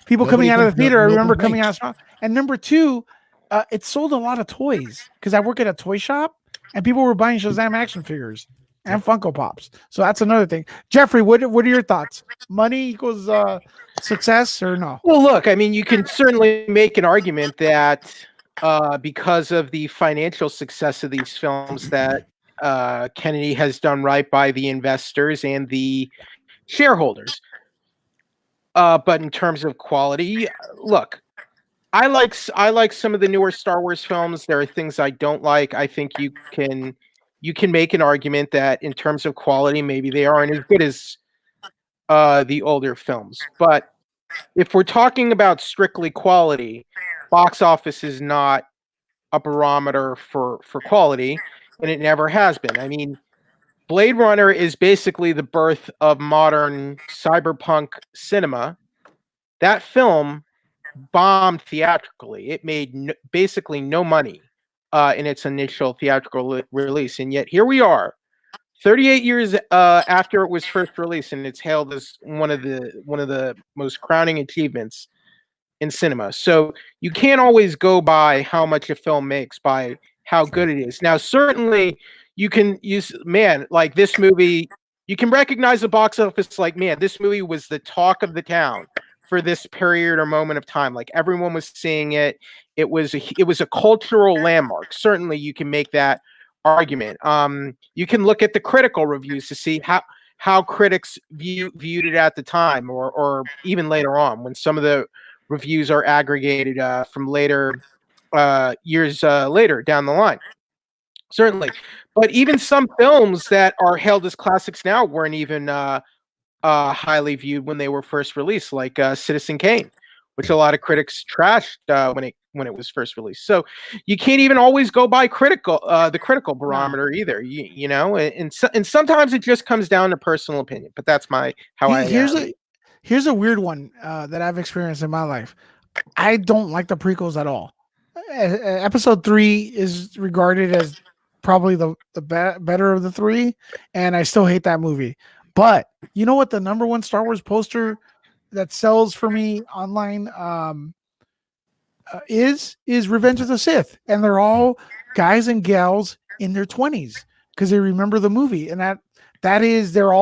People coming out of the theater. I remember coming out strong. And number 2, it sold a lot of toys because I work at a toy shop and people were buying Shazam action figures and Funko Pops. So that's another thing. Jeffrey, what are your thoughts? Money equals success or no? Well, look, you can certainly make an argument that because of the financial success of these films that Kennedy has done right by the investors and the shareholders. But in terms of quality, look, I like some of the newer Star Wars films. There are things I don't like. I think you can make an argument that in terms of quality, maybe they aren't as good as the older films. But if we're talking about strictly quality, box office is not a barometer for quality, and it never has been. Blade Runner is basically the birth of modern cyberpunk cinema. That film bombed theatrically. It made basically no money in its initial theatrical release, and yet here we are, 38 years after it was first released, and it's hailed as one of the most crowning achievements in cinema. So you can't always go by how much a film makes by how good it is. Now, certainly, you can use like this movie. You can recognize the box office like, this movie was the talk of the town for this period or moment of time. Like everyone was seeing it. It was a cultural landmark. Certainly, you can make that argument. You can look at the critical reviews to see how critics viewed it at the time, or even later on when some of the reviews are aggregated from later years later down the line. Certainly. But even some films that are hailed as classics now weren't even highly viewed when they were first released, like Citizen Kane, which a lot of critics trashed when it was first released. So you can't even always go by the critical barometer either. You know, and sometimes it just comes down to personal opinion. But that's here's a weird one that I've experienced in my life. I don't like the prequels at all. Episode 3 is regarded as probably the better of the 3, and I still hate that movie. But you know what the number one Star Wars poster that sells for me online is Revenge of the Sith, and they're all guys and gals in their 20s because they remember the movie, and that is they're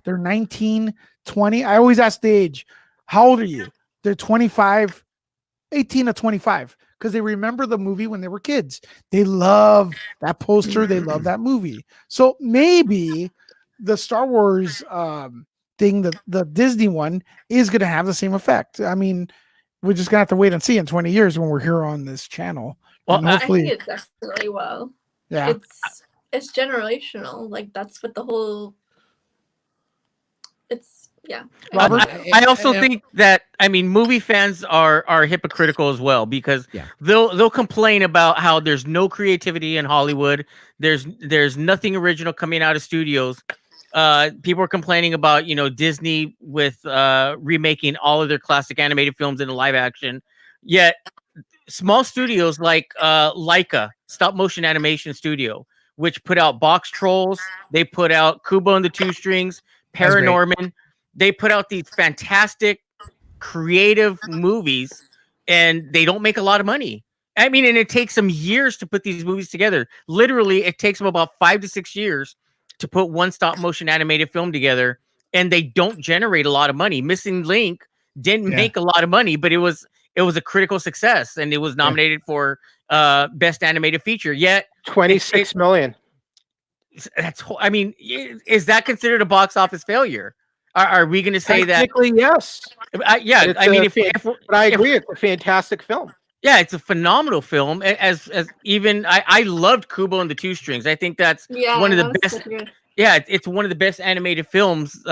19, 20. I always ask the age, how old are you? They're 25, 18 to 25. Because they remember the movie when they were kids. They love that poster. They love that movie. So maybe the Star Wars thing, the Disney one, is going to have the same effect. I mean, we're just going to have to wait and see in 20 years when we're here on this channel. Well, hopefully, I think it definitely will. Yeah. It's generational. Like, that's what the whole... Yeah. Robert? I also think that, I mean, movie fans are hypocritical as well, because they'll complain about how there's no creativity in Hollywood. There's nothing original coming out of studios. People are complaining about, Disney with remaking all of their classic animated films into live action. Yet small studios like Laika, stop motion animation studio, which put out Box Trolls, they put out Kubo and the Two Strings, Paranorman. They put out these fantastic, creative movies, and they don't make a lot of money. I mean, and it takes them years to put these movies together. Literally, it takes them about 5 to 6 years to put one stop motion animated film together, and they don't generate a lot of money. Missing Link didn't make a lot of money, but it was a critical success, and it was nominated for best animated feature. Yet 26 million. That's, I mean, is that considered a box office failure? Are we going to say that? Technically, yes. Yeah, I mean, but I agree, it's a fantastic film. Yeah, it's a phenomenal film. As even I loved Kubo and the Two Strings. I think that's one of the best. Yeah, it's one of the best animated films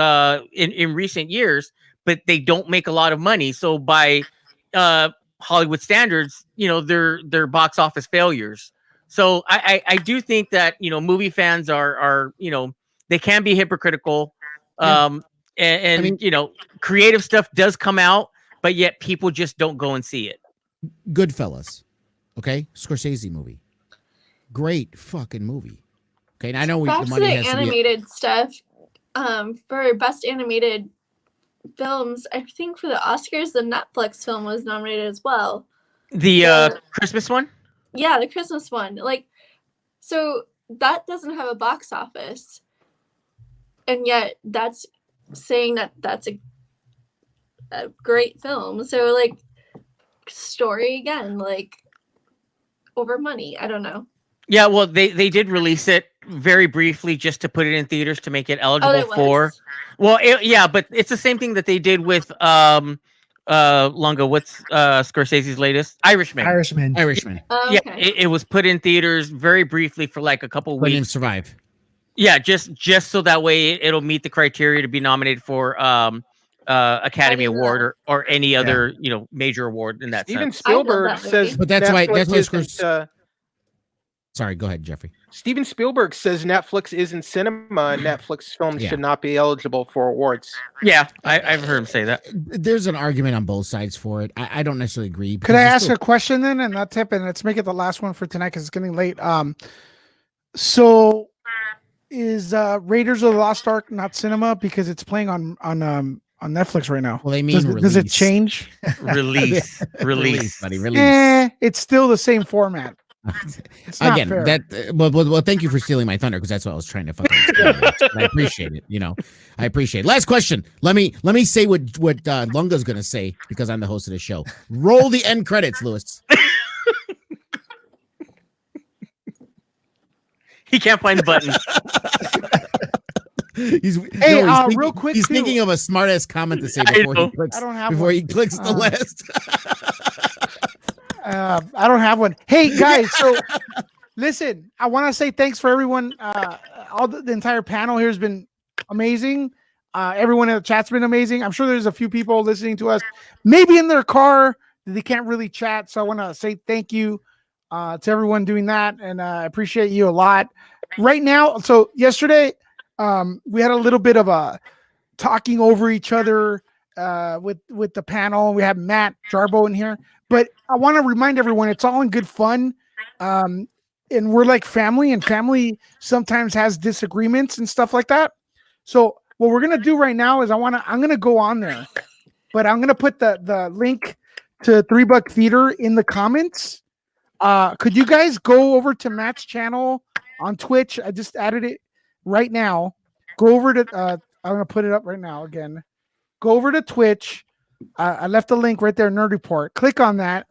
in recent years. But they don't make a lot of money, so by Hollywood standards, they're box office failures. So I do think that movie fans are they can be hypocritical. And I mean, creative stuff does come out, but yet people just don't go and see it. Goodfellas, okay, Scorsese movie, great fucking movie. Okay, and I know the money has animated stuff. For best animated films, I think for the Oscars, the Netflix film was nominated as well. The Christmas one. Yeah, the Christmas one. Like, so that doesn't have a box office, and yet that's saying that's a great film. So like, story again, like, over money. I don't know. Yeah, well, they did release it very briefly just to put it in theaters to make it eligible for. Well, but it's the same thing that they did with Lunga. What's Scorsese's latest? Irishman. Oh, yeah, okay. it was put in theaters very briefly for like a couple weeks. Didn't survive. Yeah, just so that way it'll meet the criteria to be nominated for Academy Award or any other major award in that Steven sense. Spielberg says, but that's why Scorsese. Sorry, go ahead, Jeffrey. Steven Spielberg says Netflix isn't cinema, and Netflix films should not be eligible for awards. Yeah, I've heard him say that. There's an argument on both sides for it. I don't necessarily agree. Could I ask a question then, and not tip, and let's make it the last one for tonight because it's getting late. So is Raiders of the Lost Ark not cinema because it's playing on Netflix right now? Well, they mean does it change? Release, buddy, release. It's still the same format. Again, well, thank you for stealing my thunder because that's what I was trying to fucking I appreciate it. I appreciate it. Last question. Let me say what Lunga's gonna say because I'm the host of the show. Roll the end credits, Lewis. He can't find the button. Real quick, he's thinking of a smart ass comment to say before he clicks the last. I don't have one. Hey guys, so Listen, I want to say thanks for everyone. All the entire panel here has been amazing. Everyone in the chat's been amazing. I'm sure there's a few people listening to us, maybe in their car, they can't really chat. So I want to say thank you to everyone doing that, and I appreciate you a lot. Right now, so yesterday we had a little bit of a talking over each other with the panel. We have Matt Jarbo in here, but I want to remind everyone it's all in good fun. And we're like family, and family sometimes has disagreements and stuff like that. So what we're gonna do right now is I'm gonna go on there, but I'm gonna put the link to $3 Theater in the comments. Could you guys go over to Matt's channel on Twitch? I just added it right now. Go over to I'm gonna put it up right now again. Go over to Twitch. I left the link right there, Nerd Report. Click on that.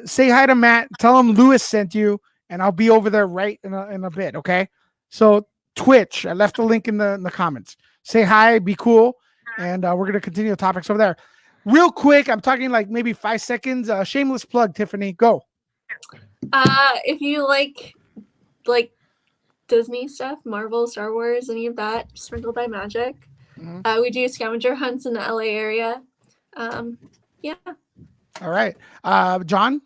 Say hi to Matt. Tell him Lewis sent you, and I'll be over there right in a bit. Okay. So Twitch. I left the link in the comments. Say hi. Be cool, and we're gonna continue the topics over there. Real quick, I'm talking like maybe 5 seconds. Shameless plug, Tiffany. Go. If you like Disney stuff, Marvel, Star Wars, any of that, sprinkled by magic. We do scavenger hunts in the LA area. Yeah. All right. John?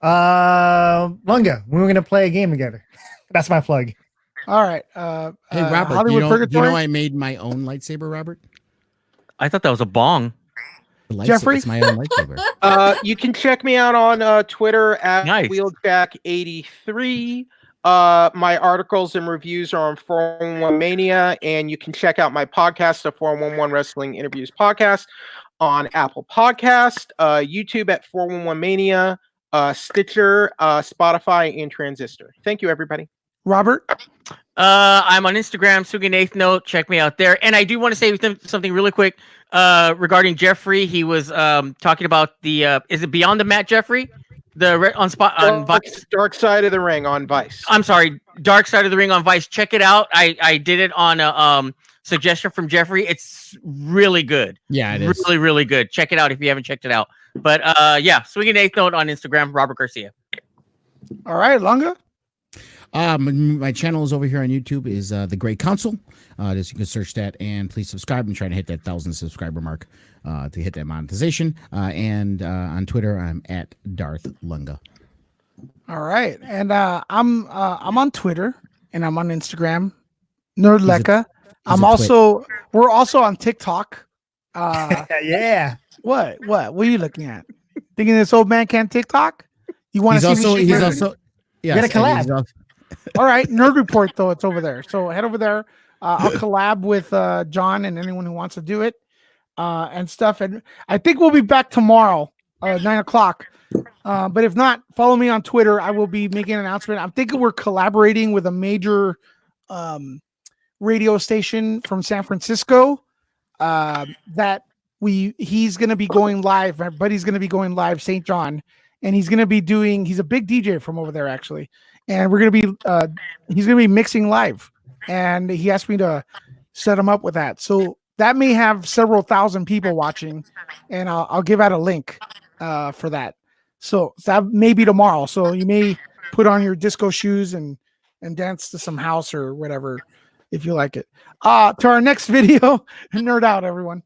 Lunga, we were gonna play a game together. That's my plug. All right. Hey, Robert, Hollywood Purgatory? I made my own lightsaber, Robert? I thought that was a bong. Jeffrey? It's my own lightsaber. You can check me out on Twitter at Nice. Wheeljack83. My articles and reviews are on 411 Mania, and you can check out my podcast, the 411 Wrestling Interviews Podcast, on Apple Podcast, YouTube at 411 Mania, Stitcher, Spotify, and Transistor. Thank you, everybody. Robert? I'm on Instagram, Sugan Eighth Note. Check me out there. And I do want to say something really quick regarding Jeffrey. He was talking about the is it Beyond the Mat, Jeffrey? On Vice. Dark Side of the Ring on Vice. I'm sorry, Dark Side of the Ring on Vice. Check it out. I did it on a suggestion from Jeffrey. It's really good. Yeah, it is. Really, really good. Check it out if you haven't checked it out. But yeah, Swinging Eighth Note on Instagram, Robert Garcia. All right, Lunga? My channel is over here on YouTube is The Great Council. Just you can search that, and please subscribe. I'm trying to hit that 1,000 subscriber mark to hit that monetization. And on Twitter, I'm at Darth Lunga. All right. And I'm on Twitter and I'm on Instagram, Nerdlecca. We're also on TikTok. Yeah. What are you looking at? Thinking this old man can't TikTok? You want to see me? He's also Get a collab. All right, Nerd Report though, it's over there. So head over there. I'll collab with John and anyone who wants to do it and stuff. And I think we'll be back tomorrow, 9:00. But if not, follow me on Twitter. I will be making an announcement. I'm thinking we're collaborating with a major radio station from San Francisco. That he's going to be going live. My buddy's going to be going live, St. John, and he's going to be doing. He's a big DJ from over there actually, and we're going to be. He's going to be mixing live, and he asked me to set him up with that. So that may have several thousand people watching, and I'll give out a link for that. So that may be tomorrow. So you may put on your disco shoes and dance to some house or whatever if you like it. To our next video, nerd out, everyone.